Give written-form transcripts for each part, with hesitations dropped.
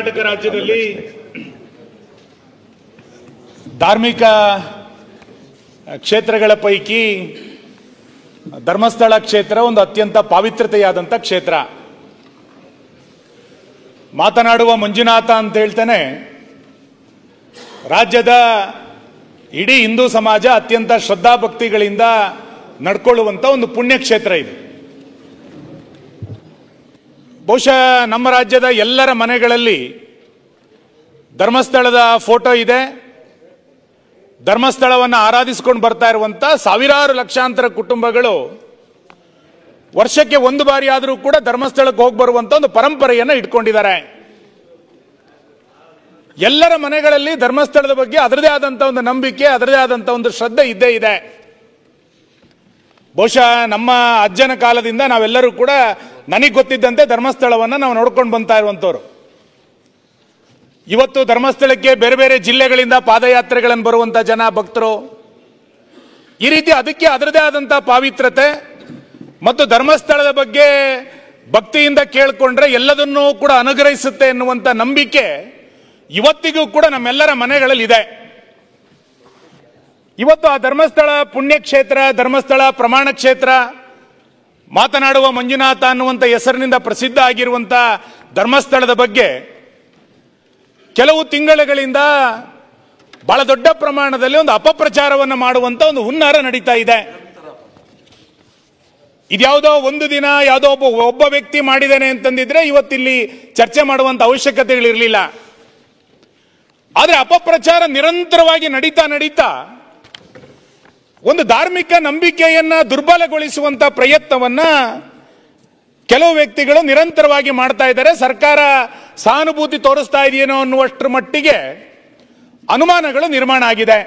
ಕರ್ನಾಟಕ ರಾಜ್ಯದಲ್ಲಿ ಧಾರ್ಮಿಕ ಕ್ಷೇತ್ರಗಳ ಪೈಕಿ ಧರ್ಮಸ್ಥಳ ಕ್ಷೇತ್ರ ಒಂದು ಅತ್ಯಂತ ಪಾವಿತ್ರತೆಯಾದಂಥ ಕ್ಷೇತ್ರ. ಮಾತನಾಡುವ ಮಂಜುನಾಥ ಅಂತ ಹೇಳ್ತಾನೆ ರಾಜ್ಯದ ಇಡೀ ಹಿಂದೂ ಸಮಾಜ ಅತ್ಯಂತ ಶ್ರದ್ಧಾಭಕ್ತಿಗಳಿಂದ ನಡ್ಕೊಳ್ಳುವಂಥ ಒಂದು ಪುಣ್ಯಕ್ಷೇತ್ರ ಇದು. ಬಹುಶಃ ನಮ್ಮ ರಾಜ್ಯದ ಎಲ್ಲರ ಮನೆಗಳಲ್ಲಿ ಧರ್ಮಸ್ಥಳದ ಫೋಟೋ ಇದೆ. ಧರ್ಮಸ್ಥಳವನ್ನು ಆರಾಧಿಸಿಕೊಂಡು ಬರ್ತಾ ಇರುವಂಥ ಸಾವಿರಾರು ಲಕ್ಷಾಂತರ ಕುಟುಂಬಗಳು ವರ್ಷಕ್ಕೆ ಒಂದು ಬಾರಿ ಆದರೂ ಕೂಡ ಧರ್ಮಸ್ಥಳಕ್ಕೆ ಹೋಗಿ ಬರುವಂಥ ಒಂದು ಪರಂಪರೆಯನ್ನು ಇಟ್ಕೊಂಡಿದ್ದಾರೆ. ಎಲ್ಲರ ಮನೆಗಳಲ್ಲಿ ಧರ್ಮಸ್ಥಳದ ಬಗ್ಗೆ ಅದರದೇ ಆದಂಥ ಒಂದು ನಂಬಿಕೆ, ಅದರದೇ ಆದಂಥ ಒಂದು ಶ್ರದ್ಧೆ ಇದ್ದೇ ಇದೆ. ಬಹುಶಃ ನಮ್ಮ ಅಜ್ಜನ ಕಾಲದಿಂದ ನಾವೆಲ್ಲರೂ ಕೂಡ ನನಗೆ ಗೊತ್ತಿದ್ದಂತೆ ಧರ್ಮಸ್ಥಳವನ್ನು ನಾವು ನೋಡ್ಕೊಂಡು ಬಂತಾ ಇರುವಂಥವ್ರು. ಇವತ್ತು ಧರ್ಮಸ್ಥಳಕ್ಕೆ ಬೇರೆ ಬೇರೆ ಜಿಲ್ಲೆಗಳಿಂದ ಪಾದಯಾತ್ರೆಗಳನ್ನು ಬರುವಂಥ ಜನ ಭಕ್ತರು, ಈ ರೀತಿ ಅದಕ್ಕೆ ಅದರದೇ ಆದಂಥ ಪಾವಿತ್ರತೆ ಮತ್ತು ಧರ್ಮಸ್ಥಳದ ಬಗ್ಗೆ ಭಕ್ತಿಯಿಂದ ಕೇಳಿಕೊಂಡ್ರೆ ಎಲ್ಲದನ್ನೂ ಕೂಡ ಅನುಗ್ರಹಿಸುತ್ತೆ ಎನ್ನುವಂಥ ನಂಬಿಕೆ ಇವತ್ತಿಗೂ ಕೂಡ ನಮ್ಮೆಲ್ಲರ ಮನೆಗಳಲ್ಲಿ ಇದೆ. ಇವತ್ತು ಆ ಧರ್ಮಸ್ಥಳ ಪುಣ್ಯಕ್ಷೇತ್ರ, ಧರ್ಮಸ್ಥಳ ಪ್ರಮಾಣ ಕ್ಷೇತ್ರ, ಮಾತನಾಡುವ ಮಂಜುನಾಥ ಅನ್ನುವಂಥ ಹೆಸರಿನಿಂದ ಪ್ರಸಿದ್ಧ ಆಗಿರುವಂಥ ಧರ್ಮಸ್ಥಳದ ಬಗ್ಗೆ ಕೆಲವು ತಿಂಗಳುಗಳಿಂದ ಬಹಳ ದೊಡ್ಡ ಪ್ರಮಾಣದಲ್ಲಿ ಒಂದು ಅಪಪ್ರಚಾರವನ್ನು ಮಾಡುವಂತ ಒಂದು ಹುನ್ನಾರ ನಡೀತಾ ಇದೆ. ಇದ್ಯಾವುದೋ ಒಂದು ದಿನ ಯಾವುದೋ ಒಬ್ಬ ವ್ಯಕ್ತಿ ಮಾಡಿದ್ದಾನೆ ಅಂತಂದಿದ್ರೆ ಇವತ್ತಿಲ್ಲಿ ಚರ್ಚೆ ಮಾಡುವಂತ ಅವಶ್ಯಕತೆಗಳಿರಲಿಲ್ಲ. ಆದರೆ ಅಪಪ್ರಚಾರ ನಿರಂತರವಾಗಿ ನಡೀತಾ ಒಂದು ಧಾರ್ಮಿಕ ನಂಬಿಕೆಯನ್ನ ದುರ್ಬಲಗೊಳಿಸುವಂತ ಪ್ರಯತ್ನವನ್ನ ಕೆಲವು ವ್ಯಕ್ತಿಗಳು ನಿರಂತರವಾಗಿ ಮಾಡ್ತಾ ಇದ್ದಾರೆ. ಸರ್ಕಾರ ಸಹಾನುಭೂತಿ ತೋರಿಸ್ತಾ ಇದೆಯೇನೋ ಅನ್ನುವಷ್ಟರ ಮಟ್ಟಿಗೆ ಅನುಮಾನಗಳು ನಿರ್ಮಾಣ ಆಗಿದೆ.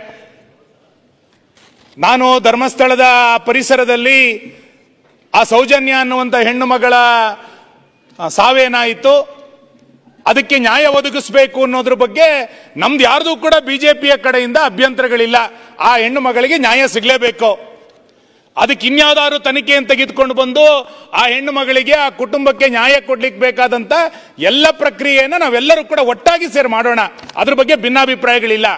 ನಾನು ಧರ್ಮಸ್ಥಳದ ಪರಿಸರದಲ್ಲಿ ಆ ಸೌಜನ್ಯ ಅನ್ನುವಂಥ ಹೆಣ್ಣು ಮಗಳ ಸಾವೇನಾಯಿತು, ಅದಕ್ಕೆ ನ್ಯಾಯ ಒದಗಿಸಬೇಕು ಅನ್ನೋದ್ರ ಬಗ್ಗೆ ನಮ್ದು ಯಾರ್ದು ಕೂಡ ಬಿಜೆಪಿಯ ಕಡೆಯಿಂದ ಅಭ್ಯಂತರಗಳಿಲ್ಲ. ಆ ಹೆಣ್ಣು ಮಗಳಿಗೆ ನ್ಯಾಯ ಸಿಗಲೇಬೇಕು. ಅದಕ್ಕೆ ಇನ್ಯಾವುದಾದ್ರು ತನಿಖೆಯನ್ನು ತೆಗೆದುಕೊಂಡು ಬಂದು ಆ ಹೆಣ್ಣು ಮಗಳಿಗೆ, ಆ ಕುಟುಂಬಕ್ಕೆ ನ್ಯಾಯ ಕೊಡ್ಲಿಕ್ಕೆ ಬೇಕಾದಂತ ಎಲ್ಲ ಪ್ರಕ್ರಿಯೆಯನ್ನು ನಾವೆಲ್ಲರೂ ಕೂಡ ಒಟ್ಟಾಗಿ ಸೇರಿ ಮಾಡೋಣ. ಅದ್ರ ಬಗ್ಗೆ ಭಿನ್ನಾಭಿಪ್ರಾಯಗಳಿಲ್ಲ.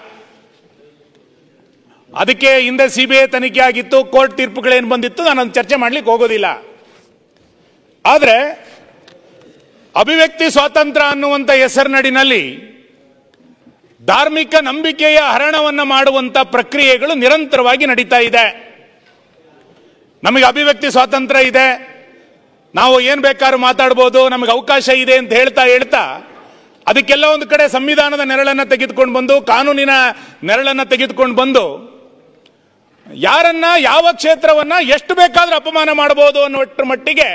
ಅದಕ್ಕೆ ಹಿಂದೆ ಸಿಬಿಐ ತನಿಖೆ ಆಗಿತ್ತು, ಕೋರ್ಟ್ ತೀರ್ಪುಗಳೇನು ಬಂದಿತ್ತು, ನಾನು ಅದನ್ನು ಚರ್ಚೆ ಮಾಡ್ಲಿಕ್ಕೆ ಹೋಗೋದಿಲ್ಲ. ಆದರೆ ಅಭಿವ್ಯಕ್ತಿ ಸ್ವಾತಂತ್ರ್ಯ ಅನ್ನುವಂಥ ಹೆಸರಿನಡಿನಲ್ಲಿ ಧಾರ್ಮಿಕ ನಂಬಿಕೆಯ ಹರಣವನ್ನು ಮಾಡುವಂತ ಪ್ರಕ್ರಿಯೆಗಳು ನಿರಂತರವಾಗಿ ನಡೀತಾ ಇದೆ. ನಮಗೆ ಅಭಿವ್ಯಕ್ತಿ ಸ್ವಾತಂತ್ರ್ಯ ಇದೆ, ನಾವು ಏನ್ ಬೇಕಾದ್ರೂ ಮಾತಾಡ್ಬೋದು, ನಮಗೆ ಅವಕಾಶ ಇದೆ ಅಂತ ಹೇಳ್ತಾ ಅದಕ್ಕೆಲ್ಲ ಒಂದು ಕಡೆ ಸಂವಿಧಾನದ ನೆರಳನ್ನು ತೆಗೆದುಕೊಂಡು ಬಂದು, ಕಾನೂನಿನ ನೆರಳನ್ನು ತೆಗೆದುಕೊಂಡು ಬಂದು ಯಾರನ್ನ, ಯಾವ ಕ್ಷೇತ್ರವನ್ನ ಎಷ್ಟು ಬೇಕಾದ್ರೂ ಅಪಮಾನ ಮಾಡಬಹುದು ಅನ್ನುವಷ್ಟರ ಮಟ್ಟಿಗೆ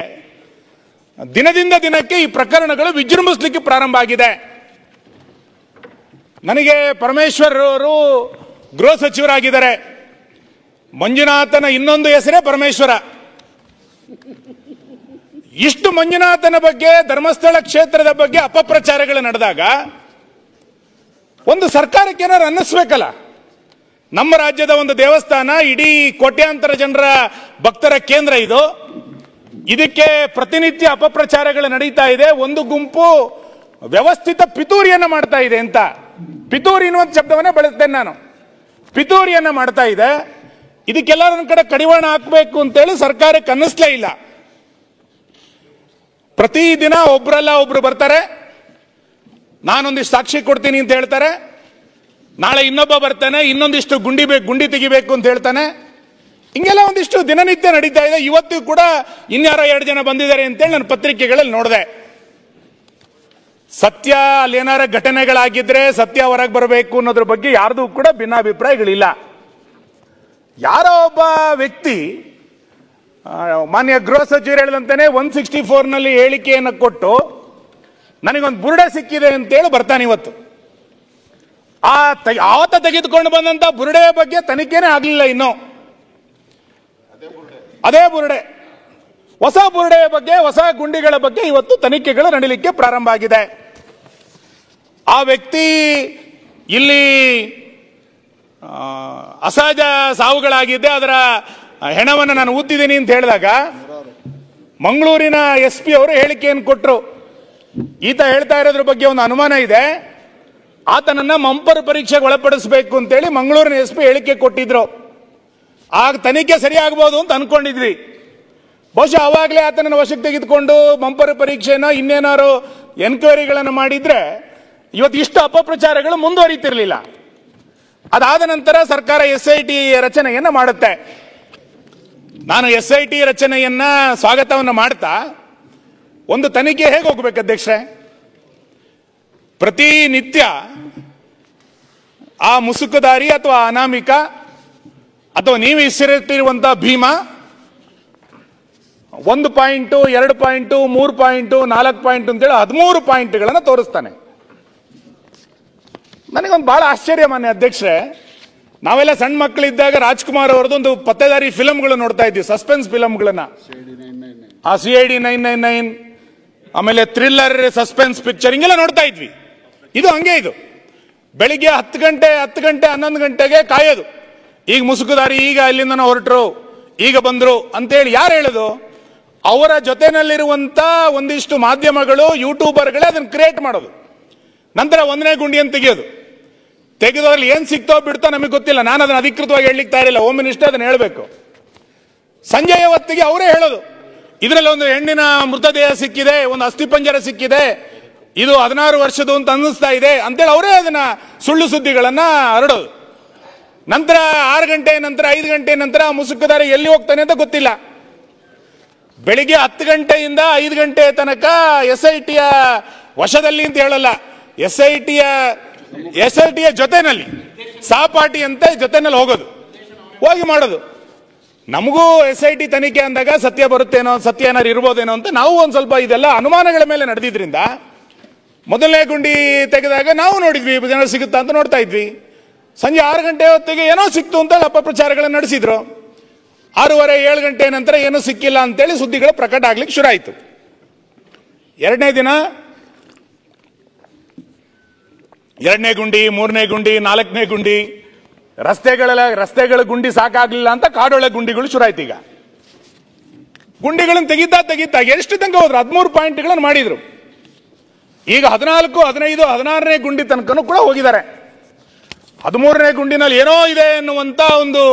ದಿನದಿಂದ ದಿನಕ್ಕೆ ಈ ಪ್ರಕರಣಗಳು ವಿಜೃಂಭಿಸಲಿಕ್ಕೆ ಪ್ರಾರಂಭ ಆಗಿದೆ. ನನಗೆ ಪರಮೇಶ್ವರ್ ಅವರು ಗೃಹ ಸಚಿವರಾಗಿದ್ದಾರೆ. ಮಂಜುನಾಥನ ಇನ್ನೊಂದು ಹೆಸರೇ ಪರಮೇಶ್ವರ. ಇಷ್ಟು ಮಂಜುನಾಥನ ಬಗ್ಗೆ, ಧರ್ಮಸ್ಥಳ ಕ್ಷೇತ್ರದ ಬಗ್ಗೆ ಅಪಪ್ರಚಾರಗಳು ನಡೆದಾಗ ಒಂದು ಸರ್ಕಾರಕ್ಕೆ ಏನಾದ್ರು ಅನ್ನಿಸ್ಬೇಕಲ್ಲ. ನಮ್ಮ ರಾಜ್ಯದ ಒಂದು ದೇವಸ್ಥಾನ, ಇಡೀ ಕೋಟ್ಯಾಂತರ ಜನರ ಭಕ್ತರ ಕೇಂದ್ರ ಇದು. ಇದಕ್ಕೆ ಪ್ರತಿನಿತ್ಯ ಅಪಪ್ರಚಾರಗಳು ನಡೀತಾ ಇದೆ. ಒಂದು ಗುಂಪು ವ್ಯವಸ್ಥಿತ ಪಿತೂರಿಯನ್ನ ಮಾಡ್ತಾ ಇದೆ ಅಂತ, ಪಿತೂರಿ ಎನ್ನುವಂತ ಶಬ್ದವನ್ನೇ ಬಳಸ್ತೇನೆ ನಾನು. ಪಿತೂರಿಯನ್ನ ಮಾಡ್ತಾ ಇದೆ. ಇದಕ್ಕೆಲ್ಲ ನನ್ನ ಕಡೆ ಕಡಿವಾಣ ಹಾಕಬೇಕು ಅಂತೇಳಿ ಸರ್ಕಾರಕ್ಕೆ ಅನ್ನಿಸ್ಲೇ ಇಲ್ಲ. ಪ್ರತಿದಿನ ಒಬ್ರಲ್ಲ ಒಬ್ರು ಬರ್ತಾರೆ, ನಾನೊಂದಿಷ್ಟು ಸಾಕ್ಷಿ ಕೊಡ್ತೀನಿ ಅಂತ ಹೇಳ್ತಾರೆ. ನಾಳೆ ಇನ್ನೊಬ್ಬ ಬರ್ತಾನೆ, ಇನ್ನೊಂದಿಷ್ಟು ಗುಂಡಿ ತೆಗಿಬೇಕು ಅಂತ ಹೇಳ್ತಾನೆ. ಹಿಂಗೆಲ್ಲ ಒಂದಿಷ್ಟು ದಿನನಿತ್ಯ ನಡೀತಾ ಇದೆ. ಇವತ್ತು ಕೂಡ ಇನ್ಯಾರೋ 2 ಜನ ಬಂದಿದ್ದಾರೆ ಅಂತೇಳಿ ನಾನು ಪತ್ರಿಕೆಗಳಲ್ಲಿ ನೋಡಿದೆ. ಸತ್ಯ ಅಲ್ಲಿ ಏನಾರ ಘಟನೆಗಳಾಗಿದ್ರೆ ಸತ್ಯ ಹೊರಗೆ ಬರಬೇಕು ಅನ್ನೋದ್ರ ಬಗ್ಗೆ ಯಾರ್ದು ಕೂಡ ಭಿನ್ನಾಭಿಪ್ರಾಯಗಳಿಲ್ಲ. ಯಾರೋ ಒಬ್ಬ ವ್ಯಕ್ತಿ, ಮಾನ್ಯ ಗೃಹ ಸಚಿವರು ಹೇಳಿದಂತಾನೆ 164ನಲ್ಲಿ ಹೇಳಿಕೆಯನ್ನು ಕೊಟ್ಟು ನನಗೊಂದು ಬುರುಡೆ ಸಿಕ್ಕಿದೆ ಅಂತೇಳಿ ಬರ್ತಾನೆ. ಇವತ್ತು ಆವತ್ತ ತೆಗೆದುಕೊಂಡು ಬಂದಂತ ಬುರುಡೆಯ ಬಗ್ಗೆ ತನಿಖೆನೇ ಆಗಲಿಲ್ಲ. ಇನ್ನು ಅದೇ ಬುರುಡೆ, ಹೊಸ ಬುರುಡೆಯ ಬಗ್ಗೆ, ಹೊಸ ಗುಂಡಿಗಳ ಬಗ್ಗೆ ಇವತ್ತು ತನಿಖೆಗಳು ನಡೀಲಿಕ್ಕೆ ಪ್ರಾರಂಭ ಆಗಿದೆ. ಆ ವ್ಯಕ್ತಿ ಇಲ್ಲಿ ಅಸಹಜ ಸಾವುಗಳಾಗಿದ್ದೆ, ಅದರ ಹೆಣವನ್ನು ನಾನು ಊದಿದ್ದೀನಿ ಅಂತ ಹೇಳಿದಾಗ ಮಂಗಳೂರಿನ SP ಅವರು ಹೇಳಿಕೆಯನ್ನು ಕೊಟ್ಟರು. ಈತ ಹೇಳ್ತಾ ಇರೋದ್ರ ಬಗ್ಗೆ ಒಂದು ಅನುಮಾನ ಇದೆ. ಆತನನ್ನ ಮಂಪರ್ ಪರೀಕ್ಷೆಗೆ ಒಳಪಡಿಸಬೇಕು ಅಂತೇಳಿ ಮಂಗಳೂರಿನ SP ಹೇಳಿಕೆ ಕೊಟ್ಟಿದ್ರು. ಆಗ ತನಿಖೆ ಸರಿಯಾಗಬಹುದು ಅಂತ ಅನ್ಕೊಂಡಿದ್ವಿ. ಬಹುಶಃ ಅವಾಗಲೇ ಆತನನ್ನು ವಶಕ್ಕೆ ತೆಗೆದುಕೊಂಡು ಮಂಪರ್ ಪರೀಕ್ಷೆನ ಇನ್ನೇನಾರು ಎನ್ಕ್ವೈರಿಗಳನ್ನು ಮಾಡಿದ್ರೆ ಇವತ್ತು ಇಷ್ಟು ಅಪಪ್ರಚಾರಗಳು ಮುಂದುವರಿತಿರ್ಲಿಲ್ಲ. ಅದಾದ ನಂತರ ಸರ್ಕಾರ SIT ರಚನೆಯನ್ನ ಮಾಡುತ್ತೆ. ನಾನು SIT ರಚನೆಯನ್ನ ಸ್ವಾಗತವನ್ನ ಮಾಡ್ತಾ, ಒಂದು ತನಿಖೆ ಹೇಗೆ ಹೋಗ್ಬೇಕು ಅಧ್ಯಕ್ಷರೇ? ಪ್ರತಿನಿತ್ಯ ಆ ಮುಸುಕುದಾರಿ ಅಥವಾ ಅನಾಮಿಕ ಅಥವಾ ನೀವು ಹೆಸರಿಟ್ಟಿರುವಂತಹ Bhima 1 point 2 point 3 point 4 point ಅಂತೇಳಿ 13 ಪಾಯಿಂಟ್ಗಳನ್ನು ತೋರಿಸ್ತಾನೆ. ನನಗೊಂದು ಬಹಳ ಆಶ್ಚರ್ಯ ಮಾನ್ಯ ಅಧ್ಯಕ್ಷರೇ, ನಾವೆಲ್ಲ ಸಣ್ಣ ಮಕ್ಕಳಿದ್ದಾಗ ರಾಜ್ಕುಮಾರ್ ಅವರದೊಂದು ಪತ್ತೆದಾರಿ ಫಿಲಂಗಳು ನೋಡ್ತಾ ಇದ್ವಿ, ಸಸ್ಪೆನ್ಸ್ ಫಿಲಂಗಳನ್ನ. ಆ CID 999, ಆಮೇಲೆ ಥ್ರಿಲ್ಲರ್ ಸಸ್ಪೆನ್ಸ್ ಪಿಕ್ಚರ್ ಹಿಂಗೆಲ್ಲ ನೋಡ್ತಾ ಇದ್ವಿ. ಇದು ಹಂಗೆ, ಇದು ಬೆಳಿಗ್ಗೆ 10 ಗಂಟೆ 11 ಗಂಟೆಗೆ ಕಾಯೋದು. ಈಗ ಮುಸುಕುದಾರಿ, ಈಗ ಅಲ್ಲಿಂದ ಹೊರಟರು, ಈಗ ಬಂದ್ರು ಅಂತೇಳಿ ಯಾರು ಹೇಳೋದು? ಅವರ ಜೊತೆನಲ್ಲಿರುವಂತ ಒಂದಿಷ್ಟು ಮಾಧ್ಯಮಗಳು, ಯೂಟ್ಯೂಬರ್ಗಳೇ ಅದನ್ನು ಕ್ರಿಯೇಟ್ ಮಾಡೋದು. ನಂತರ 1ನೇ ಗುಂಡಿಯನ್ನು ತೆಗೆದೋದ್ರಲ್ಲಿ ಏನ್ ಸಿಕ್ತೋ ಬಿಡ್ತೋ ನಮಗೆ ಗೊತ್ತಿಲ್ಲ. ನಾನು ಅದನ್ನು ಅಧಿಕೃತವಾಗಿ ಹೇಳಲಿಕ್ಕೆ ತಯಾರಿಲ್ಲ, ಹೋಮ್ ಮಿನಿಸ್ಟರ್ ಅದನ್ನು ಹೇಳಬೇಕು. ಸಂಜೆಯ ಹೊತ್ತಿಗೆ ಅವರೇ ಹೇಳೋದು, ಇದರಲ್ಲಿ ಒಂದು ಹೆಣ್ಣಿನ ಮೃತದೇಹ ಸಿಕ್ಕಿದೆ, ಒಂದು ಅಸ್ಥಿಪಂಜರ ಸಿಕ್ಕಿದೆ, ಇದು 16 ವರ್ಷದ್ದು ಅಂತ ಅನ್ನಿಸ್ತಾ ಇದೆ ಅಂತೇಳಿ ಅವರೇ ಅದನ್ನ ಸುಳ್ಳು ಸುದ್ದಿಗಳನ್ನ ಹರಡೋದು. ನಂತರ 6 ಗಂಟೆ ನಂತರ 5 ಗಂಟೆ ನಂತರ ಮುಸುಕುದಾರಿ ಎಲ್ಲಿ ಹೋಗ್ತಾನೆ ಅಂತ ಗೊತ್ತಿಲ್ಲ. ಬೆಳಿಗ್ಗೆ 10 ಗಂಟೆಯಿಂದ 5 ಗಂಟೆ ತನಕ SITಯ ವಶದಲ್ಲಿ ಅಂತ ಹೇಳಲ್ಲ, SITಯ ಜೊತೆನಲ್ಲಿ ಸಹಪಾಠಿ ಅಂತ ಜೊತೆನಲ್ಲಿ ಹೋಗಿ ಮಾಡೋದು. ನಮಗೂ SIT ತನಿಖೆ ಅಂದಾಗ ಸತ್ಯ ಬರುತ್ತೇನೋ, ಸತ್ಯ ಏನಾರು ಇರ್ಬೋದೇನೋ ಅಂತ ನಾವು ಒಂದ್ ಸ್ವಲ್ಪ ಇದೆಲ್ಲ ಅನುಮಾನಗಳ ಮೇಲೆ ನಡೆದಿದ್ರಿಂದ ಮೊದಲನೇ ಗುಂಡಿ ತೆಗೆದಾಗ ನಾವು ನೋಡಿದ್ವಿ ಏನಾದ್ರು ಸಿಗುತ್ತಾ ಅಂತ ನೋಡ್ತಾ ಇದ್ವಿ. ಸಂಜೆ 6 ಗಂಟೆ ಹೊತ್ತಿಗೆ ಏನೋ ಸಿಕ್ತು ಅಂತ ಅಪಪ್ರಚಾರಗಳನ್ನು ನಡೆಸಿದ್ರು. 6:30 7 ಗಂಟೆ ನಂತರ ಏನೂ ಸಿಕ್ಕಿಲ್ಲ ಅಂತೇಳಿ ಸುದ್ದಿಗಳು ಪ್ರಕಟ ಆಗ್ಲಿಕ್ಕೆ ಶುರು ಆಯಿತು. 2ನೇ ದಿನ 2ನೇ ಗುಂಡಿ, 3ನೇ ಗುಂಡಿ, 4ನೇ ಗುಂಡಿ, ರಸ್ತೆಗಳ ಗುಂಡಿ ಸಾಕಾಗ್ಲಿಲ್ಲ ಅಂತ ಕಾಡೊಳಗೆ ಗುಂಡಿಗಳು ಶುರು ಆಯ್ತು. ಈಗ ಗುಂಡಿಗಳನ್ನು ತೆಗಿತಾ ಎಷ್ಟು ತನಕ ಹೋದ್ರು? 13 ಪಾಯಿಂಟ್ಗಳನ್ನು ಮಾಡಿದ್ರು. ಈಗ 14, 15, 16ನೇ ಗುಂಡಿ ತನಕನೂ ಕೂಡ ಹೋಗಿದ್ದಾರೆ. 13ನೇ ಗುಂಡಿನಲ್ಲಿ ಏನೋ ಇದೆ ಎನ್ನುವಂತ ಒಂದು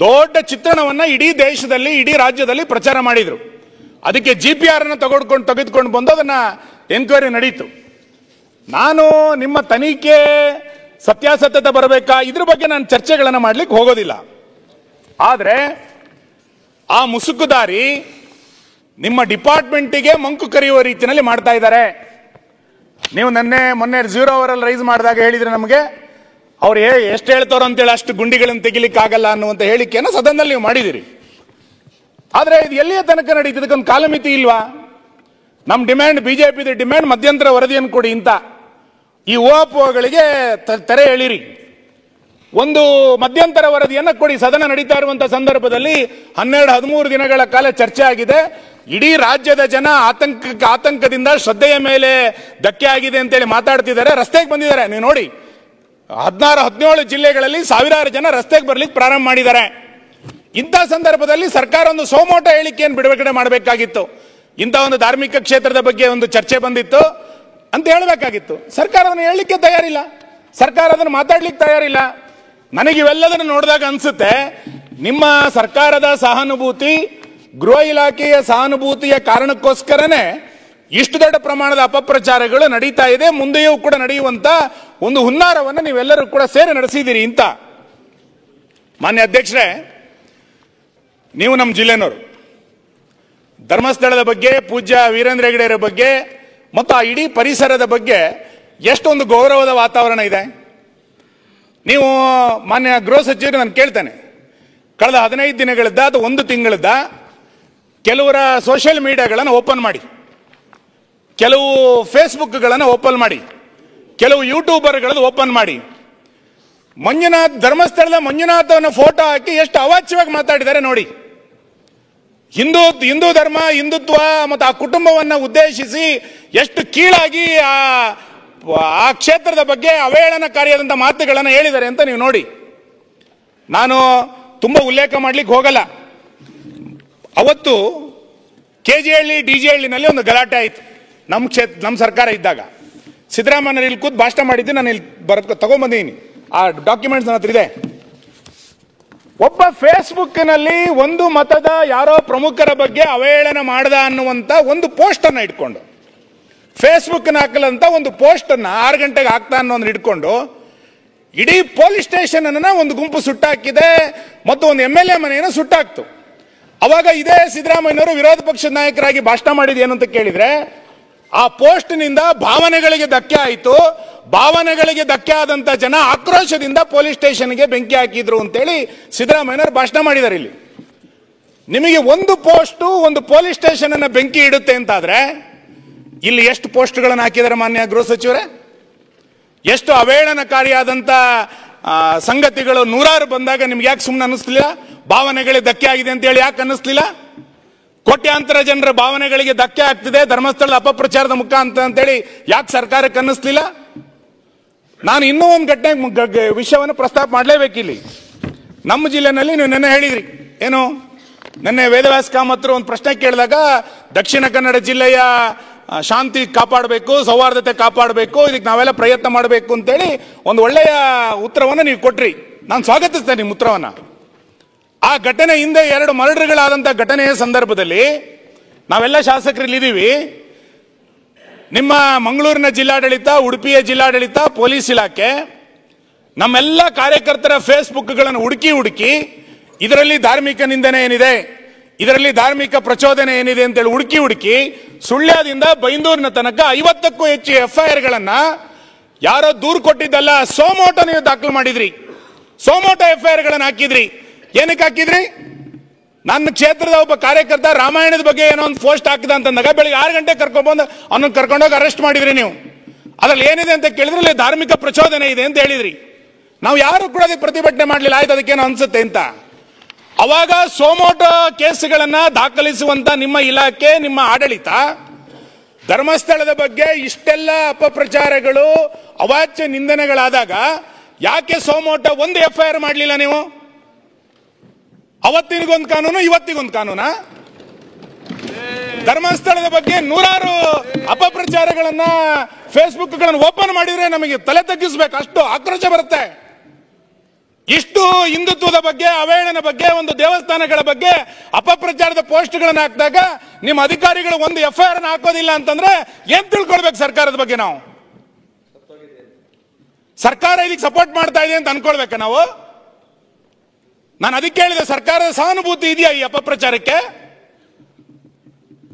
ದೊಡ್ಡ ಚಿತ್ರಣವನ್ನ ಇಡೀ ದೇಶದಲ್ಲಿ, ಇಡೀ ರಾಜ್ಯದಲ್ಲಿ ಪ್ರಚಾರ ಮಾಡಿದ್ರು. ಅದಕ್ಕೆ GPR ತೆಗೆದುಕೊಂಡು ಬಂದು ಅದನ್ನ ಎನ್ಕ್ವೈರಿ ನಡೀತು. ನಾನು ನಿಮ್ಮ ತನಿಖೆ ಸತ್ಯಾಸತ್ಯತೆ ಬರಬೇಕಾ ಇದ್ರ ಬಗ್ಗೆ ನಾನು ಚರ್ಚೆಗಳನ್ನು ಮಾಡ್ಲಿಕ್ಕೆ ಹೋಗೋದಿಲ್ಲ. ಆದ್ರೆ ಆ ಮುಸುಕುದಾರಿ ನಿಮ್ಮ ಡಿಪಾರ್ಟ್ಮೆಂಟಿಗೆ ಮಂಕು ಕರೆಯುವ ರೀತಿಯಲ್ಲಿ ಮಾಡ್ತಾ ಇದ್ದಾರೆ. ನೀವು ಮೊನ್ನೆ 0 ಅವರಲ್ಲಿ ರೈಸ್ ಮಾಡಿದಾಗ ಹೇಳಿದ್ರೆ ನಮಗೆ ಅವ್ರು ಎಷ್ಟು ಹೇಳ್ತಾರೋ ಅಂತೇಳಿ ಅಷ್ಟು ಗುಂಡಿಗಳನ್ನು ತೆಗಿಲಿಕ್ಕೆ ಆಗಲ್ಲ ಅನ್ನುವಂತ ಹೇಳಿಕೆಯನ್ನು ಸದನದಲ್ಲಿ ನೀವು ಮಾಡಿದಿರಿ. ಆದ್ರೆ ಇದು ಎಲ್ಲಿಯ ತನಕ ನಡೀತದೆ? ಇದಕ್ಕೊಂದು ಕಾಲಮಿತಿ ಇಲ್ವಾ? ನಮ್ಮ ಡಿಮ್ಯಾಂಡ್, ಬಿಜೆಪಿ ಡಿಮ್ಯಾಂಡ್ ಮಧ್ಯಂತರ ವರದಿಯನ್ನು ಕೊಡಿ ಅಂತ. ಈ ಊಹಾಪೋಹಗಳಿಗೆ ತೆರೆ ಎಳಿರಿ. ಒಂದು ಮಧ್ಯಂತರ ವರದಿಯನ್ನು ಕೊಡಿ. ಸದನ ನಡೀತಾ ಇರುವಂತಹ ಸಂದರ್ಭದಲ್ಲಿ 12-13 ದಿನಗಳ ಕಾಲ ಚರ್ಚೆ ಆಗಿದೆ. ಇಡೀ ರಾಜ್ಯದ ಜನ ಆತಂಕದಿಂದ ಶ್ರದ್ಧೆಯ ಮೇಲೆ ಧಕ್ಕೆ ಆಗಿದೆ ಅಂತೇಳಿ ಮಾತಾಡ್ತಿದ್ದಾರೆ, ರಸ್ತೆಗೆ ಬಂದಿದ್ದಾರೆ. ನೀವು ನೋಡಿ, 16-17 ಜಿಲ್ಲೆಗಳಲ್ಲಿ ಸಾವಿರಾರು ಜನ ರಸ್ತೆಗೆ ಬರ್ಲಿಕ್ಕೆ ಪ್ರಾರಂಭ ಮಾಡಿದ್ದಾರೆ. ಇಂಥ ಸಂದರ್ಭದಲ್ಲಿ ಸರ್ಕಾರ ಒಂದು ಸೋಮೋಟ ಹೇಳಿಕೆಯನ್ನು ಬಿಡುಗಡೆ ಮಾಡಬೇಕಾಗಿತ್ತು. ಇಂಥ ಒಂದು ಧಾರ್ಮಿಕ ಕ್ಷೇತ್ರದ ಬಗ್ಗೆ ಒಂದು ಚರ್ಚೆ ಬಂದಿತ್ತು ಅಂತ ಹೇಳಬೇಕಾಗಿತ್ತು. ಸರ್ಕಾರ ಅದನ್ನು ಹೇಳಲಿಕ್ಕೆ ತಯಾರಿಲ್ಲ, ಸರ್ಕಾರ ಅದನ್ನು ಮಾತಾಡ್ಲಿಕ್ಕೆ ತಯಾರಿಲ್ಲ. ನನಗೆ ಇವೆಲ್ಲದನ್ನು ನೋಡಿದಾಗ ಅನ್ಸುತ್ತೆ, ನಿಮ್ಮ ಸರ್ಕಾರದ ಸಹಾನುಭೂತಿ, ಗೃಹ ಇಲಾಖೆಯ ಸಹಾನುಭೂತಿಯ ಕಾರಣಕ್ಕೋಸ್ಕರನೇ ಇಷ್ಟು ದೊಡ್ಡ ಪ್ರಮಾಣದ ಅಪಪ್ರಚಾರಗಳು ನಡೀತಾ ಇದೆ, ಮುಂದೆಯೂ ಕೂಡ ನಡೆಯುವಂತ ಒಂದು ಹುನ್ನಾರವನ್ನು ನೀವೆಲ್ಲರೂ ಕೂಡ ಸೇರಿ ನಡೆಸಿದ್ದೀರಿ ಅಂತ. ಮಾನ್ಯ ಅಧ್ಯಕ್ಷರೇ, ನೀವು ನಮ್ಮ ಜಿಲ್ಲೆನವರು, ಧರ್ಮಸ್ಥಳದ ಬಗ್ಗೆ, ಪೂಜ್ಯ ವೀರೇಂದ್ರ ಹೆಗ್ಗಡೆಯವರ ಬಗ್ಗೆ ಮತ್ತು ಆ ಇಡೀ ಪರಿಸರದ ಬಗ್ಗೆ ಎಷ್ಟೊಂದು ಗೌರವದ ವಾತಾವರಣ ಇದೆ. ನೀವು ಮಾನ್ಯ ಗೃಹ ಸಚಿವರು ನಾನು ಕೇಳ್ತೇನೆ, ಕಳೆದ 15 ದಿನಗಳದ್ದ ಅಥವಾ 1 ತಿಂಗಳದ್ದ ಕೆಲವರ ಸೋಷಿಯಲ್ ಮೀಡಿಯಾಗಳನ್ನು ಓಪನ್ ಮಾಡಿ, ಕೆಲವು ಫೇಸ್ಬುಕ್ಗಳನ್ನು ಓಪನ್ ಮಾಡಿ, ಕೆಲವು ಯೂಟ್ಯೂಬರ್ಗಳನ್ನು ಓಪನ್ ಮಾಡಿ, ಧರ್ಮಸ್ಥಳದ ಮಂಜುನಾಥವನ್ನ ಫೋಟೋ ಹಾಕಿ ಎಷ್ಟು ಅವಾಚ್ಯವಾಗಿ ಮಾತಾಡಿದ್ದಾರೆ ನೋಡಿ. ಹಿಂದೂ ಧರ್ಮ, ಹಿಂದುತ್ವ ಮತ್ತು ಆ ಕುಟುಂಬವನ್ನ ಉದ್ದೇಶಿಸಿ ಎಷ್ಟು ಕೀಳಾಗಿ ಆ ಕ್ಷೇತ್ರದ ಬಗ್ಗೆ ಅವಹೇಳನಕಾರಿಯಾದಂಥ ಮಾತುಗಳನ್ನು ಹೇಳಿದ್ದಾರೆ ಅಂತ ನೀವು ನೋಡಿ. ನಾನು ತುಂಬಾ ಉಲ್ಲೇಖ ಮಾಡ್ಲಿಕ್ಕೆ ಹೋಗಲ್ಲ. ಅವತ್ತು KGಹಳ್ಳಿ DGಹಳ್ಳಿನಲ್ಲಿ ಒಂದು ಗಲಾಟೆ ಆಯಿತು. ನಮ್ಮ ಸರ್ಕಾರ ಇದ್ದಾಗ ಸಿದ್ದರಾಮಯ್ಯ ಇಲ್ಲಿ ಕೂತ್ ಭಾಷಣ ಮಾಡಿದ್ದೆ, ನಾನು ಇಲ್ಲಿ ತಗೊಂಡ್ಬಂದಿದ್ದೀನಿ, ಆ ಡಾಕ್ಯುಮೆಂಟ್ಸ್ ನನ್ನ ಹತ್ರ ಇದೆ. ಒಬ್ಬ ಫೇಸ್ಬುಕ್ನಲ್ಲಿ ಒಂದು ಮತದ ಯಾರೋ ಪ್ರಮುಖರ ಬಗ್ಗೆ ಅವಹೇಳನ ಮಾಡ್ದ ಅನ್ನುವಂತ ಒಂದು ಪೋಸ್ಟ್ ಅನ್ನ ಇಟ್ಕೊಂಡು, ಫೇಸ್ಬುಕ್ ಹಾಕಲಂತ ಒಂದು ಪೋಸ್ಟ್ ಅನ್ನ 6 ಗಂಟೆಗೆ ಹಾಕ್ತಾ ಅನ್ನೋದನ್ನ ಇಟ್ಕೊಂಡು ಇಡೀ ಪೊಲೀಸ್ ಸ್ಟೇಷನ್ ಅನ್ನ ಒಂದು ಗುಂಪು ಸುಟ್ಟಾಕಿದೆ ಮತ್ತು ಒಂದು MLA ಮನೆಯನ್ನು ಸುಟ್ಟಾಕ್ತು. ಅವಾಗ ಇದೇ ಸಿದ್ದರಾಮಯ್ಯನವರು ವಿರೋಧ ಪಕ್ಷದ ನಾಯಕರಾಗಿ ಭಾಷಣ ಮಾಡಿದ ಏನು ಅಂತ ಕೇಳಿದ್ರೆ, ಆ ಪೋಸ್ಟ್ ನಿಂದ ಭಾವನೆಗಳಿಗೆ ಧಕ್ಕೆ ಆಯಿತು, ಭಾವನೆಗಳಿಗೆ ಧಕ್ಕೆ ಆದಂತ ಜನ ಆಕ್ರೋಶದಿಂದ ಪೊಲೀಸ್ ಸ್ಟೇಷನ್ಗೆ ಬೆಂಕಿ ಹಾಕಿದ್ರು ಅಂತೇಳಿ ಸಿದ್ದರಾಮಯ್ಯನವರು ಭಾಷಣ ಮಾಡಿದ್ದಾರೆ. ಇಲ್ಲಿ ನಿಮಗೆ ಒಂದು ಪೋಸ್ಟ್ ಒಂದು ಪೊಲೀಸ್ ಸ್ಟೇಷನ್ ಅನ್ನ ಬೆಂಕಿ ಇಡುತ್ತೆ ಅಂತಾದ್ರೆ ಇಲ್ಲಿ ಎಷ್ಟು ಪೋಸ್ಟ್ಗಳನ್ನು ಹಾಕಿದ್ದಾರೆ ಮಾನ್ಯ ಗೃಹ ಸಚಿವರೇ? ಎಷ್ಟು ಅವಹೇಳನಕಾರಿಯಾದಂತ ಸಂಗತಿಗಳು ನೂರಾರು ಬಂದಾಗ ನಿಮ್ಗೆ ಯಾಕೆ ಸುಮ್ಮನೆ ಅನ್ನಿಸ್ಲಿಲ್ಲ? ಭಾವನೆಗಳಿಗೆ ಧಕ್ಕೆ ಆಗಿದೆ ಅಂತ ಹೇಳಿ ಯಾಕೆ ಅನ್ನಿಸ್ಲಿಲ್ಲ? ಕೋಟ್ಯಾಂತರ ಜನರ ಭಾವನೆಗಳಿಗೆ ಧಕ್ಕೆ ಆಗ್ತಿದೆ ಧರ್ಮಸ್ಥಳದ ಅಪಪ್ರಚಾರದ ಮುಖಾಂತರ ಅಂತೇಳಿ ಯಾಕೆ ಸರ್ಕಾರಕ್ಕೆ ಅನ್ನಿಸ್ಲಿಲ್ಲ? ನಾನು ಇನ್ನೂ ಒಂದು ಘಟನೆ ವಿಷಯವನ್ನು ಪ್ರಸ್ತಾಪ ಮಾಡಲೇಬೇಕಿಲ್ಲಿ. ನಮ್ಮ ಜಿಲ್ಲೆನಲ್ಲಿ ನೀವು ನೆನ್ನೆ ಹೇಳಿದ್ರಿ ಏನು, ನೆನ್ನೆ ವೇದವ್ಯಾಸ ಕಾಮತ್ರು ಒಂದು ಪ್ರಶ್ನೆ ಕೇಳಿದಾಗ ದಕ್ಷಿಣ ಕನ್ನಡ ಜಿಲ್ಲೆಯ ಶಾಂತಿ ಕಾಪಾಡಬೇಕು, ಸೌಹಾರ್ದತೆ ಕಾಪಾಡಬೇಕು, ಇದಕ್ಕೆ ನಾವೆಲ್ಲ ಪ್ರಯತ್ನ ಮಾಡಬೇಕು ಅಂತೇಳಿ ಒಂದು ಒಳ್ಳೆಯ ಉತ್ತರವನ್ನು ನೀವು ಕೊಟ್ರಿ. ನಾನು ಸ್ವಾಗತಿಸ್ತೇನೆ ನಿಮ್ಮ ಉತ್ತರವನ್ನ. ಆ ಘಟನೆ ಹಿಂದೆ 2 ಮರ್ಡರ್ಗಳಾದಂತಹ ಘಟನೆಯ ಸಂದರ್ಭದಲ್ಲಿ ನಾವೆಲ್ಲ ಶಾಸಕರಿಲ್ಲಿದ್ದೀವಿ. ನಿಮ್ಮ ಮಂಗಳೂರಿನ ಜಿಲ್ಲಾಡಳಿತ, ಉಡುಪಿಯ ಜಿಲ್ಲಾಡಳಿತ, ಪೊಲೀಸ್ ಇಲಾಖೆ ನಮ್ಮೆಲ್ಲ ಕಾರ್ಯಕರ್ತರ ಫೇಸ್ಬುಕ್ಗಳನ್ನು ಹುಡುಕಿ ಇದರಲ್ಲಿ ಧಾರ್ಮಿಕ ನಿಂದನೆ ಏನಿದೆ, ಇದರಲ್ಲಿ ಧಾರ್ಮಿಕ ಪ್ರಚೋದನೆ ಏನಿದೆ ಅಂತೇಳಿ ಹುಡುಕಿ ಸುಳ್ಯದಿಂದ ಬೈಂದೂರಿನ ತನಕ 50ಕ್ಕೂ ಹೆಚ್ಚು FIR ಗಳನ್ನ ಯಾರೋ ದೂರು ಕೊಟ್ಟಿದ್ದಲ್ಲ, ಸೋಮೋಟೋ ನೀವು ದಾಖಲು ಮಾಡಿದ್ರಿ. ಸೋಮೋಟೋ FIR ಗಳನ್ನ ಹಾಕಿದ್ರಿ. ಏನಕ್ಕೆ ಹಾಕಿದ್ರಿ? ನನ್ನ ಕ್ಷೇತ್ರದ ಒಬ್ಬ ಕಾರ್ಯಕರ್ತ ರಾಮಾಯಣದ ಬಗ್ಗೆ ಏನೋ ಒಂದು ಪೋಸ್ಟ್ ಹಾಕಿದ ಅಂತಂದಾಗ ಬೆಳಿಗ್ಗೆ 6 ಗಂಟೆ ಕರ್ಕೊಂಡ್ಬಂದು ಅವನನ್ನು ಕರ್ಕೊಂಡೋಗಿ ಅರೆಸ್ಟ್ ಮಾಡಿದ್ರಿ ನೀವು. ಅದ್ರಲ್ಲಿ ಏನಿದೆ ಅಂತ ಕೇಳಿದ್ರೆ ಅಲ್ಲಿ ಧಾರ್ಮಿಕ ಪ್ರಚೋದನೆ ಇದೆ ಅಂತ ಹೇಳಿದ್ರಿ. ನಾವು ಯಾರು ಕೂಡ ಅದಕ್ಕೆ ಪ್ರತಿಭಟನೆ ಮಾಡಲಿಲ್ಲ, ಆಯ್ತು ಅದಕ್ಕೇನೋ ಅನ್ಸುತ್ತೆ ಅಂತ. ಅವಾಗ ಸೋಮೋಟೋ ಕೇಸುಗಳನ್ನ ದಾಖಲಿಸುವಂತ ನಿಮ್ಮ ಇಲಾಖೆ, ನಿಮ್ಮ ಆಡಳಿತ ಧರ್ಮಸ್ಥಳದ ಬಗ್ಗೆ ಇಷ್ಟೆಲ್ಲ ಅಪಪ್ರಚಾರಗಳು, ಅವಾಚ್ಯ ನಿಂದನೆಗಳಾದಾಗ ಯಾಕೆ ಸೋಮೋಟೋ ಒಂದು FIR ಮಾಡಲಿಲ್ಲ ನೀವು? ಅವತ್ತಿನಿಗೊಂದು ಕಾನೂನು, ಇವತ್ತಿಗೊಂದು ಕಾನೂನಾ? ಧರ್ಮಸ್ಥಳದ ಬಗ್ಗೆ ನೂರಾರು ಅಪಪ್ರಚಾರಗಳನ್ನ ಫೇಸ್ಬುಕ್ಗಳನ್ನು ಓಪನ್ ಮಾಡಿದ್ರೆ ನಮಗೆ ತಲೆ ತಗ್ಗಿಸ್ಬೇಕು, ಅಷ್ಟು ಆಕ್ರೋಶ ಬರುತ್ತೆ. ಇಷ್ಟು ಹಿಂದುತ್ವದ ಬಗ್ಗೆ, ಅವಹೇಳನ ಬಗ್ಗೆ, ಒಂದು ದೇವಸ್ಥಾನಗಳ ಬಗ್ಗೆ ಅಪಪ್ರಚಾರದ ಪೋಸ್ಟ್ಗಳನ್ನು ಹಾಕಿದಾಗ ನಿಮ್ಮ ಅಧಿಕಾರಿಗಳು ಒಂದು FIR ಹಾಕೋದಿಲ್ಲ ಅಂತಂದ್ರೆ ಏನ್ ತಿಳ್ಕೊಳ್ಬೇಕು ಸರ್ಕಾರದ ಬಗ್ಗೆ? ನಾವು ಸರ್ಕಾರ ಇದಕ್ಕೆ ಸಪೋರ್ಟ್ ಮಾಡ್ತಾ ಇದೆ ಅಂತ ಅನ್ಕೊಳ್ಬೇಕ ನಾವು? ನಾನು ಅದಕ್ಕೆ ಹೇಳಿದೆ, ಸರ್ಕಾರದ ಸಹಾನುಭೂತಿ ಇದೆಯಾ ಈ ಅಪಪ್ರಚಾರಕ್ಕೆ?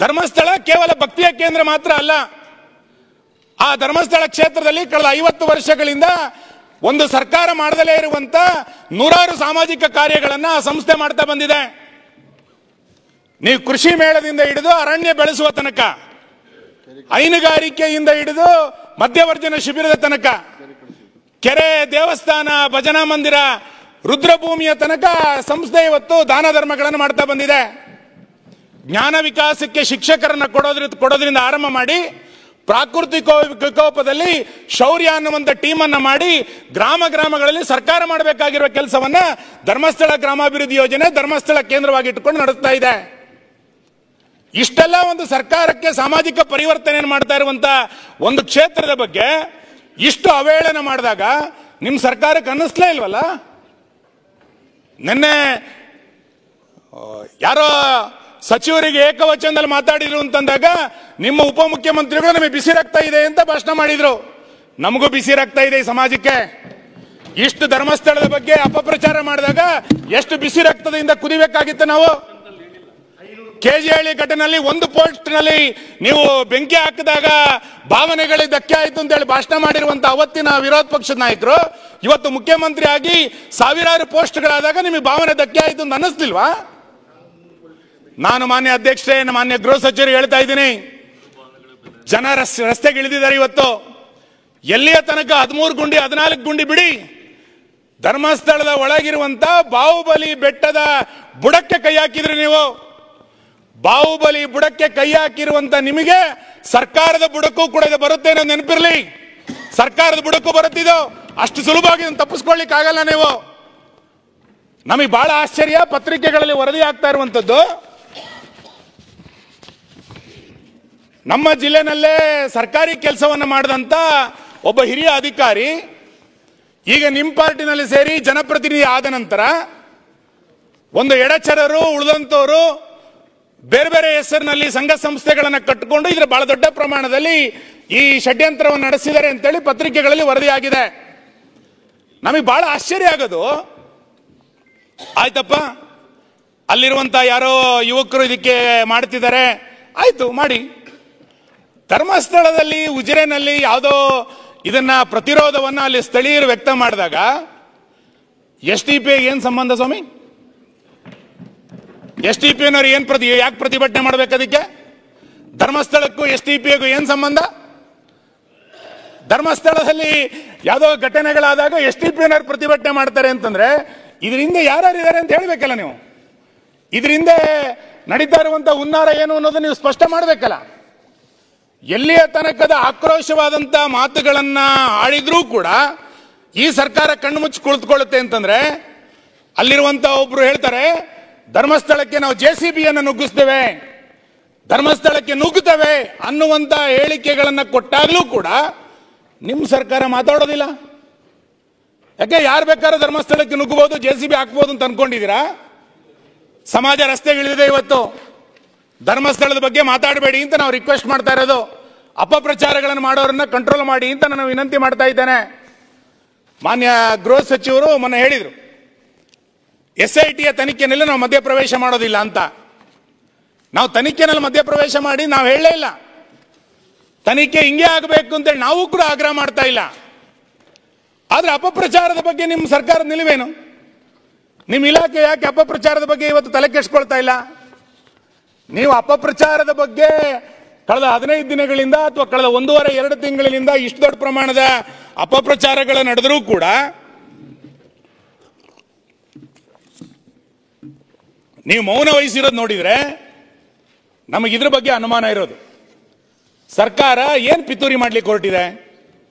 ಧರ್ಮಸ್ಥಳ ಕೇವಲ ಭಕ್ತಿಯ ಕೇಂದ್ರ ಮಾತ್ರ ಅಲ್ಲ. ಆ ಧರ್ಮಸ್ಥಳ ಕ್ಷೇತ್ರದಲ್ಲಿ ಕಳೆದ 50 ವರ್ಷಗಳಿಂದ ಒಂದು ಸರ್ಕಾರ ಮಾಡದಲೇ ಇರುವಂತ ನೂರಾರು ಸಾಮಾಜಿಕ ಕಾರ್ಯಗಳನ್ನ ಆ ಸಂಸ್ಥೆ ಮಾಡ್ತಾ ಬಂದಿದೆ. ನೀವು ಕೃಷಿ ಮೇಳದಿಂದ ಹಿಡಿದು ಅರಣ್ಯ ಬೆಳೆಸುವ ತನಕ, ಹೈನುಗಾರಿಕೆಯಿಂದ ಹಿಡಿದು ಮಧ್ಯವರ್ಜನ ಶಿಬಿರದ ತನಕ, ಕೆರೆ, ದೇವಸ್ಥಾನ, ಭಜನಾ ಮಂದಿರ, ರುದ್ರಭೂಮಿಯ ತನಕ ಸಂಸ್ಥೆ ಇವತ್ತು ದಾನ ಧರ್ಮಗಳನ್ನು ಮಾಡ್ತಾ ಬಂದಿದೆ. ಜ್ಞಾನ ವಿಕಾಸಕ್ಕೆ ಶಿಕ್ಷಕರನ್ನ ಕೊಡೋದ್ರಿಂದ ಆರಂಭ ಮಾಡಿ ಪ್ರಾಕೃತಿಕ ವಿಕೋಪದಲ್ಲಿ ಶೌರ್ಯ ಅನ್ನುವಂತ ಟೀಮ್ ಅನ್ನ ಮಾಡಿ ಗ್ರಾಮಗಳಲ್ಲಿ ಸರ್ಕಾರ ಮಾಡಬೇಕಾಗಿರುವ ಕೆಲಸವನ್ನ ಧರ್ಮಸ್ಥಳ ಗ್ರಾಮಾಭಿವೃದ್ಧಿ ಯೋಜನೆ ಧರ್ಮಸ್ಥಳ ಕೇಂದ್ರವಾಗಿ ಇಟ್ಟುಕೊಂಡು ನಡೆಸ್ತಾ ಇದೆ. ಇಷ್ಟೆಲ್ಲ ಒಂದು ಸರ್ಕಾರಕ್ಕೆ ಸಾಮಾಜಿಕ ಪರಿವರ್ತನೆ ಮಾಡ್ತಾ ಇರುವಂತ ಒಂದು ಕ್ಷೇತ್ರದ ಬಗ್ಗೆ ಇಷ್ಟು ಅವಹೇಳನ ಮಾಡಿದಾಗ ನಿಮ್ ಸರ್ಕಾರಕ್ಕೆ ಅನ್ನಿಸ್ಲೇ ಇಲ್ವಲ್ಲ? ನಿನ್ನೆ ಯಾರೋ ಸಚಿವರಿಗೆ ಏಕವಚನದಲ್ಲಿ ಮಾತಾಡಿದ್ರು ಅಂತಂದಾಗ ನಿಮ್ಮ ಉಪಮುಖ್ಯಮಂತ್ರಿಗಳು ನಮಗೆ ಬಿಸಿ ರಕ್ತ ಇದೆ ಅಂತ ಭಾಷಣ ಮಾಡಿದ್ರು. ನಮಗೂ ಬಿಸಿ ರಕ್ತ ಇದೆ ಈ ಸಮಾಜಕ್ಕೆ. ಇಷ್ಟು ಧರ್ಮಸ್ಥಳದ ಬಗ್ಗೆ ಅಪಪ್ರಚಾರ ಮಾಡಿದಾಗ ಎಷ್ಟು ಬಿಸಿ ರಕ್ತದಿಂದ ಕುದಿಬೇಕಾಗಿತ್ತು ನಾವು. ಕೆಜಿಹಳ್ಳಿ ಘಟನೆಯಲ್ಲಿ ಒಂದು ಪೋಸ್ಟ್ ನಲ್ಲಿ ನೀವು ಬೆಂಕಿ ಹಾಕಿದಾಗ ಭಾವನೆಗಳಿಗೆ ಧಕ್ಕೆ ಆಯಿತು ಅಂತ ಹೇಳಿ ಭಾಷಣ ಮಾಡಿರುವಂತ ಅವತ್ತಿನ ವಿರೋಧ ಪಕ್ಷದ ನಾಯಕರು ಇವತ್ತು ಮುಖ್ಯಮಂತ್ರಿ ಆಗಿ ಸಾವಿರಾರು ಪೋಸ್ಟ್ಗಳಾದಾಗ ನಿಮಗೆ ಭಾವನೆ ಧಕ್ಕೆ ಆಯಿತು ಅಂತ ಅನ್ನಿಸ್ಲಿಲ್ವಾ? ನಾನು ಮಾನ್ಯ ಅಧ್ಯಕ್ಷರೇ, ಮಾನ್ಯ ಗೃಹ ಸಚಿವರು ಹೇಳ್ತಾ ಇದ್ದೀನಿ, ಜನ ರಸ್ತೆಗೆ ಇಳಿದಿದ್ದಾರೆ ಇವತ್ತು. ಎಲ್ಲಿಯ ತನಕ 13 ಗುಂಡಿ 14 ಗುಂಡಿ ಬಿಡಿ, ಧರ್ಮಸ್ಥಳದ ಒಳಗಿರುವಂತ ಬಾಹುಬಲಿ ಬೆಟ್ಟದ ಬುಡಕ್ಕೆ ಕೈ ಹಾಕಿದ್ರಿ ನೀವು. ಬಾಹುಬಲಿ ಬುಡಕ್ಕೆ ಕೈ ಹಾಕಿರುವಂತ ನಿಮಗೆ ಸರ್ಕಾರದ ಬುಡಕ್ಕೂ ಕೂಡ ಇದು ಬರುತ್ತೆ ಅನ್ನೋ ನೆನಪಿರ್ಲಿ. ಸರ್ಕಾರದ ಬುಡಕ್ಕೂ ಬರುತ್ತಿದ್ದು ಅಷ್ಟು ಸುಲಭವಾಗಿ ತಪ್ಪಿಸ್ಕೊಳ್ಳಿಕ್ ಆಗಲ್ಲ ನೀವು. ನಮಗೆ ಬಹಳ ಆಶ್ಚರ್ಯ, ಪತ್ರಿಕೆಗಳಲ್ಲಿ ವರದಿ ಆಗ್ತಾ ಇರುವಂತದ್ದು ನಮ್ಮ ಜಿಲ್ಲೆನಲ್ಲೇ ಸರ್ಕಾರಿ ಕೆಲಸವನ್ನು ಮಾಡಿದಂತ ಒಬ್ಬ ಹಿರಿಯ ಅಧಿಕಾರಿ ಈಗ ನಿಮ್ಮ ಪಾರ್ಟಿನಲ್ಲಿ ಸೇರಿ ಜನಪ್ರತಿನಿಧಿ ಆದ ನಂತರ ಒಂದು ಎಡಚರರು ಉಳಿದಂತವರು ಬೇರೆ ಬೇರೆ ಹೆಸರಿನಲ್ಲಿ ಸಂಘ ಸಂಸ್ಥೆಗಳನ್ನು ಕಟ್ಟಿಕೊಂಡು ಇದ್ರ ಬಹಳ ದೊಡ್ಡ ಪ್ರಮಾಣದಲ್ಲಿ ಈ ಷಡ್ಯಂತ್ರವನ್ನು ನಡೆಸಿದ್ದಾರೆ ಅಂತೇಳಿ ಪತ್ರಿಕೆಗಳಲ್ಲಿ ವರದಿಯಾಗಿದೆ. ನಮಗೆ ಬಹಳ ಆಶ್ಚರ್ಯ ಆಗೋದು, ಆಯ್ತಪ್ಪ ಅಲ್ಲಿರುವಂತ ಯಾರೋ ಯುವಕರು ಇದಕ್ಕೆ ಮಾಡ್ತಿದ್ದಾರೆ, ಆಯ್ತು ಮಾಡಿ. ಧರ್ಮಸ್ಥಳದಲ್ಲಿ ಉಜಿರೆನಲ್ಲಿ ಯಾವುದೋ ಇದನ್ನ ಪ್ರತಿರೋಧವನ್ನ ಅಲ್ಲಿ ಸ್ಥಳೀಯರು ವ್ಯಕ್ತ ಮಾಡಿದಾಗ SDPI ಏನ್ ಸಂಬಂಧ ಸ್ವಾಮಿ? SDPI ಯಾಕೆ ಪ್ರತಿಭಟನೆ ಮಾಡ್ಬೇಕು? ಅದಕ್ಕೆ ಧರ್ಮಸ್ಥಳಕ್ಕೂ SDPIಗೂ ಏನ್ ಸಂಬಂಧ? ಧರ್ಮಸ್ಥಳದಲ್ಲಿ ಯಾವುದೋ ಘಟನೆಗಳಾದಾಗ SDPI ಪ್ರತಿಭಟನೆ ಮಾಡ್ತಾರೆ ಅಂತಂದ್ರೆ ಇದರಿಂದ ಯಾರ್ಯಾರಿದ್ದಾರೆ ಅಂತ ಹೇಳ್ಬೇಕಲ್ಲ ನೀವು. ಇದರಿಂದ ನಡೀತಾ ಇರುವಂತ ಹುನ್ನಾರ ಏನು ಅನ್ನೋದನ್ನ ನೀವು ಸ್ಪಷ್ಟ ಮಾಡಬೇಕಲ್ಲ. ಎಲ್ಲಿಯ ತನಕದ ಆಕ್ರೋಶವಾದಂತ ಮಾತುಗಳನ್ನ ಆಡಿದ್ರೂ ಕೂಡ ಈ ಸರ್ಕಾರ ಕಣ್ಣು ಮುಚ್ಚಿ ಕುಳಿತುಕೊಳ್ಳುತ್ತೆ ಅಂತಂದ್ರೆ, ಅಲ್ಲಿರುವಂತ ಒಬ್ರು ಹೇಳ್ತಾರೆ ಧರ್ಮಸ್ಥಳಕ್ಕೆ ನಾವು JCBಯನ್ನು ನುಗ್ಗಿಸ್ತೇವೆ, ಧರ್ಮಸ್ಥಳಕ್ಕೆ ನುಗ್ಗುತ್ತವೆ ಅನ್ನುವಂತ ಹೇಳಿಕೆಗಳನ್ನ ಕೊಟ್ಟಾಗ್ಲೂ ಕೂಡ ನಿಮ್ಮ ಸರ್ಕಾರ ಮಾತಾಡೋದಿಲ್ಲ. ಯಾಕೆ? ಯಾರು ಬೇಕಾದ್ರೂ ಧರ್ಮಸ್ಥಳಕ್ಕೆ ನುಗ್ಗಬಹುದು, JCB ಹಾಕ್ಬೋದು ಅಂತ ಅನ್ಕೊಂಡಿದ್ದೀರಾ? ಸಮಾಜ ರಸ್ತೆಗಿಳಿದಿದೆ ಇವತ್ತು. ಧರ್ಮಸ್ಥಳದ ಬಗ್ಗೆ ಮಾತಾಡಬೇಡಿ ಅಂತ ನಾವು ರಿಕ್ವೆಸ್ಟ್ ಮಾಡ್ತಾ ಇರೋದು. ಅಪಪ್ರಚಾರಗಳನ್ನು ಮಾಡೋರನ್ನ ಕಂಟ್ರೋಲ್ ಮಾಡಿ ಅಂತ ನಾನು ವಿನಂತಿ ಮಾಡ್ತಾ ಇದ್ದೇನೆ. ಮಾನ್ಯ ಗೃಹ ಸಚಿವರು ಮೊನ್ನೆ ಹೇಳಿದ್ರು SITಯ ತನಿಖೆನಲ್ಲಿ ನಾವು ಮಧ್ಯಪ್ರವೇಶ ಮಾಡೋದಿಲ್ಲ ಅಂತ. ನಾವು ತನಿಖೆನಲ್ಲಿ ಮಧ್ಯಪ್ರವೇಶ ಮಾಡಿ ನಾವು ಹೇಳಲೇ ಇಲ್ಲ. ತನಿಖೆ ಹಿಂಗೆ ಆಗಬೇಕು ಅಂತೇಳಿ ನಾವು ಕೂಡ ಆಗ್ರಹ ಮಾಡ್ತಾ ಇಲ್ಲ. ಆದ್ರೆ ಅಪಪ್ರಚಾರದ ಬಗ್ಗೆ ನಿಮ್ಮ ಸರ್ಕಾರದ ನಿಲುವೇನು? ನಿಮ್ಮ ಇಲಾಖೆ ಯಾಕೆ ಅಪಪ್ರಚಾರದ ಬಗ್ಗೆ ಇವತ್ತು ತಲೆ ಕೆಡಿಸ್ಕೊಳ್ತಾ ಇಲ್ಲ? ನೀವು ಅಪಪ್ರಚಾರದ ಬಗ್ಗೆ ಕಳೆದ 15 ದಿನಗಳಿಂದ ಅಥವಾ ಕಳೆದ 1.5-2 ತಿಂಗಳಿಂದ ಇಷ್ಟು ದೊಡ್ಡ ಪ್ರಮಾಣದ ಅಪಪ್ರಚಾರಗಳು ನಡೆದರೂ ಕೂಡ ನೀವು ಮೌನ ವಹಿಸಿರೋದು ನೋಡಿದ್ರೆ ನಮಗೆ ಇದ್ರ ಬಗ್ಗೆ ಅನುಮಾನ ಇರೋದು. ಸರ್ಕಾರ ಏನ್ ಪಿತೂರಿ ಮಾಡ್ಲಿಕ್ಕೆ ಹೊರಟಿದೆ?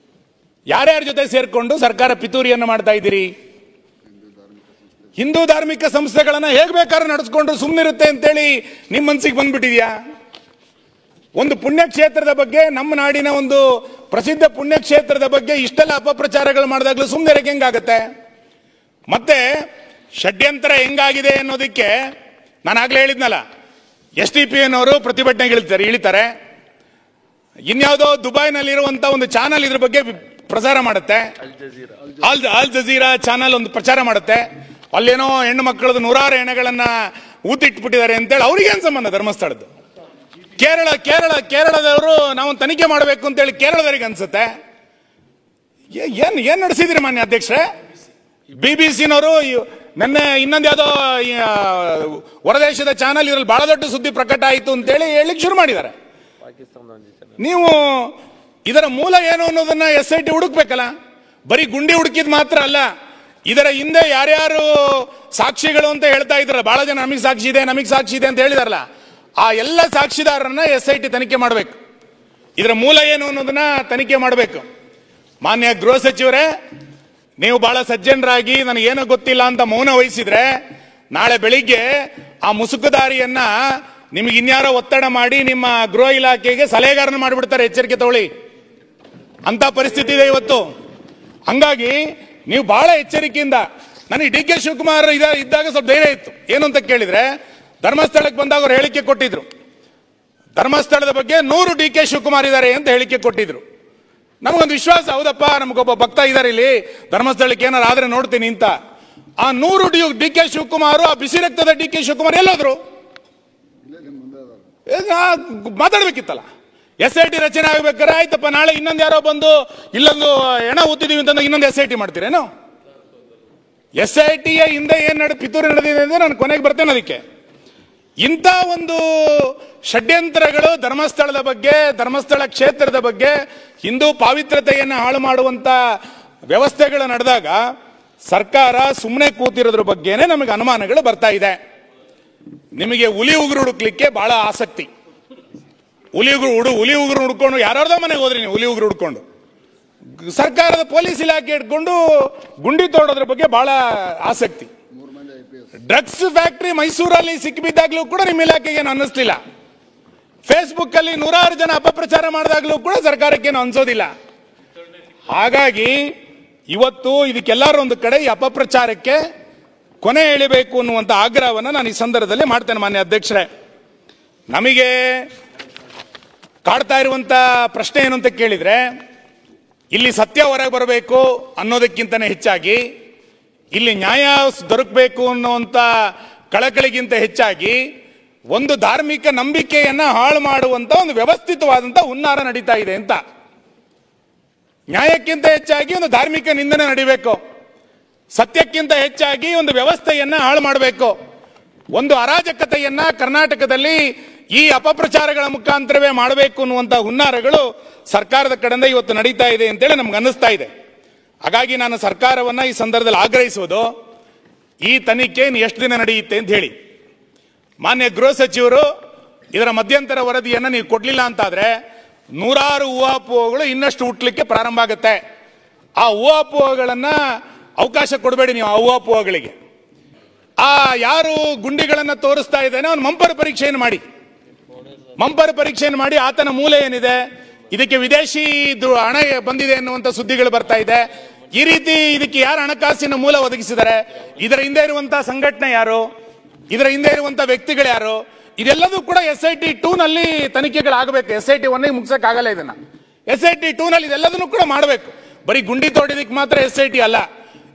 ಯಾರ್ಯಾರ ಜೊತೆ ಸೇರ್ಕೊಂಡು ಸರ್ಕಾರ ಪಿತೂರಿಯನ್ನು ಮಾಡ್ತಾ ಇದ್ದೀರಿ? ಹಿಂದೂ ಧಾರ್ಮಿಕ ಸಂಸ್ಥೆಗಳನ್ನ ಹೇಗ್ ಬೇಕಾದ್ರೂ ನಡೆಸ್ಕೊಂಡು ಸುಮ್ಮನಿರುತ್ತೆ ಅಂತೇಳಿ ನಿಮ್ಮ ಮನಸ್ಸಿಗೆ ಬಂದ್ಬಿಟ್ಟಿದ್ಯಾ? ಒಂದು ಪುಣ್ಯಕ್ಷೇತ್ರದ ಬಗ್ಗೆ, ನಮ್ಮ ನಾಡಿನ ಒಂದು ಪ್ರಸಿದ್ಧ ಪುಣ್ಯಕ್ಷೇತ್ರದ ಬಗ್ಗೆ ಇಷ್ಟೆಲ್ಲ ಅಪಪ್ರಚಾರಗಳು ಮಾಡಿದಾಗಲೂ ಸುಮ್ಮನೆ ಹೆಂಗಾಗತ್ತೆ? ಮತ್ತೆ ಷಡ್ಯಂತ್ರ ಹೆಂಗಾಗಿದೆ ಅನ್ನೋದಕ್ಕೆ ನಾನು ಆಗ್ಲೇ ಹೇಳಿದ್ನಲ್ಲ, SDPI ಪ್ರತಿಭಟನೆಗೆ ಇಳಿತಾರೆ. ಇನ್ಯಾವುದೋ ದುಬೈನಲ್ಲಿರುವಂತ ಒಂದು ಚಾನಲ್ ಇದ್ರ ಬಗ್ಗೆ ಪ್ರಚಾರ ಮಾಡುತ್ತೆ, ಅಲ್ ಜಜೀರಾ ಚಾನಲ್ ಒಂದು ಪ್ರಚಾರ ಮಾಡುತ್ತೆ. ಅಲ್ಲೇನೋ ಹೆಣ್ಣು ಮಕ್ಕಳದು 100 ಹೆಣೆಗಳನ್ನ ಊತಿಟ್ಬಿಟ್ಟಿದ್ದಾರೆ ಅಂತೇಳಿ ಅವ್ರಿಗೇನ್ ಸಂಬಂಧ ಧರ್ಮಸ್ಥಳದ್ದು? ಕೇರಳದವರು ನಾವು ತನಿಖೆ ಮಾಡಬೇಕು ಅಂತೇಳಿ ಕೇರಳದವರಿಗೆ ಅನ್ಸುತ್ತೆ. ಏನ್ ನಡೆಸಿದ್ರಿ ಮಾನ್ಯ ಅಧ್ಯಕ್ಷರೇ? BBCನವರು ನಿನ್ನೆ ಇನ್ನೊಂದು ಯಾವುದೋ ಹೊರದೇಶದ ಚಾನಲ್ ಇದ್ರಲ್ಲಿ ಬಹಳ ದೊಡ್ಡ ಸುದ್ದಿ ಪ್ರಕಟ ಆಯಿತು ಅಂತೇಳಿ ಹೇಳಿಕ್ ಶುರು ಮಾಡಿದ್ದಾರೆ. ನೀವು ಇದರ ಮೂಲ ಏನು ಅನ್ನೋದನ್ನ SIT ಹುಡುಕ್ಬೇಕಲ್ಲ. ಬರೀ ಗುಂಡಿ ಹುಡುಕಿದ್ ಮಾತ್ರ ಅಲ್ಲ, ಇದರ ಹಿಂದೆ ಯಾರ್ಯಾರು ಸಾಕ್ಷಿಗಳು ಅಂತ ಹೇಳ್ತಾ ಇದ್ರಲ್ಲ, ಬಹಳ ಜನ ನಮಗೆ ಸಾಕ್ಷಿ ಇದೆ ಅಂತ ಹೇಳಿದಾರಲ್ಲ, ಆ ಎಲ್ಲ ಸಾಕ್ಷಿದಾರರನ್ನ SIT ತನಿಖೆ ಮಾಡಬೇಕು. ಇದರ ಮೂಲ ಏನು ಅನ್ನೋದನ್ನ ತನಿಖೆ ಮಾಡಬೇಕು. ಮಾನ್ಯ ಗೃಹ ಸಚಿವರೇ, ನೀವು ಬಹಳ ಸಜ್ಜನರಾಗಿ ನನಗೇನೋ ಗೊತ್ತಿಲ್ಲ ಅಂತ ಮೌನ ವಹಿಸಿದ್ರೆ ನಾಳೆ ಬೆಳಿಗ್ಗೆ ಆ ಮುಸುಕುದಾರಿಯನ್ನ ನಿಮಗೆ ಇನ್ಯಾರೋ ಒತ್ತಡ ಮಾಡಿ ನಿಮ್ಮ ಗೃಹ ಇಲಾಖೆಗೆ ಸಲಹೆಗಾರನ ಮಾಡಿಬಿಡ್ತಾರೆ. ಎಚ್ಚರಿಕೆ ತಗೊಳ್ಳಿ, ಅಂತ ಪರಿಸ್ಥಿತಿ ಇದೆ ಇವತ್ತು. ಹಂಗಾಗಿ ನೀವು ಬಹಳ ಎಚ್ಚರಿಕೆಯಿಂದ, ನನಗೆ DK ಶಿವಕುಮಾರ್ ಇದ್ದಾಗ ಸ್ವಲ್ಪ ಧೈರ್ಯ ಇತ್ತು. ಏನು ಅಂತ ಕೇಳಿದ್ರೆ, ಧರ್ಮಸ್ಥಳಕ್ಕೆ ಬಂದಾಗ ಅವ್ರು ಹೇಳಿಕೆ ಕೊಟ್ಟಿದ್ರು, ಧರ್ಮಸ್ಥಳದ ಬಗ್ಗೆ 100 DK ಶಿವಕುಮಾರ್ ಇದ್ದಾರೆ ಅಂತ ಹೇಳಿಕೆ ಕೊಟ್ಟಿದ್ರು. ನಮಗೊಂದು ವಿಶ್ವಾಸ, ಹೌದಪ್ಪ ನಮಗೊಬ್ಬ ಭಕ್ತ ಇದ್ದಾರೆ ಇಲ್ಲಿ ಧರ್ಮಸ್ಥಳಕ್ಕೆ ಏನಾರು ಆದ್ರೆ ನೋಡ್ತೀನಿ ಅಂತ. ಆ 100 DK ಶಿವಕುಮಾರ್, ಆ ಬಿಸಿ ರಕ್ತದ DK ಶಿವಕುಮಾರ್ ಎಲ್ಲೋದ್ರು? ಮಾತಾಡ್ಬೇಕಿತ್ತಲ್ಲ. SIT ರಚನೆ ಆಗ್ಬೇಕಾರೆ ಆಯ್ತಪ್ಪ, ನಾಳೆ ಇನ್ನೊಂದು ಯಾರೋ ಬಂದು ಇಲ್ಲೊಂದು ಹೆಣ ಊತಿದೀವಿ ಅಂತಂದ್ರೆ ಇನ್ನೊಂದು SIT ಮಾಡ್ತೀರೇನು? SITಯ ಹಿಂದೆ ಏನ್ ಪಿತೂರಿ ನಡೆದಿದೆ ಅಂದ್ರೆ ನಾನು ಕೊನೆಗೆ ಬರ್ತೇನೆ ಅದಕ್ಕೆ. ಇಂಥ ಒಂದು ಷಡ್ಯಂತ್ರಗಳು ಧರ್ಮಸ್ಥಳದ ಬಗ್ಗೆ, ಧರ್ಮಸ್ಥಳ ಕ್ಷೇತ್ರದ ಬಗ್ಗೆ, ಹಿಂದೂ ಪಾವಿತ್ರತೆಯನ್ನು ಹಾಳು ಮಾಡುವಂತ ವ್ಯವಸ್ಥೆಗಳು ನಡೆದಾಗ ಸರ್ಕಾರ ಸುಮ್ಮನೆ ಕೂತಿರೋದ್ರ ಬಗ್ಗೆನೇ ನಮಗೆ ಅನುಮಾನಗಳು ಬರ್ತಾ ಇದೆ. ನಿಮಗೆ ಹುಲಿ ಉಗುರು ಹುಡುಕ್ಲಿಕ್ಕೆ ಬಹಳ ಆಸಕ್ತಿ. ಹುಲಿ ಉಗುರು ಹುಡ್ಕೊಂಡು ಯಾರ್ಯಾರ್ದೋ ಮನೆಗೆ ಹೋದ್ರಿ ನೀವು, ಹುಲಿ ಉಗುರು ಹುಡ್ಕೊಂಡು ಸರ್ಕಾರದ ಪೊಲೀಸ್ ಇಲಾಖೆ ಇಟ್ಕೊಂಡು ಗುಂಡಿ ತೋಡೋದ್ರ ಬಗ್ಗೆ ಬಹಳ ಆಸಕ್ತಿ. ಡ್ರಗ್ಸ್ ಫ್ಯಾಕ್ಟರಿ ಮೈಸೂರಲ್ಲಿ ಸಿಕ್ಕಿಬಿದ್ದಾಗ್ಲೂ ಕೂಡ ನಿಮ್ಮ ಇಲಾಖೆಗೆ ಏನು ಅನ್ನಿಸ್ಲಿಲ್ಲ. ಫೇಸ್ಬುಕ್ ಅಲ್ಲಿ ನೂರಾರು ಜನ ಅಪಪ್ರಚಾರ ಮಾಡಿದಾಗಲೂ ಕೂಡ ಸರ್ಕಾರಕ್ಕೇನು ಅನ್ಸೋದಿಲ್ಲ. ಹಾಗಾಗಿ ಇವತ್ತು ಇದಕ್ಕೆಲ್ಲರೂ ಒಂದು ಕಡೆ ಈ ಅಪಪ್ರಚಾರಕ್ಕೆ ಕೊನೆ ಎಳಿಬೇಕು ಅನ್ನುವಂಥ ಆಗ್ರಹವನ್ನು ನಾನು ಈ ಸಂದರ್ಭದಲ್ಲಿ ಮಾಡ್ತೇನೆ. ಮಾನ್ಯ ಅಧ್ಯಕ್ಷರೇ, ನಮಗೆ ಕಾಡ್ತಾ ಇರುವಂತ ಪ್ರಶ್ನೆ ಏನು ಅಂತ ಕೇಳಿದ್ರೆ, ಇಲ್ಲಿ ಸತ್ಯ ಹೊರಗೆ ಬರಬೇಕು ಅನ್ನೋದಕ್ಕಿಂತನೇ ಹೆಚ್ಚಾಗಿ ಇಲ್ಲಿ ನ್ಯಾಯ ದೊರಕಬೇಕು ಅನ್ನುವಂಥ ಕಳಕಳಿಗಿಂತ ಹೆಚ್ಚಾಗಿ ಒಂದು ಧಾರ್ಮಿಕ ನಂಬಿಕೆಯನ್ನ ಹಾಳು ಮಾಡುವಂತ ಒಂದು ವ್ಯವಸ್ಥಿತವಾದಂತ ಹುನ್ನಾರ ನಡೀತಾ ಇದೆ ಅಂತ. ನ್ಯಾಯಕ್ಕಿಂತ ಹೆಚ್ಚಾಗಿ ಒಂದು ಧಾರ್ಮಿಕ ನಿಂದನೆ ನಡೀಬೇಕು, ಸತ್ಯಕ್ಕಿಂತ ಹೆಚ್ಚಾಗಿ ಒಂದು ವ್ಯವಸ್ಥೆಯನ್ನ ಹಾಳು ಮಾಡಬೇಕು, ಒಂದು ಅರಾಜಕತೆಯನ್ನ ಕರ್ನಾಟಕದಲ್ಲಿ ಈ ಅಪಪ್ರಚಾರಗಳ ಮುಖಾಂತರವೇ ಮಾಡಬೇಕು ಅನ್ನುವಂಥ ಹುನ್ನಾರಗಳು ಸರ್ಕಾರದ ಕಡೆಯಿಂದ ಇವತ್ತು ನಡೀತಾ ಇದೆ ಅಂತೇಳಿ ನಮ್ಗೆ ಅನ್ನಿಸ್ತಾ ಇದೆ. ಹಾಗಾಗಿ ನಾನು ಸರ್ಕಾರವನ್ನ ಈ ಸಂದರ್ಭದಲ್ಲಿ ಆಗ್ರಹಿಸುವುದು, ಈ ತನಿಖೆ ಎಷ್ಟು ದಿನ ನಡೆಯುತ್ತೆ ಅಂತ ಹೇಳಿ. ಮಾನ್ಯ ಗೃಹ ಸಚಿವರು ಇದರ ಮಧ್ಯಂತರ ವರದಿಯನ್ನು ನೀವು ಕೊಡ್ಲಿಲ್ಲ ಅಂತಾದ್ರೆ ನೂರಾರು ಊಹಾಪೋಹಗಳು ಇನ್ನಷ್ಟು ಹುಟ್ಟಲಿಕ್ಕೆ ಪ್ರಾರಂಭ ಆಗುತ್ತೆ. ಆ ಊಹಾಪೋಹಗಳನ್ನ ಅವಕಾಶ ಕೊಡಬೇಡಿ ನೀವು. ಆ ಊಹಾಪೋಹಗಳಿಗೆ ಯಾರು ಗುಂಡಿಗಳನ್ನ ತೋರಿಸ್ತಾ ಇದ್ದಾನೆ ಅವನು ಮಂಪರ್ ಪರೀಕ್ಷೆಯನ್ನು ಮಾಡಿ, ಆತನ ಮೂಲ ಏನಿದೆ, ಇದಕ್ಕೆ ವಿದೇಶಿ ಹಣ ಬಂದಿದೆ ಅನ್ನುವಂಥ ಸುದ್ದಿಗಳು ಬರ್ತಾ ಇದೆ. ಈ ರೀತಿ ಇದಕ್ಕೆ ಯಾರು ಹಣಕಾಸಿನ ಮೂಲ ಒದಗಿಸಿದ್ದಾರೆ, ಇದರ ಹಿಂದೆ ಇರುವಂತಹ ಸಂಘಟನೆ ಯಾರು, ಇದರ ಹಿಂದೆ ಇರುವಂತಹ ವ್ಯಕ್ತಿಗಳು ಯಾರು, ಇದೆಲ್ಲದೂ ಕೂಡ SIT 2 ನಲ್ಲಿ ತನಿಖೆಗಳಾಗಬೇಕು. SIT 1 ಮುಗಿಸಕ್ಕಾಗಲ್ಲ ಇದನ್ನ. SIT 2 ನಲ್ಲಿ ಇದೆಲ್ಲದನ್ನು ಕೂಡ ಮಾಡಬೇಕು. ಬರೀ ಗುಂಡಿ ತೋಡಿದಕ್ಕೆ ಮಾತ್ರ SIT ಅಲ್ಲ,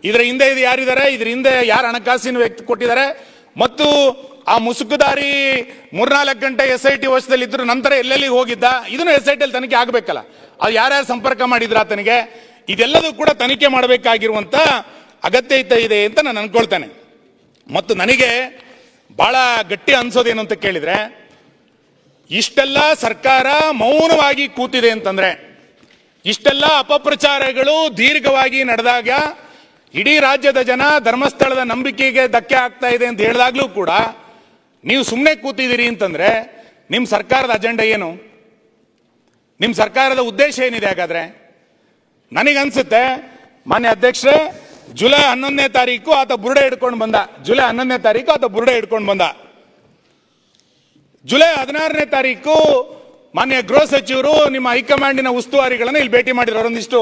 ಇದರ ಹಿಂದೆ ಇದು ಯಾರಿದ್ದಾರೆ, ಇದರ ಹಿಂದೆ ಯಾರು ಹಣಕಾಸಿನ ವ್ಯಕ್ತಿ ಕೊಟ್ಟಿದ್ದಾರೆ, ಮತ್ತು ಆ ಮುಸುಕುದಾರಿ 3-4 ಗಂಟೆ SIT ವಶದಲ್ಲಿ ಇದ್ರು ನಂತರ ಎಲ್ಲೆಲ್ಲಿ ಹೋಗಿದ್ದ, ಇದನ್ನು SIT ಅಲ್ಲಿ ತನಿಖೆ ಆಗಬೇಕಲ್ಲ. ಅದು ಯಾರ್ಯಾರು ಸಂಪರ್ಕ ಮಾಡಿದ್ರ ಆತನಿಗೆ, ಇದೆಲ್ಲದೂ ಕೂಡ ತನಿಖೆ ಮಾಡಬೇಕಾಗಿರುವಂತ ಅಗತ್ಯತೆ ಇದೆ ಅಂತ ನಾನು ಅನ್ಕೊಳ್ತೇನೆ. ಮತ್ತು ನನಗೆ ಬಹಳ ಗಟ್ಟಿ ಅನ್ಸೋದೇನು ಅಂತ ಕೇಳಿದ್ರೆ, ಇಷ್ಟೆಲ್ಲ ಸರ್ಕಾರ ಮೌನವಾಗಿ ಕೂತಿದೆ ಅಂತಂದ್ರೆ, ಇಷ್ಟೆಲ್ಲ ಅಪಪ್ರಚಾರಗಳು ದೀರ್ಘವಾಗಿ ನಡೆದಾಗ ಇಡೀ ರಾಜ್ಯದ ಜನ ಧರ್ಮಸ್ಥಳದ ನಂಬಿಕೆಗೆ ಧಕ್ಕೆ ಆಗ್ತಾ ಇದೆ ಅಂತ ಹೇಳಿದಾಗ್ಲೂ ಕೂಡ ನೀವು ಸುಮ್ಮನೆ ಕೂತಿದ್ದೀರಿ ಅಂತಂದ್ರೆ ನಿಮ್ಮ ಸರ್ಕಾರದ ಅಜೆಂಡಾ ಏನು, ನಿಮ್ಮ ಸರ್ಕಾರದ ಉದ್ದೇಶ ಏನಿದೆ? ಹಾಗಾದ್ರೆ ನನಗನ್ಸುತ್ತೆ ಮಾನ್ಯ ಅಧ್ಯಕ್ಷರೇ, ಜುಲೈ 11ನೇ ತಾರೀಕು ಆತ ಬುರುಡೆ ಹಿಡ್ಕೊಂಡು ಬಂದ. ಜುಲೈ 16ನೇ ತಾರೀಕು ಮಾನ್ಯ ಗೃಹ ಸಚಿವರು ನಿಮ್ಮ ಹೈಕಮಾಂಡಿನ ಉಸ್ತುವಾರಿಗಳನ್ನ ಇಲ್ಲಿ ಭೇಟಿ ಮಾಡಿದ್ರು. ಅವರೊಂದಿಷ್ಟು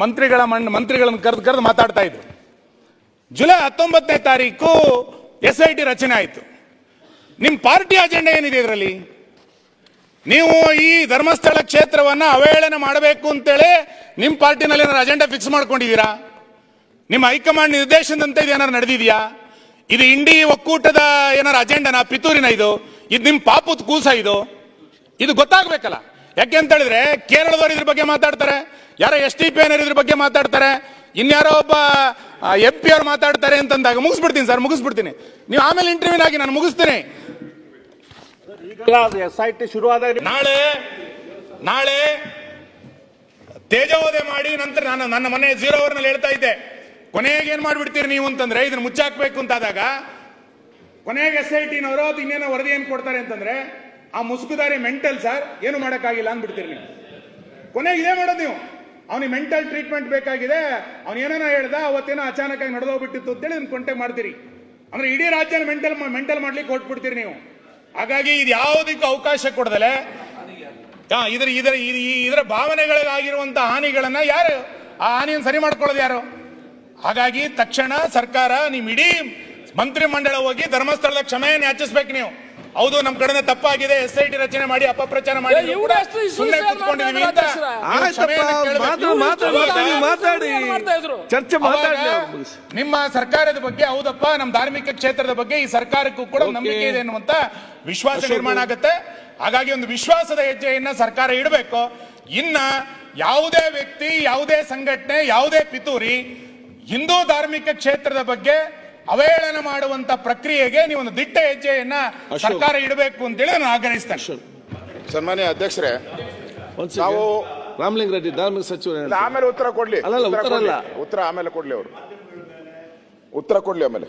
ಮಂತ್ರಿಗಳನ್ನು ಕರೆದು ಮಾತಾಡ್ತಾ ಇದ್ರು. ಜುಲೈ 19ನೇ ತಾರೀಕು SIT ರಚನೆ ಆಯಿತು. ನಿಮ್ಮ ಪಾರ್ಟಿ ಅಜೆಂಡಾ ಏನಿದೆ ಇದರಲ್ಲಿ? ನೀವು ಈ ಧರ್ಮಸ್ಥಳ ಕ್ಷೇತ್ರವನ್ನ ಅವಹೇಳನ ಮಾಡಬೇಕು ಅಂತೇಳಿ ನಿಮ್ಮ ಪಾರ್ಟಿನಲ್ಲಿ ಏನಾದ್ರು ಅಜೆಂಡಾ ಫಿಕ್ಸ್ ಮಾಡ್ಕೊಂಡಿದ್ದೀರಾ? ನಿಮ್ಮ ಹೈಕಮಾಂಡ್ ನಿರ್ದೇಶನದಂತೆ ಇದು ಏನಾರು ನಡೆದಿದೆಯಾ? ಇದು ಇಂಡಿ ಒಕ್ಕೂಟದ ಏನಾರು ಅಜೆಂಡಾನ, ಪಿತೂರಿನ ಇದು ನಿಮ್ಮ ಪಾಪದ ಕೂಸ ಇದು ಗೊತ್ತಾಗ್ಬೇಕಲ್ಲ. ಯಾಕೆ ಅಂತ ಹೇಳಿದ್ರೆ ಕೇರಳದವರು ಇದ್ರ ಬಗ್ಗೆ ಮಾತಾಡ್ತಾರೆ, ಯಾರೋ STP ಇದ್ರ ಬಗ್ಗೆ ಮಾತಾಡ್ತಾರೆ, ಇನ್ಯಾರೋ ಒಬ್ಬ MP ಅವ್ರು ಮಾತಾಡ್ತಾರೆ ಅಂತಂದಾಗ ಮುಗಿಸ್ಬಿಡ್ತೀನಿ. ನೀವು ಆಮೇಲೆ ಇಂಟರ್ವ್ಯೂನ್ ಆಗಿ ನಾನು ಮುಗಿಸ್ತೀನಿ. SIT ಶುರುವಾದಾಗ ನಾಳೆ ತೇಜೋವಧೆ ಮಾಡಿ ನಂತರ ನಾನು ನನ್ನ ಮನೆ 0 ಅವರ್ ನಲ್ಲಿ ಹೇಳ್ತಾ ಇದ್ದೆ, ಕೊನೆಗೆ ಏನ್ ಮಾಡ್ಬಿಡ್ತೀರಿ ನೀವು ಅಂತಂದ್ರೆ ಇದನ್ನ ಮುಚ್ಚಾಕ್ಬೇಕು ಅಂತಾದಾಗ ಕೊನೆಗೆ SIT-ನವರು ಅದು ಇನ್ನೇನೋ ವರದಿ ಏನ್ ಕೊಡ್ತಾರೆ ಅಂತಂದ್ರೆ ಆ ಮುಸುಕುದಾರಿ ಮೆಂಟಲ್ ಸರ್, ಏನು ಮಾಡಕ್ಕಾಗಿಲ್ಲ ಅಂದ್ಬಿಡ್ತೀರಿ ನೀವು. ಕೊನೆಗೆ ಇದೇ ಮಾಡೋದು ನೀವು. ಅವನಿಗೆ ಮೆಂಟಲ್ ಟ್ರೀಟ್ಮೆಂಟ್ ಬೇಕಾಗಿದೆ, ಅವನು ಏನೇನೋ ಹೇಳ್ದ, ಅವತ್ತೇನೋ ಅಚಾನಕ್ ಆಗಿ ನಡೆದೋಗ್ಬಿಟ್ಟಿತ್ತು ಅಂತೇಳಿ ಅದನ್ನ ಕಾಂಟ್ಯಾಕ್ಟ್ ಮಾಡ್ತೀರಿ. ಅಂದ್ರೆ ಇಡೀ ರಾಜ್ಯನ ಮೆಂಟಲ್ ಮಾಡ್ಲಿಕ್ಕೆ ಹೊಟ್ಬಿಡ್ತೀರಿ ನೀವು. ಹಾಗಾಗಿ ಇದು ಯಾವುದಕ್ಕೂ ಅವಕಾಶ ಕೊಡದಲೆ ಇದರ ಭಾವನೆಗಳಿಗಾಗಿರುವಂತಹ ಹಾನಿಗಳನ್ನ ಯಾರು, ಆ ಹಾನಿಯನ್ನು ಸರಿ ಮಾಡ್ಕೊಳ್ಳೋದು ಯಾರು? ಹಾಗಾಗಿ ತಕ್ಷಣ ಸರ್ಕಾರ ನಿಮ್ ಇಡೀ ಮಂತ್ರಿಮಂಡಲ ಹೋಗಿ ಧರ್ಮಸ್ಥಳದ ಕ್ಷಮೆಯನ್ನು ಯಾಚಿಸ್ಬೇಕು ನೀವು. ಹೌದು, ನಮ್ಮ ಕಡೆ ತಪ್ಪಾಗಿದೆ, SIT ರಚನೆ ಮಾಡಿ ಅಪಪ್ರಚಾರ ಮಾಡಿ ಸುಮ್ಮನೆ ಕೂತ್ಕೊಂಡಿದೀವಿ ಅಂತ ನಿಮ್ಮ ಸರ್ಕಾರದ ಬಗ್ಗೆ, ಹೌದಪ್ಪ ನಮ್ಮ ಧಾರ್ಮಿಕ ಕ್ಷೇತ್ರದ ಬಗ್ಗೆ ಈ ಸರ್ಕಾರಕ್ಕೂ ಕೂಡ ನಂಬಿಕೆ ಇದೆ ಎನ್ನುವಂತ ವಿಶ್ವಾಸ ನಿರ್ಮಾಣ ಆಗುತ್ತೆ. ಹಾಗಾಗಿ ಒಂದು ವಿಶ್ವಾಸದ ಹೆಜ್ಜೆಯನ್ನ ಸರ್ಕಾರ ಇಡಬೇಕು. ಇನ್ನ ಯಾವುದೇ ವ್ಯಕ್ತಿ, ಯಾವುದೇ ಸಂಘಟನೆ, ಯಾವುದೇ ಪಿತೂರಿ ಹಿಂದೂ ಧಾರ್ಮಿಕ ಕ್ಷೇತ್ರದ ಬಗ್ಗೆ ಅವಹೇಳನ ಮಾಡುವಂತ ಪ್ರಕ್ರಿಯೆಗೆ ನೀವು ಒಂದು ದಿಟ್ಟ ಹೆಜ್ಜೆಯನ್ನ ಸರ್ಕಾರ ಇಡಬೇಕು ಅಂತೇಳಿ ನಾನು ಆಗ್ರಹಿಸ್ತೇನೆ. ಸನ್ಮಾನ್ಯ ಅಧ್ಯಕ್ಷರೇ, ನಾವು ರಾಮಲಿಂಗ ರೆಡ್ಡಿ ಧಾರ್ಮಿಕ ಸಚಿವರು ಆಮೇಲೆ ಉತ್ತರ ಕೊಡ್ಲಿ. ಉತ್ತರ ಆಮೇಲೆ ಕೊಡ್ಲಿ, ಅವರು ಉತ್ತರ ಕೊಡ್ಲಿ ಆಮೇಲೆ.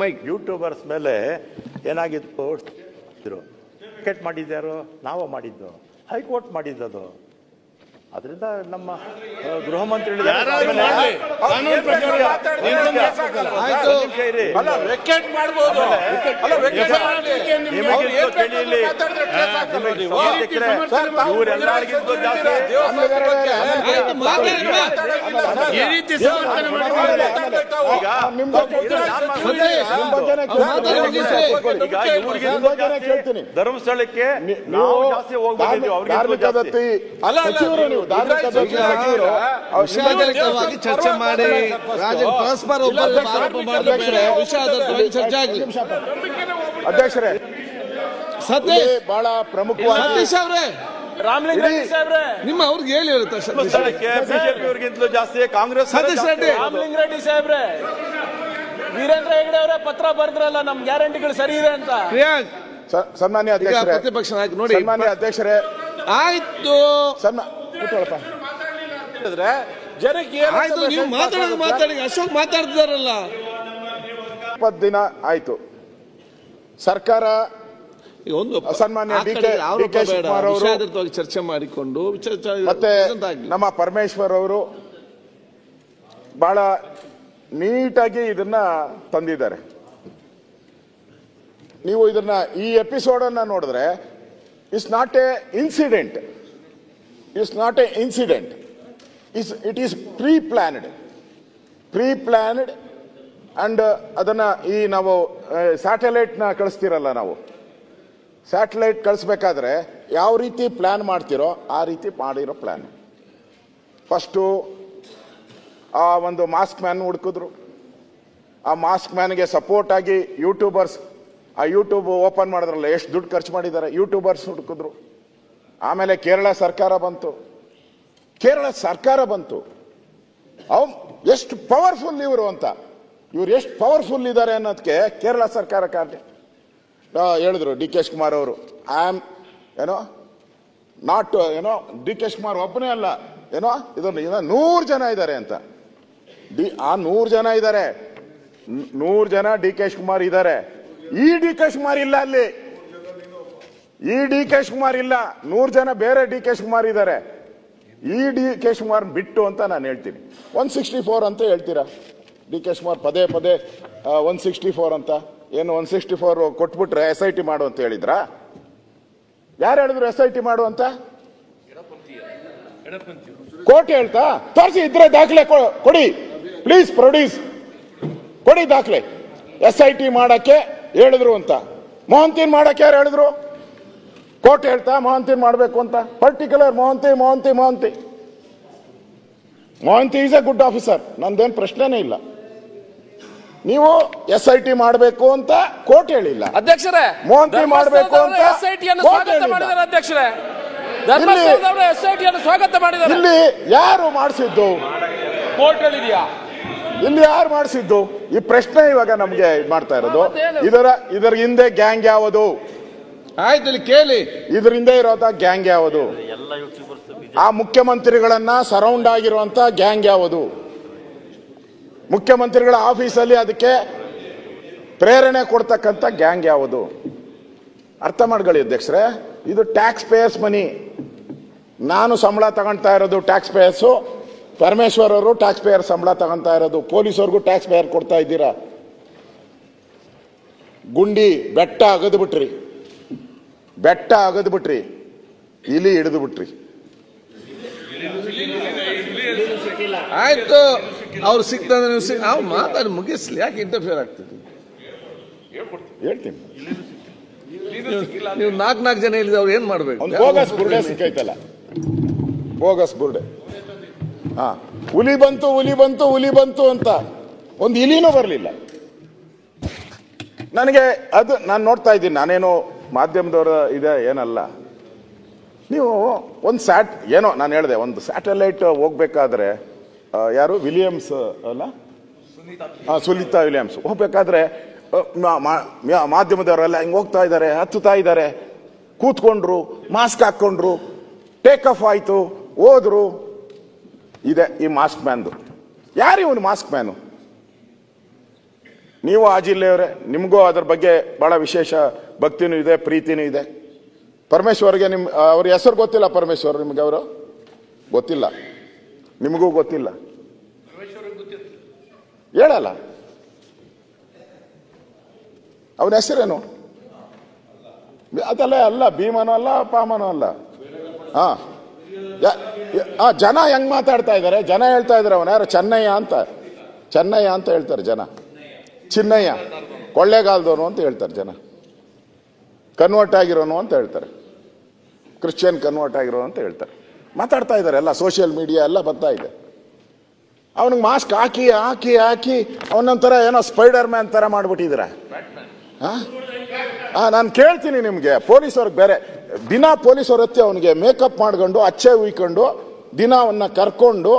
ಮೈಕ್ ಯೂಟ್ಯೂಬರ್ಸ್ ಮೇಲೆ ಏನಾಗಿತ್ತು, ಟಿಕೆಟ್ ಮಾಡಿದ್ಯಾರು? ನಾವು ಮಾಡಿದ್ದು, ಹೈಕೋರ್ಟ್ ಮಾಡಿದ್ದದು. ಅದರಿಂದ ನಮ್ಮ ಗೃಹ ಮಂತ್ರಿ ಯಾರಾದ್ರೂ ಮಾಡ್ಲಿ, ಕಾನೂನು ಪ್ರಕಾರ ನಿರ್ಬಂಧ ಹಾಕ್ಬೇಕಲ್ಲ. ಆಯ್ತು. ಅಲ್ಲ ವೆಕೆಟ್ ಮಾಡ್ಬೋದು. ಅಲ್ಲ ವೆಕೆಟ್ ಮಾಡ್ಲಿ. ಇವರೆಲ್ಲರಿಗಿಂತ ಜಾಸ್ತಿ ಈ ರೀತಿ ಸಮರ್ಥನೆ ಮಾಡಿದ್ರೆ ಧರ್ಮಸ್ಥಳಕ್ಕೆ ನಾವು ಜಾಸ್ತಿ ಹೋಗ್ಬಿಟ್ಟಿದ್ವಿ. ವಿಷಯಾಧಾರಿತವಾಗಿ ಚರ್ಚೆ ಮಾಡಿ ಪರಸ್ಪರ ಆರೋಪ ಮಾಡಿದ್ರೆ ವಿಷಯಾಧಾರಿತವಾಗಿ ಚರ್ಚೆ ಆಗಲಿ. ಅಧ್ಯಕ್ಷರೇ, ಸತೀಶ್ ಬಹಳ ಪ್ರಮುಖವಾಗಿ ಸತೀಶ್ ಅವರೇ, ರಾಮಲಿಂಗ ಸಾಹೇಬ್ರೆ, ನಿಮ್ಮ ಅವ್ರಿಗೆ ಹೇಳಿ ಇರುತ್ತೆ ಧರ್ಮಸ್ಥಳಕ್ಕೆ ಬಿಜೆಪಿಯವರಿಗಿಂತಲೂ ಜಾಸ್ತಿ ಕಾಂಗ್ರೆಸ್ ಸತೀಶ್ ರೆಡ್ಡಿ ರಾಮಲಿಂಗ ರೆಡ್ಡಿ ಸಾಹೇಬ್ರೆ, ವೀರೇಂದ್ರ ಹೆಗಡೆ ಅವರೇ ಪತ್ರ ಬರೆದ್ರಲ್ಲ ನಮ್ ಗ್ಯಾರಂಟಿಗಳು ಸರಿ ಇದೆ ಅಂತ. ಪ್ರಿಯಾಂಕ್ ಸನ್ಮಾನ್ಯ ಈಗ ಅಧ್ಯಕ್ಷರೇ, ಪ್ರತಿಪಕ್ಷ ನಾಯಕ ನೋಡಿ. ಸನ್ಮಾನ್ಯ ಅಧ್ಯಕ್ಷರೇ, ಆಯ್ತು ಜನಕ್ಕೆ ಆಯ್ತು, ನೀವು ಮಾತಾಡಿ ಅಶೋಕ್ ಮಾತಾಡ್ತಿದಾರಲ್ಲ. 20 ದಿನ ಆಯ್ತು ಸರ್ಕಾರ. ಈಗ ಒಂದು ಸನ್ಮಾನ್ಯ ಆ ಕಡೆ ಆರೋಪ ಡಿ ಕೆ ಬೇಡ, ಶಿವಕುಮಾರ್ ಅವರು ವಿಷಯಾಧಾರಿತವಾಗಿ ಚರ್ಚೆ ಮಾಡಿಕೊಂಡು ಮತ್ತೆ ನಮ್ಮ ಪರಮೇಶ್ವರ್ ಅವರು ಬಹಳ ನೀಟಾಗಿ ಇದನ್ನ ತಂದಿದ್ದಾರೆ. ನೀವು ಇದನ್ನ ಈ ಎಪಿಸೋಡ್ ಅನ್ನ ನೋಡಿದ್ರೆ it's not a incident, it is preplanned and ಅದನ್ನ ಈ ನಾವು ಸ್ಯಾಟಲೈಟ್ ನ ಕಳಿಸ್ತಿರಲ್ಲ, ನಾವು ಸ್ಯಾಟಲೈಟ್ ಕಳಿಸ್ಬೇಕಾದ್ರೆ ಯಾವ ರೀತಿ ಪ್ಲಾನ್ ಮಾಡ್ತಿರೋ ಆ ರೀತಿ ಮಾಡಿರೋ ಪ್ಲಾನ್. ಫಸ್ಟು ಆ ಒಂದು ಮಾಸ್ಕ್ ಮ್ಯಾನ್ ಹುಡುಕಿದ್ರು. ಆ ಮಾಸ್ಕ್ ಮ್ಯಾನ್ಗೆ ಸಪೋರ್ಟ್ ಆಗಿ ಯೂಟ್ಯೂಬರ್ಸ್, ಆ ಯೂಟ್ಯೂಬ್ ಓಪನ್ ಮಾಡಿದ್ರಲ್ಲ, ಎಷ್ಟು ದುಡ್ಡು ಖರ್ಚು ಮಾಡಿದ್ದಾರೆ, ಯೂಟ್ಯೂಬರ್ಸ್ ಹುಡುಕಿದ್ರು. ಆಮೇಲೆ ಕೇರಳ ಸರ್ಕಾರ ಬಂತು. ಎಷ್ಟು ಪವರ್ಫುಲ್ ಇವರು ಅಂತ, ಇವ್ರು ಎಷ್ಟು ಪವರ್ಫುಲ್ ಇದ್ದಾರೆ ಅನ್ನೋದಕ್ಕೆ ಕೇರಳ ಸರ್ಕಾರ ಹೇಳಿದ್ರು ಡಿ ಕೆ ಶಿವಕುಮಾರ್ ಅವರು. ಡಿ ಕೆ ಶಿವಕುಮಾರ್ ಒಬ್ಬನೇ ಅಲ್ಲ, ಇದನ್ನು 100 ಜನ ಇದ್ದಾರೆ ಅಂತ. ಆ 100 ಜನ ಇದ್ದಾರೆ, 100 ಜನ ಡಿ ಕೆ ಶಿವಕುಮಾರ್ ಇದ್ದಾರೆ. ಈ ಡಿ ಕೆ ಶಿವಕುಮಾರ್ ಇಲ್ಲ ಅಲ್ಲಿ, ಈ ಡಿ ಕೆ ಶಿವಕುಮಾರ್ ಇಲ್ಲ, 100 ಜನ ಬೇರೆ ಡಿ ಕೆ ಶಿವಕುಮಾರ್ ಇದ್ದಾರೆ. ಈ ಡಿ ಕೆ ಶಿವಕುಮಾರ್ ಬಿಟ್ಟು ಅಂತ ನಾನು ಹೇಳ್ತೀನಿ. 164 ಅಂತ ಹೇಳ್ತೀರಾ ಡಿ ಕೆ ಶಿವಕುಮಾರ್ ಪದೇ 164 ಅಂತ. ಏನು 164 ಕೊಟ್ಬಿಟ್ರೆ SIT ಮಾಡು ಅಂತ ಹೇಳಿದ್ರ? ಯಾರು ಹೇಳಿದ್ರು SIT ಮಾಡು ಅಂತ? ಕೋರ್ಟ್ ಹೇಳ್ತಾ? ತೋರಿಸಿ, ಇದ್ರೆ ದಾಖಲೆ ಕೊಡಿ, ಪ್ಲೀಸ್ ಪ್ರೊಡ್ಯೂಸ್, ಕೊಡಿ ದಾಖಲೆ. SIT ಮಾಡಕ್ಕೆ ಹೇಳಿದ್ರು ಅಂತ. ಮೊಹಂತಿನ್ ಮಾಡಕ್ಕೆ ಯಾರು ಹೇಳಿದ್ರು? ಕೋರ್ಟ್ ಹೇಳ್ತಾ ಮೊಹಂತಿನ್ ಮಾಡಬೇಕು ಅಂತ. Particular Mohanty is a good officer, ನಂದೇನು ಪ್ರಶ್ನೆನೇ ಇಲ್ಲ. ನೀವು SIT ಮಾಡಬೇಕು ಅಂತ ಕೋರ್ಟ್ ಹೇಳಿಲ್ಲ. ಅಧ್ಯಕ್ಷರೇ, ಮೊಹಂತಿ ಮಾಡಬೇಕು ಅಂತ ಅಧ್ಯಕ್ಷರೇ, ಸ್ವಾಗತ ಮಾಡಿದ್ದಾರೆ. ಇಲ್ಲಿ ಯಾರು ಮಾಡಿಸಿದ್ದು? ಕೋರ್ಟ್ ಹೇಳಿದ್ಯಾ? ಇಲ್ಲಿ ಯಾರು ಮಾಡಿಸಿದ್ದು? ಈ ಪ್ರಶ್ನೆ ಇವಾಗ ನಮ್ಗೆ ಮಾಡ್ತಾ ಇರೋದು. ಇದರ ಹಿಂದೆ ಗ್ಯಾಂಗ್ ಯಾವುದು? ಆಯ್ತು, ಇಲ್ಲಿ ಕೇಳಿ. ಇದ್ರ ಹಿಂದೆ ಇರೋದ ಗ್ಯಾಂಗ್ ಯಾವುದು? ಆ ಮುಖ್ಯಮಂತ್ರಿಗಳನ್ನ ಸರೌಂಡ್ ಆಗಿರುವಂತ ಗ್ಯಾಂಗ್ ಯಾವುದು? ಮುಖ್ಯಮಂತ್ರಿಗಳ ಆಫೀಸಲ್ಲಿ ಅದಕ್ಕೆ ಪ್ರೇರಣೆ ಕೊಡ್ತಕ್ಕಂಥ ಗ್ಯಾಂಗ್ ಯಾವುದು? ಅರ್ಥ ಮಾಡ್ಕೊಳ್ಳಿ ಅಧ್ಯಕ್ಷರೇ, ಇದು ಟ್ಯಾಕ್ಸ್ ಪೇಯರ್ಸ್ ಮನಿ. ನಾನು ಸಂಬಳ ತಗೊಳ್ತಾ ಇರೋದು ಟ್ಯಾಕ್ಸ್ ಪೇಯರ್ಸು, ಪರಮೇಶ್ವರ್ ಅವರು ಟ್ಯಾಕ್ಸ್ ಪೇಯರ್ ಸಂಬಳ ತಗೊಳ್ತಾ ಇರೋದು, ಪೊಲೀಸವ್ರಿಗೂ ಟ್ಯಾಕ್ಸ್ ಪೇಯರ್ ಕೊಡ್ತಾ ಇದ್ದೀರಾ. ಗುಂಡಿ ಬೆಟ್ಟ ಅಗದು ಬಿಟ್ರಿ, ಇಲಿ ಹಿಡಿದು ಬಿಟ್ರಿ. ಆಯ್ತು, ಅವ್ರು ಸಿಕ್ತಂದ್ರೆ ನಾವು ಮಾತಾಡಿ ಮುಗಿಸ್ಲಿ, ಯಾಕೆ ಇಂಟರ್ಫಿಯರ್ ಆಗ್ತಿದ್ವಿ? ಹೇಳ್ತೀನಿ. ನೀವು 4 ಜನ ಇಲ್ಲಿದೆ, ಅವ್ರು ಏನ್ ಮಾಡ್ಬೇಕು? ಬೋಗಸ್ ಬುರ್ಡೆ ಸಿಕ್ಕೈತಲ್ಲ, ಬೋಗಸ್ ಬುರ್ಡೆ. ಹುಲಿ ಬಂತು ಅಂತ ಒಂದು ಇಲಿನೂ ಬರಲಿಲ್ಲ. ನನಗೆ ಅದು ನಾನು ನೋಡ್ತಾ ಇದ್ದೀನಿ, ನಾನೇನು ಮಾಧ್ಯಮದವರ ಇದೆ ಏನಲ್ಲ. ನೀವು ಒಂದು ಏನೋ ನಾನು ಹೇಳಿದೆ, ಒಂದು ಸ್ಯಾಟಲೈಟ್ ಹೋಗ್ಬೇಕಾದ್ರೆ ಯಾರು ವಿಲಿಯಮ್ಸ್ ಅಲ್ಲ, ಸುನೀತಾ ವಿಲಿಯಮ್ಸ್ ಹೋಗ್ಬೇಕಾದ್ರೆ ಮಾಧ್ಯಮದವರೆಲ್ಲ ಹಿಂಗೆ ಹೋಗ್ತಾ ಇದ್ದಾರೆ, ಹತ್ತುತ್ತಾ ಇದ್ದಾರೆ, ಕೂತ್ಕೊಂಡ್ರು, ಮಾಸ್ಕ್ ಹಾಕ್ಕೊಂಡ್ರು, ಟೇಕ್ ಆಫ್ ಆಯ್ತು, ಹೋದ್ರು. ಇದೆ ಈ ಮಾಸ್ಕ್ ಮ್ಯಾನ್ದು. ಯಾರು ಇವನು ಮಾಸ್ಕ್ ಮ್ಯಾನು? ನೀವು ಆ ಜಿಲ್ಲೆಯವರೇ, ನಿಮಗೂ ಅದ್ರ ಬಗ್ಗೆ ಬಹಳ ವಿಶೇಷ ಭಕ್ತಿನೂ ಇದೆ, ಪ್ರೀತಿನೂ ಇದೆ. ಪರಮೇಶ್ವರ್ಗೆ ಅವ್ರ ಹೆಸರು ಗೊತ್ತಿಲ್ಲ? ಪರಮೇಶ್ವರ್ ನಿಮ್ಗೆ ಅವರು ಗೊತ್ತಿಲ್ಲ, ನಿಮಗೂ ಗೊತ್ತಿಲ್ಲ, ಹೇಳಲ್ಲ. ಅವನ ಹೆಸರೇನು? ಅದೆಲ್ಲ ಅಲ್ಲ, ಭೀಮನೂ ಅಲ್ಲ, ಪಾಮನೂ ಅಲ್ಲ. ಜನ ಹೆಂಗ್ ಮಾತಾಡ್ತಾ ಇದ್ದಾರೆ, ಜನ ಹೇಳ್ತಾ ಇದಾರೆ ಅವನ ಯಾರು ಚೆನ್ನಯ್ಯ ಅಂತ ಹೇಳ್ತಾರೆ ಜನ. ಚಿನ್ನಯ್ಯ ಕೊಳ್ಳೇಗಾಲದವನು ಅಂತ ಹೇಳ್ತಾರೆ ಜನ. ಕನ್ವರ್ಟ್ ಆಗಿರೋನು ಅಂತ ಹೇಳ್ತಾರೆ, ಕ್ರಿಶ್ಚಿಯನ್ ಕನ್ವರ್ಟ್ ಆಗಿರೋನು ಅಂತ ಹೇಳ್ತಾರೆ. ಮಾತಾಡ್ತಾ ಇದ್ದಾರೆ, ಎಲ್ಲ ಸೋಷಿಯಲ್ ಮೀಡಿಯಾ ಎಲ್ಲ ಬರ್ತಾ ಇದೆ. ಅವನಿಗೆ ಮಾಸ್ಕ್ ಹಾಕಿ ಹಾಕಿ ಹಾಕಿ ಅವನೊಂಥರ ಏನೋ ಸ್ಪೈಡರ್ ಮ್ಯಾನ್ ತರ ಮಾಡ್ಬಿಟ್ಟಿದ್ರ. ನಾನು ಕೇಳ್ತೀನಿ ನಿಮ್ಗೆ, ಪೊಲೀಸವ್ರಿಗೆ ಬೇರೆ ದಿನ ಪೊಲೀಸವ್ರ ಹತ್ತಿ ಅವನಿಗೆ ಮೇಕಪ್ ಮಾಡ್ಕೊಂಡು ಅಚ್ಚೆ ಉಯ್ಕೊಂಡು ದಿನ ಅವನ್ನ ಕರ್ಕೊಂಡು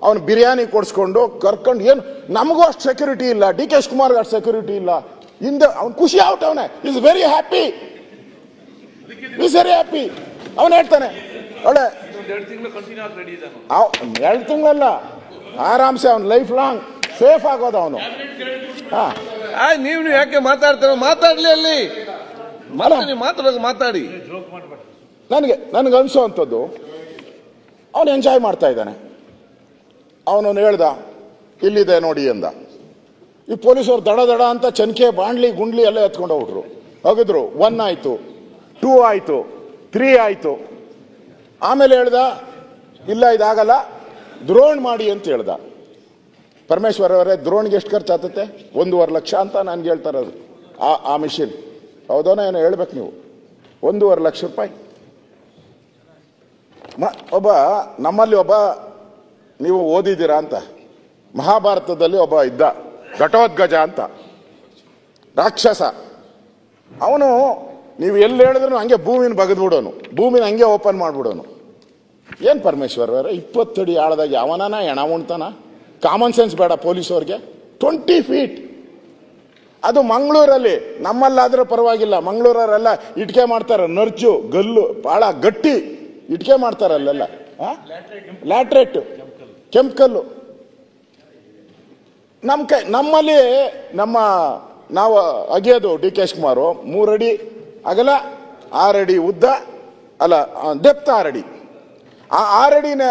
ಅವನು ಬಿರಿಯಾನಿ ಕೊಡ್ಸ್ಕೊಂಡು ಕರ್ಕೊಂಡು, ಏನು ನಮಗೂ ಅಷ್ಟು ಸೆಕ್ಯೂರಿಟಿ ಇಲ್ಲ, ಡಿ ಕೆ ಶಿವಕುಮಾರ್ಗೆ ಅಷ್ಟು ಸೆಕ್ಯೂರಿಟಿ ಇಲ್ಲ. ಹಿಂದೆ ಅವ್ನು ಖುಷಿ ಆಗ್ಬಿಟ್ಟವನೆ, ಇಸ್ ವೆರಿ ಹ್ಯಾಪಿ, ಅವನು ಹೇಳ್ತಾನೆ ಒಳ್ಳೆ 2 ತಿಂಗಳಲ್ಲ, ಆರಾಮ್ಸೆ ಅವ್ನು ಲೈಫ್ ಲಾಂಗ್ ಸೇಫ್ ಆಗೋದು ಅವನು. ನೀವು ಯಾಕೆ ಮಾತಾಡ್ತಾರ? ಮಾತಾಡ್ಲಿ, ಅಲ್ಲಿ ಮಾತಾಡಿ. ನನಗೆ ಅನ್ಸೋವಂಥದ್ದು, ಅವನು ಎಂಜಾಯ್ ಮಾಡ್ತಾ ಇದ್ದಾನೆ. ಅವನು ಹೇಳ್ದ ಇಲ್ಲಿದೆ ನೋಡಿ ಅಂದ. ಈ ಪೊಲೀಸರು ದಡ ದಡ ಅಂತ ಚನ್ಕೆ ಬಾಂಡ್ಲಿ ಗುಂಡ್ಲಿ ಎಲ್ಲ ಎತ್ಕೊಂಡು ಹೋಗ್ಬಿಟ್ರು. ಹೋಗಿದ್ರು 1 ಆಯ್ತು, 2 ಆಯ್ತು, 3 ಆಯ್ತು. ಆಮೇಲೆ ಹೇಳ್ದ ಇಲ್ಲ ಇದಾಗಲ್ಲ, ದ್ರೋಣ್ ಮಾಡಿ ಅಂತ ಹೇಳ್ದ. ಪರಮೇಶ್ವರ್ ಅವರೇ, ದ್ರೋಣ್ಗೆ ಎಷ್ಟು ಖರ್ಚು ಆಗ್ತತೆ? 1.5 ಲಕ್ಷ ಅಂತ ನನ್ಗೆ ಹೇಳ್ತಾರೆ. ಅದು ಆ ಮಿಷಿನ್ ಹೌದೋನ ಏನೋ ಹೇಳ್ಬೇಕು ನೀವು. 1.5 ಲಕ್ಷ ರೂಪಾಯಿ. ನಮ್ಮಲ್ಲಿ ಒಬ್ಬ, ನೀವು ಓದಿದ್ದೀರಾ ಅಂತ, ಮಹಾಭಾರತದಲ್ಲಿ ಒಬ್ಬ ಇದ್ದ, ಘಟೋದ್ಗಜ ಅಂತ, ರಾಕ್ಷಸ. ಅವನು ನೀವು ಎಲ್ಲಿ ಹೇಳಿದ್ರು ಹಂಗೆ ಭೂಮಿನ ಬಗದ್ಬಿಡೋನು, ಭೂಮಿನ ಹಂಗೆ ಓಪನ್ ಮಾಡ್ಬಿಡೋನು. ಏನ್ ಪರಮೇಶ್ವರ್ ಅವರೇ, 20 ಅಡಿ ಆಳದಾಗ ಯಾವನಾನ ಹೆಣ ಉಣ್ತಾನ? ಕಾಮನ್ ಸೆನ್ಸ್ ಬೇಡ ಪೊಲೀಸವ್ರಿಗೆ? 20 ಫೀಟ್. ಅದು ಮಂಗಳೂರಲ್ಲಿ, ನಮ್ಮಲ್ಲಾದ್ರೂ ಪರವಾಗಿಲ್ಲ, ಮಂಗಳೂರವರೆಲ್ಲ ಇಟ್ಕೆ ಮಾಡ್ತಾರೆ, ನರ್ಜು ಗಲ್ಲು ಬಹಳ ಗಟ್ಟಿ ಇಟ್ಕೆ ಮಾಡ್ತಾರೆ ಅಲ್ಲೆಲ್ಲ. ಲ್ಯಾಟ್ರೇಟ್, ಕೆಂಪು. ನಮ್ಮಲ್ಲಿ ನಾವು ಅಗಿಯೋದು ಡಿ ಕೆ ಶಿವಕುಮಾರ್ 3 ಅಡಿ ಅಗಲ, 6 ಅಡಿ ಉದ್ದ, ಅಲ್ಲ ಡೆಪ್ತ್ 6 ಅಡಿ. ಆ 6 ಅಡಿನ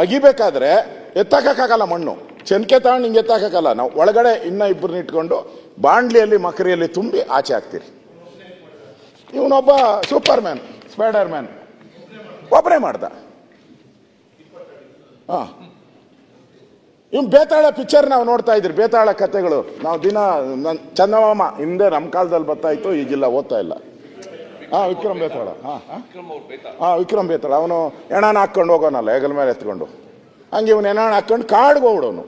ಅಗಿಬೇಕಾದ್ರೆ ಎತ್ತಕ್ಕಾಗಲ್ಲ, ಮಣ್ಣು ಚೆನ್ಕೆ ತಗೊಂಡು ಹಿಂಗೆ ಎತ್ತಕ್ಕಾಗಲ್ಲ. ನಾವು ಒಳಗಡೆ ಇನ್ನ 2 ಇಟ್ಕೊಂಡು ಬಾಂಡ್ಲಿಯಲ್ಲಿ ಮಕರಿಯಲ್ಲಿ ತುಂಬಿ ಆಚೆ ಹಾಕ್ತೀರಿ. ಇವನೊಬ್ಬ ಸೂಪರ್ ಮ್ಯಾನ್, ಸ್ಪೈಡರ್ ಮ್ಯಾನ್ ಒಬ್ಬರೇ ಮಾಡ್ದ. ಇವ್ ಬೇತಾಳ ಪಿಕ್ಚರ್ ನಾವು ನೋಡ್ತಾ ಇದ್ರಿ, ಬೇತಾಳ ಕಥೆಗಳು ನಾವು ದಿನ. ಚಂದಮಾಮ ಹಿಂದೆ ನಮ್ಮ ಕಾಲದಲ್ಲಿ ಬರ್ತಾ ಇತ್ತು, ಈಗಿಲ್ಲ, ಓದ್ತಾ ಇಲ್ಲ. ವಿಕ್ರಮ್ ಬೇತಾಳ. ವಿಕ್ರಮ್ ಬೇತಾಳ. ಅವನು ಹೆಣನ ಹಾಕೊಂಡು ಹೋಗೋನಲ್ಲ, ಹೆಗಲ ಮೇಲೆ ಎತ್ಕೊಂಡು, ಹಂಗೆ ಇವನು ಹೆಣ ಹಾಕೊಂಡು ಕಾಡ್ಗೆ ಹೋಗ್ಬಿಡೋನು.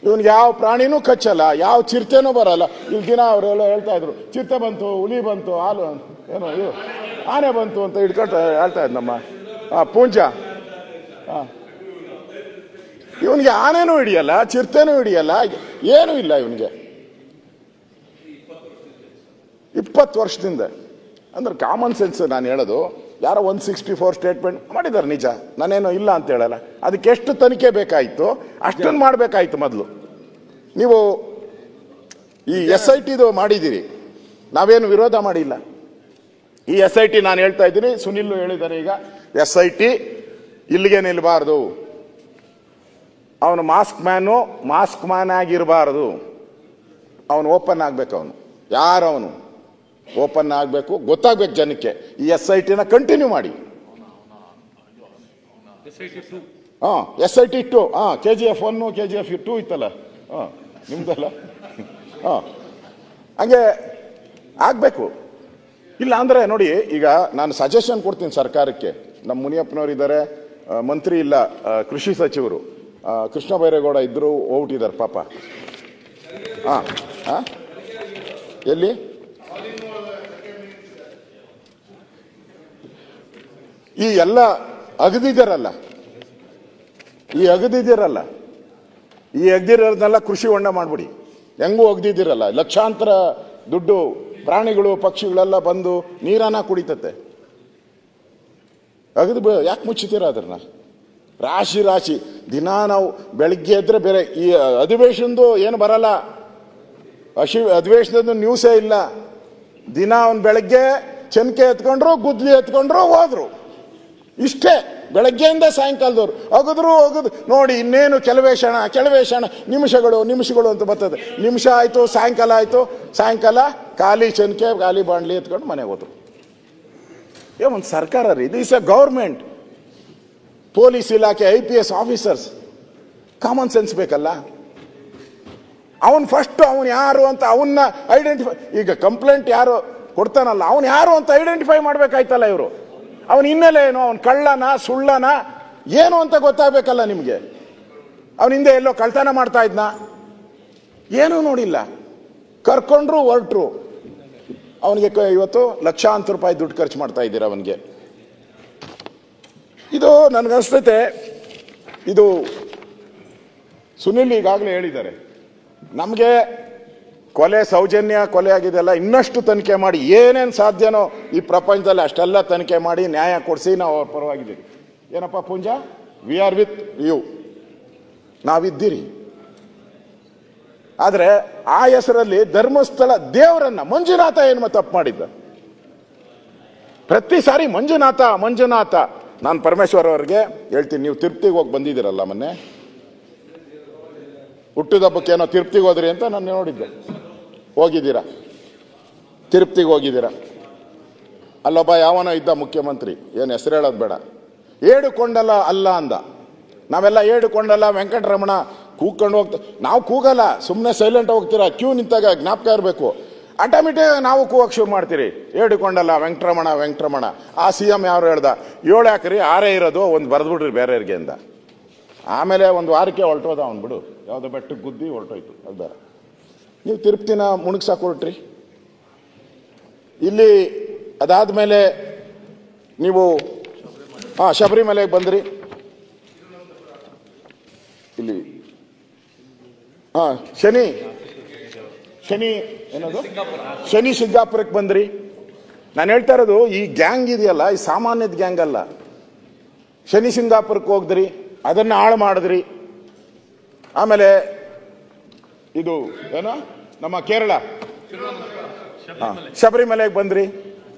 ಇವನ್ಗೆ ಯಾವ ಪ್ರಾಣಿನೂ ಕಚ್ಚಲ್ಲ, ಯಾವ ಚಿರತೆನೂ ಬರಲ್ಲ. ಇಲ್ಲಿ ದಿನ ಅವರೆಲ್ಲ ಹೇಳ್ತಾ ಇದ್ರು, ಚಿರತೆ ಬಂತು, ಹುಲಿ ಬಂತು, ಹಾಲು ಏನೋ ಇದು ಆನೆ ಬಂತು ಅಂತ ಹಿಡ್ಕೊಂಡು ಹೇಳ್ತಾ ಇದ್ ನಮ್ಮ ಪೂಂಜ. ಇವನಿಗೆ ಆನೆನೂ ಹಿಡಿಯಲ್ಲ, ಚಿರತೆನೂ ಹಿಡಿಯಲ್ಲ, ಏನೂ ಇಲ್ಲ ಇವನಿಗೆ. 20 ವರ್ಷದಿಂದ. ಅಂದ್ರೆ ಕಾಮನ್ ಸೆನ್ಸ್ ನಾನು ಹೇಳೋದು. ಯಾರೋ 164 ಸ್ಟೇಟ್ಮೆಂಟ್ ಮಾಡಿದ್ದಾರೆ, ನಿಜ, ನಾನೇನೋ ಇಲ್ಲ ಅಂತ ಹೇಳಲ್ಲ. ಅದಕ್ಕೆ ಎಷ್ಟು ತನಿಖೆ ಬೇಕಾಯಿತು ಅಷ್ಟನ್ನು ಮಾಡಬೇಕಾಯ್ತು ಮೊದಲು. ನೀವು ಈ SITದು ಮಾಡಿದ್ದೀರಿ, ನಾವೇನು ವಿರೋಧ ಮಾಡಿಲ್ಲ. ಈ SIT ನಾನು ಹೇಳ್ತಾ ಇದ್ದೀನಿ, ಸುನಿಲ್ ಹೇಳಿದ್ದಾರೆ ಈಗ, SIT ಇಲ್ಲಿಗೆ ನಿಲ್ಬಾರ್ದು. ಅವನು ಮಾಸ್ಕ್ ಮ್ಯಾನ್ ಆಗಿರಬಾರ್ದು. ಅವನು ಓಪನ್ ಆಗ್ಬೇಕು. ಅವನು ಯಾರವನು ಓಪನ್ ಆಗಬೇಕು, ಗೊತ್ತಾಗ್ಬೇಕು ಜನಕ್ಕೆ. ಈ SITನ ಕಂಟಿನ್ಯೂ ಮಾಡಿ. SIT 2, KGF 1, KGF 2 ಇತ್ತಲ್ಲ, ನಿಮ್ದಲ್ಲ, ಹಂಗೆ ಆಗ್ಬೇಕು. ಇಲ್ಲ ಅಂದ್ರೆ ನೋಡಿ, ಈಗ ನಾನು ಸಜೆಷನ್ ಕೊಡ್ತೀನಿ ಸರ್ಕಾರಕ್ಕೆ. ನಮ್ಮ ಮುನಿಯಪ್ಪನವ್ರು ಇದ್ದಾರೆ, ಮಂತ್ರಿ ಇಲ್ಲ, ಕೃಷಿ ಸಚಿವರು ಕೃಷ್ಣ ಬೈರೇಗೌಡ ಇದ್ರು, ಹೋಗ್ಬಿಟ್ಟಿದ್ದಾರೆ ಪಾಪ. ಎಲ್ಲಿ ಈ ಎಲ್ಲ ಅಗದಿದ್ದೀರಲ್ಲ, ಈ ಅಗದಿರೋದನ್ನೆಲ್ಲ ಕೃಷಿ ಹೊಂಡ ಮಾಡ್ಬಿಡಿ. ಹೆಂಗೂ ಅಗದಿದ್ದೀರಲ್ಲ, ಲಕ್ಷಾಂತರ ದುಡ್ಡು, ಪ್ರಾಣಿಗಳು ಪಕ್ಷಿಗಳೆಲ್ಲ ಬಂದು ನೀರನ್ನ ಕುಡಿತತೆ. ಅಗದು ಯಾಕೆ ಮುಚ್ಚುತ್ತೀರ ಅದನ್ನ? ರಾಶಿ ದಿನ ನಾವು ಬೆಳಿಗ್ಗೆ ಎದ್ರೆ ಬೇರೆ ಈ ಅಧಿವೇಶನದು ಏನು ಬರಲ್ಲ, ಅಧಿವೇಶನದ ನ್ಯೂಸೇ ಇಲ್ಲ. ದಿನ ಅವನು ಬೆಳಗ್ಗೆ ಚೆನ್ಕೆ ಎತ್ಕೊಂಡ್ರು, ಗುದ್ಲಿ ಎತ್ಕೊಂಡ್ರು, ಹೋದ್ರು, ಇಷ್ಟೇ. ಬೆಳಗ್ಗೆಯಿಂದ ಸಾಯಂಕಾಲದವ್ರು ಅಗದ್ರು ನೋಡಿ ಇನ್ನೇನು ಕೆಲವೇ ಕ್ಷಣ ನಿಮಿಷಗಳು ಅಂತ ಬರ್ತದೆ. ನಿಮಿಷ ಆಯ್ತು, ಸಾಯಂಕಾಲ ಆಯ್ತು, ಸಾಯಂಕಾಲ ಖಾಲಿ ಚನ್ಕೆ ಖಾಲಿ ಬಾಂಡ್ಲಿ ಎತ್ಕೊಂಡು ಮನೆಗೆ ಹೋದ್ರು. ಒಂದು ಸರ್ಕಾರ ರೀ, ದಿಸ್ ಎ ಗೌರ್ಮೆಂಟ್. ಪೊಲೀಸ್ ಇಲಾಖೆ IPS ಆಫೀಸರ್ಸ್ ಕಾಮನ್ ಸೆನ್ಸ್ ಬೇಕಲ್ಲ. ಅವನು ಫಸ್ಟ್ ಅವನು ಯಾರು ಅಂತ ಅವನ್ನ ಐಡೆಂಟಿಫೈ, ಈಗ ಕಂಪ್ಲೇಂಟ್ ಯಾರು ಕೊಡ್ತಾನಲ್ಲ ಅವನು ಯಾರು ಅಂತ ಐಡೆಂಟಿಫೈ ಮಾಡ್ಬೇಕಾಯ್ತಲ್ಲ ಇವರು. ಅವನ ಹಿನ್ನೆಲೆ ಏನು, ಅವನು ಕಳ್ಳನ ಸುಳ್ಳನ ಏನು ಅಂತ ಗೊತ್ತಾಗಬೇಕಲ್ಲ ನಿಮಗೆ. ಅವನ ಹಿಂದೆ ಎಲ್ಲೋ ಕಳ್ತನ ಮಾಡ್ತಾ ಇದ್ನ, ಏನೂ ನೋಡಿಲ್ಲ, ಕರ್ಕೊಂಡ್ರು ಹೊರಟ್ರು. ಅವನಿಗೆ ಇವತ್ತು ಲಕ್ಷಾಂತರ ರೂಪಾಯಿ ದುಡ್ಡು ಖರ್ಚು ಮಾಡ್ತಾ ಇದ್ದೀರ ಅವನಿಗೆ. ಇದು ನನಗನ್ಸ್ತೈತೆ, ಇದು ಸುನಿಲ್ ಈಗಾಗಲೇ ಹೇಳಿದ್ದಾರೆ, ನಮಗೆ ಸೌಜನ್ಯ ಕೊಲೆ ಆಗಿದೆಲ್ಲ ಇನ್ನಷ್ಟು ತನಿಖೆ ಮಾಡಿ ಏನೇನು ಸಾಧ್ಯನೋ ಈ ಪ್ರಪಂಚದಲ್ಲಿ ಅಷ್ಟೆಲ್ಲ ತನಿಖೆ ಮಾಡಿ ನ್ಯಾಯ ಕೊಡಿಸಿ ನಾವು ಅವ್ರ ಪರವಾಗಿದ್ದೀವಿ. ಏನಪ್ಪ Punja, we are with you, ನಾವಿದ್ದೀರಿ. ಆದರೆ ಆ ಹೆಸರಲ್ಲಿ ಧರ್ಮಸ್ಥಳ ದೇವರನ್ನ ಮಂಜುನಾಥ ಏನು ತಪ್ಪು ಮಾಡಿದ್ದ? ಪ್ರತಿ ಸಾರಿ ಮಂಜುನಾಥ. ನಾನು ಪರಮೇಶ್ವರ್ ಅವರಿಗೆ ಹೇಳ್ತೀನಿ, ನೀವು ತಿರುಪತಿಗೆ ಹೋಗಿ ಬಂದಿದ್ದೀರಲ್ಲ, ಮೊನ್ನೆ ಹುಟ್ಟಿದಬ್ಬಕ್ಕೆ ಏನೋ ತಿರುಪತಿಗೆ ಹೋದ್ರಿ ಅಂತ ನಾನು ನೋಡಿದ್ದೆ. ಹೋಗಿದ್ದೀರಾ? ತಿರುಪತಿಗೆ ಹೋಗಿದ್ದೀರಾ? ಅಲ್ಲೊಬ್ಬ ಯಾವನೋ ಇದ್ದ ಮುಖ್ಯಮಂತ್ರಿ, ಏನು ಹೆಸರು ಹೇಳೋದು ಬೇಡ, ಏಡುಕೊಂಡಲ್ಲ ಅಲ್ಲ ಅಂದ. ನಾವೆಲ್ಲ ಏಡುಕೊಂಡಲ್ಲ ವೆಂಕಟರಮಣ ಕೂಗ್ಕೊಂಡು ಹೋಗ್ತಾ, ನಾವು ಕೂಗಲ್ಲ, ಸುಮ್ಮನೆ ಸೈಲೆಂಟ್ ಹೋಗ್ತೀರಾ. ಕ್ಯೂ ನಿಂತಾಗ ಜ್ಞಾಪಕ ಇರಬೇಕು, ಆಟೋಮೆಟಿಕ್ ನಾವು ಕೂಗಕ್ಕೆ ಶುರು ಮಾಡ್ತೀರಿ. ಏಡುಕೊಂಡಲ್ಲ ವೆಂಕಟರಮಣ. ಆ CM ಯಾರು ಹೇಳ್ದ, 7 ಹಾಕ್ರಿ 6 ಇರೋದು, ಒಂದು ಬರೆದ್ಬಿಡ್ರಿ ಬೇರೆಯವ್ರಿಗೆ ಅಂದ. ಆಮೇಲೆ ಒಂದು ವಾರಕ್ಕೆ ಹೊರಟೋದ ಅವನು, ಬಿಡು, ಯಾವುದೋ ಬೆಟ್ಟಕ್ಕೆ ಗುದ್ದಿ ಹೊರಟೋಯ್ತು, ಅದು ಬೇರೆ. ನೀವು ತಿರುಪತಿನ ಮುಣಗ್ಸಾಕ್ ಹೊರಟ್ರಿ. ಇಲ್ಲಿ ಅದಾದ್ಮೇಲೆ ನೀವು ಶಬರಿಮಲೆಗೆ ಬಂದ್ರಿ. ಇಲ್ಲಿ ಶನಿ ಸಿಂಗಾಪುರಕ್ಕೆ ಬಂದ್ರಿ. ನಾನು ಹೇಳ್ತಾ ಇರೋದು, ಈ ಗ್ಯಾಂಗ್ ಇದೆಯಲ್ಲ, ಈ ಸಾಮಾನ್ಯದ ಗ್ಯಾಂಗ್ ಅಲ್ಲ. ಶನಿ ಸಿಂಗಾಪುರಕ್ಕೆ ಹೋಗಿದ್ರಿ, ಅದನ್ನ ಹಾಳು ಮಾಡಿದ್ರಿ. ಆಮೇಲೆ ಇದು ಏನೋ ನಮ್ಮ ಕೇರಳ ಶಬರಿಮಲೆಗೆ ಬಂದ್ರಿ.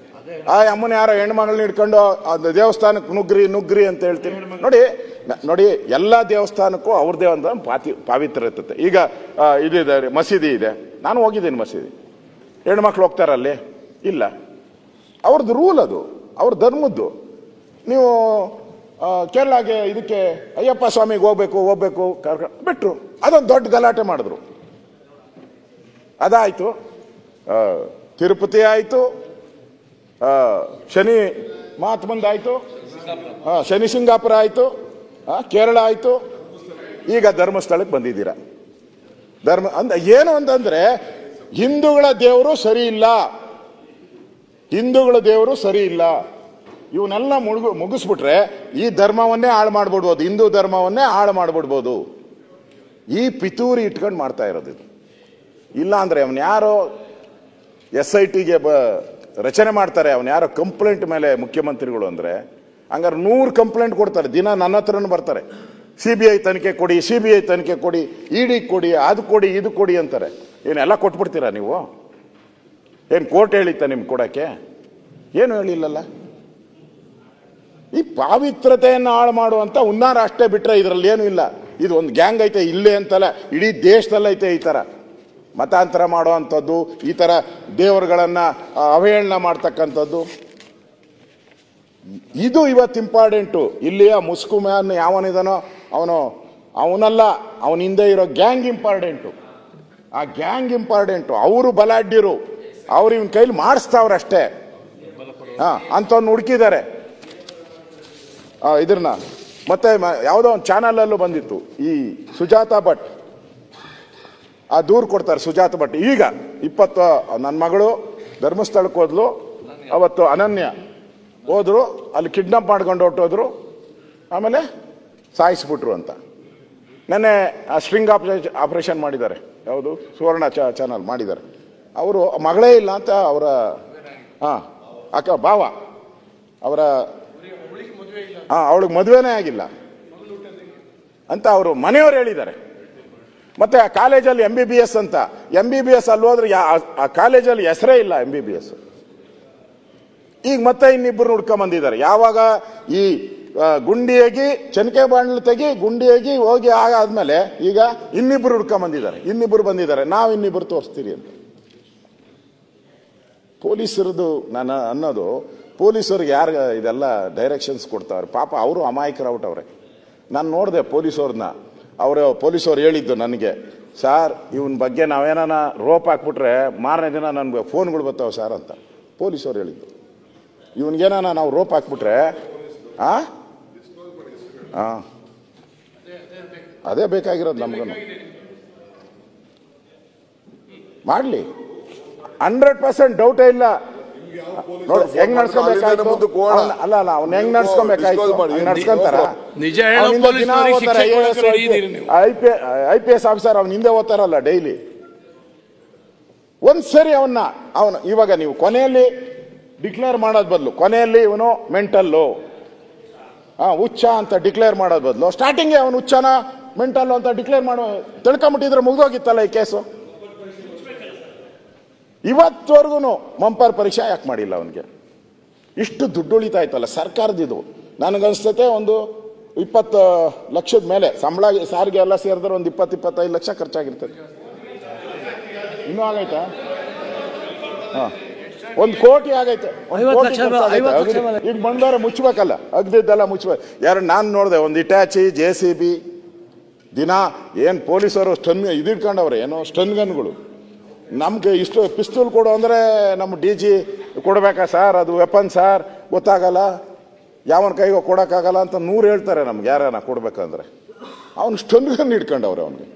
ಆ ಅಮ್ಮನ ಯಾರೋ ಹೆಣ್ಮಗಳನ್ನ ಹಿಡ್ಕೊಂಡು ದೇವಸ್ಥಾನಕ್ಕೆ ನುಗ್ರಿ ಅಂತ ಹೇಳ್ತೀನಿ. ನೋಡಿ ಎಲ್ಲ ದೇವಸ್ಥಾನಕ್ಕೂ ಅವ್ರದೇ ಒಂದು ಪಾವಿತ್ರ ಇರ್ತದೆ. ಈಗ ಇದಿದೆ, ಮಸೀದಿ ಇದೆ, ನಾನು ಹೋಗಿದ್ದೀನಿ ಮಸೀದಿ. ಹೆಣ್ಮಕ್ಳು ಹೋಗ್ತಾರಲ್ಲಿ? ಇಲ್ಲ, ಅವ್ರದ್ದು ರೂಲ್ ಅದು, ಅವ್ರ ಧರ್ಮದ್ದು. ನೀವು ಕೇರಳಗೆ ಇದಕ್ಕೆ ಅಯ್ಯಪ್ಪ ಸ್ವಾಮಿಗೆ ಹೋಗ್ಬೇಕು ಬಿಟ್ರು. ಅದೊಂದು ದೊಡ್ಡ ಗಲಾಟೆ ಮಾಡಿದ್ರು. ಅದಾಯ್ತು, ತಿರುಪತಿ ಆಯ್ತು, ಶನಿ ಮಹಾತ್ಮಂದಾಯ್ತು, ಶನಿ ಸಿಂಗಾಪುರ ಆಯ್ತು, ಕೇರಳ ಆಯ್ತು, ಈಗ ಧರ್ಮಸ್ಥಳಕ್ಕೆ ಬಂದಿದ್ದೀರಾ. ಏನು ಅಂತಂದ್ರೆ, ಹಿಂದೂಗಳ ದೇವರು ಸರಿ ಇಲ್ಲ. ಇವನ್ನೆಲ್ಲ ಮುಗಿಸ್ಬಿಟ್ರೆ ಈ ಧರ್ಮವನ್ನೇ ಹಾಳು ಮಾಡ್ಬಿಡ್ಬೋದು, ಹಿಂದೂ ಧರ್ಮವನ್ನೇ ಹಾಳು ಮಾಡ್ಬಿಡ್ಬೋದು. ಈ ಪಿತೂರಿ ಇಟ್ಕೊಂಡು ಮಾಡ್ತಾ ಇರೋದು ಇದು. ಇಲ್ಲ ಅಂದ್ರೆ ಅವನ್ ಯಾರೋ SITಗೆ ರಚನೆ ಮಾಡ್ತಾರೆ, ಅವನ್ ಯಾರೋ ಕಂಪ್ಲೇಂಟ್ ಮೇಲೆ ಮುಖ್ಯಮಂತ್ರಿಗಳು ಅಂದ್ರೆ, ಹಂಗಾರೆ 100 ಕಂಪ್ಲೇಂಟ್ ಕೊಡ್ತಾರೆ ದಿನ. ನನ್ನ ಹತ್ರನೂ ಬರ್ತಾರೆ, CBI ತನಿಖೆ ಕೊಡಿ, ED ಕೊಡಿ, ಅದು ಕೊಡಿ, ಇದು ಕೊಡಿ ಅಂತಾರೆ. ಏನೆಲ್ಲ ಕೊಟ್ಬಿಡ್ತೀರಾ ನೀವು? ಏನ್ ಕೋರ್ಟ್ ಹೇಳಿತ್ತ ನಿಮ್ಗೆ ಕೊಡಕ್ಕೆ? ಏನು ಹೇಳಿಲ್ಲಲ್ಲ. ಈ ಪಾವಿತ್ರತೆಯನ್ನು ಹಾಳು ಮಾಡುವಂತ ಹುನ್ನಾರ ಅಷ್ಟೇ ಬಿಟ್ರೆ ಇದರಲ್ಲಿ ಏನೂ ಇಲ್ಲ. ಇದು ಒಂದು ಗ್ಯಾಂಗ್ ಐತೆ, ಇಲ್ಲೇ ಅಂತಲ್ಲ, ಇಡೀ ದೇಶದಲ್ಲಿ ಐತೆ ಈ ತರ ಮತಾಂತರ ಮಾಡುವಂಥದ್ದು, ಈ ತರ ದೇವರುಗಳನ್ನ ಅವಹೇಳನ ಮಾಡ್ತಕ್ಕಂಥದ್ದು. ಇದು ಇವತ್ತು ಇಂಪಾರ್ಟೆಂಟು. ಇಲ್ಲಿಯ ಮುಸ್ಕು ಮ್ಯಾನ್ ಯಾವನಿದಾನೋ ಅವನಲ್ಲ, ಅವನ ಹಿಂದೆ ಇರೋ ಗ್ಯಾಂಗ್ ಇಂಪಾರ್ಟೆಂಟು. ಆ ಗ್ಯಾಂಗ್ ಇಂಪಾರ್ಟೆಂಟು. ಅವರು ಬಲಾಢ್ಯರು, ಅವ್ರು ಇವನ್ ಕೈಲಿ ಮಾಡಿಸ್ತಾವ್ರಷ್ಟೇ. ಅಂತವ್ನು ಹುಡುಕಿದ್ದಾರೆ. ಇದ್ರನ್ನ ಮತ್ತೆ ಯಾವುದೋ ಒಂದು ಚಾನಲಲ್ಲೂ ಬಂದಿತ್ತು, ಈ ಸುಜಾತಾ ಭಟ್ ಆ ದೂರು ಕೊಡ್ತಾರೆ. ಸುಜಾತಾ ಭಟ್ ಈಗ 20 ನನ್ನ ಮಗಳು ಧರ್ಮಸ್ಥಳಕ್ಕೆ ಹೋದ್ಲು, ಅವತ್ತು ಅನನ್ಯ ಹೋದ್ರು, ಅಲ್ಲಿ ಕಿಡ್ನಾಪ್ ಮಾಡ್ಕೊಂಡು ಹೊರಟೋದ್ರು, ಆಮೇಲೆ ಸಾಯಿಸ್ಬಿಟ್ರು ಅಂತ. ನೆನ್ನೆ ಆ ಸ್ಟ್ರಿಂಗ್ ಆಪರೇಷನ್ ಮಾಡಿದ್ದಾರೆ, ಯಾವುದು ಸುವರ್ಣ ಚಾನಲ್ ಮಾಡಿದ್ದಾರೆ. ಅವರು ಮಗಳೇ ಇಲ್ಲ ಅಂತ ಅವರ ಅಕ್ಕ ಭಾವ ಅವರ ಅವಳಿಗೆ ಮದುವೆನೇ ಆಗಿಲ್ಲ ಅಂತ ಅವರು ಮನೆಯವರು ಹೇಳಿದ್ದಾರೆ. ಮತ್ತೆ ಆ ಕಾಲೇಜಲ್ಲಿ MBBS ಅಂತ, MBBS ಅಲ್ಲಿ ಹೋದ್ರೆ ಆ ಕಾಲೇಜಲ್ಲಿ ಹೆಸರೇ ಇಲ್ಲ MBBS. ಈಗ ಮತ್ತೆ ಇನ್ನಿಬ್ಬರು ಹುಡ್ಕೊಂಡ್ ಬಂದಿದ್ದಾರೆ. ಯಾವಾಗ ಈ ಗುಂಡಿಯಾಗಿ ಚನಕೆ ಬಾಂಡ್ಲು ತೆಗಿ ಗುಂಡಿಯಾಗಿ ಹೋಗಿ ಆದ್ಮೇಲೆ ಈಗ ಇನ್ನಿಬ್ರು ಹುಡ್ಕೊಂಬಂದಿದ್ದಾರೆ, ಇನ್ನಿಬ್ರು ಬಂದಿದ್ದಾರೆ, ನಾವು ಇನ್ನಿಬ್ರು ತೋರಿಸ್ತೀರಿ ಅಂತ. ಪೊಲೀಸರದು ನಾನು ಅನ್ನೋದು, ಪೊಲೀಸರಿಗೆ ಯಾರು ಇದೆಲ್ಲ ಡೈರೆಕ್ಷನ್ಸ್ ಕೊಡ್ತಾವ್ರೆ, ಪಾಪ ಅವರು ಅಮಾಯಕರವ್ರೆ. ನಾನು ನೋಡಿದೆ ಪೊಲೀಸವ್ರನ್ನ, ಪೊಲೀಸವ್ರು ಹೇಳಿದ್ದು ನನಗೆ, ಸರ್ ಇವನ್ ಬಗ್ಗೆ ನಾವೇನ ರೋಪ್ ಹಾಕ್ಬಿಟ್ರೆ ಮಾರನೇ ದಿನ ನನ್ಗೆ ಫೋನ್ಗಳು ಬರ್ತಾವೆ ಸರ್ ಅಂತ ಪೊಲೀಸವ್ರು ಹೇಳಿದ್ದು. ಇವನ್ಗೇನ ನಾವು ರೋಪ್ ಹಾಕ್ಬಿಟ್ರೆ ಅದೇ ಬೇಕಾಗಿರೋದು ನಮ್ಗೂ. ಮಾಡ್ಲಿ, 100% ಡೌಟೇ ಇಲ್ಲ. ನೋಡಿ ಹೆಂಗ್ ನಡ್ಸ್ಕೊಬೇಕಾಯ್ತು, ಅಲ್ಲ ಅವ್ನ ಹೆಂಗ್ ನಡ್ಸ್ಕೊಬೇಕಾಯ್ತು ನಡ್ಸ್ಕೊಂತಾರ. IPS ಆಫೀಸರ್ ಅವ್ನ ಹಿಂದೆ ಓದ್ತಾರಲ್ಲ ಡೈಲಿ. ಒಂದ್ಸರಿ ಅವನ ಇವಾಗ ನೀವು ಕೊನೆಯಲ್ಲಿ ಡಿಕ್ಲೇರ್ ಮಾಡೋದ್ ಬದಲು, ಕೊನೆಯಲ್ಲಿ ಇವನು ಮೆಂಟಲ್ಲು ಹುಚ್ಚ ಅಂತ ಡಿಕ್ಲೇರ್ ಮಾಡೋದ್ ಬದಲು ಸ್ಟಾರ್ಟಿಂಗ್ ಅವನು ಹುಚ್ಚನ ಮೆಂಟಲ್ಲು ಅಂತ ಡಿಕ್ಲೇರ್ ಮಾಡೋ ತಿಳ್ಕೊಂಬಿಟ್ಟಿದ್ರೆ ಮುಗ್ದೋಗಿತ್ತಲ್ಲ ಈ ಕೇಸು. ಇವತ್ತವರೆಗೂ ಮಂಪರ್ ಪರೀಕ್ಷೆ ಯಾಕೆ ಮಾಡಿಲ್ಲ ಅವನಿಗೆ? ಇಷ್ಟು ದುಡ್ಡು ಉಳಿತಾಯ್ತಲ್ಲ ಸರ್ಕಾರದಿದು. ನನಗನ್ಸ್ತತೆ ಒಂದು 20 ಲಕ್ಷದ ಮೇಲೆ ಸಂಬಳ ಸಾರಿಗೆ ಎಲ್ಲ ಸೇರಿದ್ರೆ ಒಂದು 20-25 ಲಕ್ಷ ಖರ್ಚಾಗಿರ್ತದೆ. ಇನ್ನೂ ಆಗೈತಾ? 1 ಕೋಟಿ ಆಗೈತೆ. ಈಗ ಬಂದವರೆ ಮುಚ್ಚಬೇಕಲ್ಲ, ಅಗ್ದಿದ್ದೆಲ್ಲ ಮುಚ್ಚಬೇಕು. ಯಾರು ನಾನು ನೋಡಿದೆ ಒಂದು ಇಟ್ಯಾಚಿ JCB ದಿನ ಏನ್ ಪೊಲೀಸರು ಸ್ಟನ್ ಇದಿಟ್ಕೊಂಡವ್ರೆ, ಏನೋ ಸ್ಟನ್ ಗನ್ಗಳು. ನಮ್ಗೆ ಇಷ್ಟು ಪಿಸ್ತೂಲ್ ಕೊಡು ಅಂದ್ರೆ ನಮ್ಮ DG ಕೊಡ್ಬೇಕಾ ಸರ್, ಅದು ವೆಪನ್ ಸರ್, ಗೊತ್ತಾಗಲ್ಲ, ಯಾವನ ಕೈಗೋ ಕೊಡಕ್ಕಾಗಲ್ಲ ಅಂತ 100 ಹೇಳ್ತಾರೆ ನಮ್ಗೆ ಯಾರನ್ನ ಕೊಡ್ಬೇಕಂದ್ರೆ. ಅವನು ಸ್ಟನ್ ಗನ್ ಇಟ್ಕೊಂಡವ್ರೆ ಅವನಿಗೆ.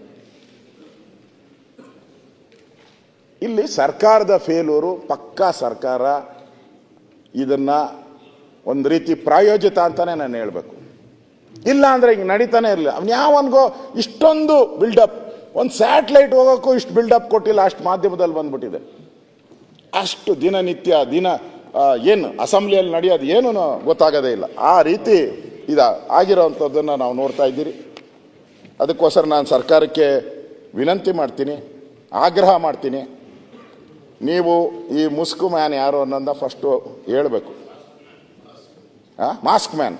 ಇಲ್ಲಿ ಸರ್ಕಾರದ ಫೇಲೂರು ಪಕ್ಕಾ. ಸರ್ಕಾರ ಇದನ್ನ ಒಂದು ರೀತಿ ಪ್ರಾಯೋಜಿತ ಅಂತಾನೆ ನಾನು ಹೇಳ್ಬೇಕು. ಇಲ್ಲ ಅಂದ್ರೆ ಹಿಂಗೆ ನಡೀತಾನೆ ಇರಲಿಲ್ಲ. ಅವ್ನು ಯಾವನ್ಗೋ ಇಷ್ಟೊಂದು ಬಿಲ್ಡಪ್, ಒಂದು ಸ್ಯಾಟಲೈಟ್ ಹೋಗೋಕ್ಕೂ ಇಷ್ಟು ಬಿಲ್ಡಪ್ ಕೊಟ್ಟಿಲ್ಲ, ಅಷ್ಟು ಮಾಧ್ಯಮದಲ್ಲಿ ಬಂದ್ಬಿಟ್ಟಿದೆ. ಅಷ್ಟು ದಿನನಿತ್ಯ ಏನು ಅಸೆಂಬ್ಲಿಯಲ್ಲಿ ನಡೆಯೋದು ಏನೂ ಗೊತ್ತಾಗೋದೇ ಇಲ್ಲ. ಆ ರೀತಿ ಆಗಿರೋವಂಥದ್ದನ್ನು ನಾವು ನೋಡ್ತಾ ಇದ್ದೀರಿ. ಅದಕ್ಕೋಸ್ಕರ ನಾನು ಸರ್ಕಾರಕ್ಕೆ ವಿನಂತಿ ಮಾಡ್ತೀನಿ, ಆಗ್ರಹ ಮಾಡ್ತೀನಿ, ನೀವು ಈ ಮುಸ್ಕು ಮ್ಯಾನ್ ಯಾರು ಅನ್ನೋದನ್ನ ಫಸ್ಟು ಹೇಳಬೇಕು. ಮಾಸ್ಕ್ ಮ್ಯಾನ್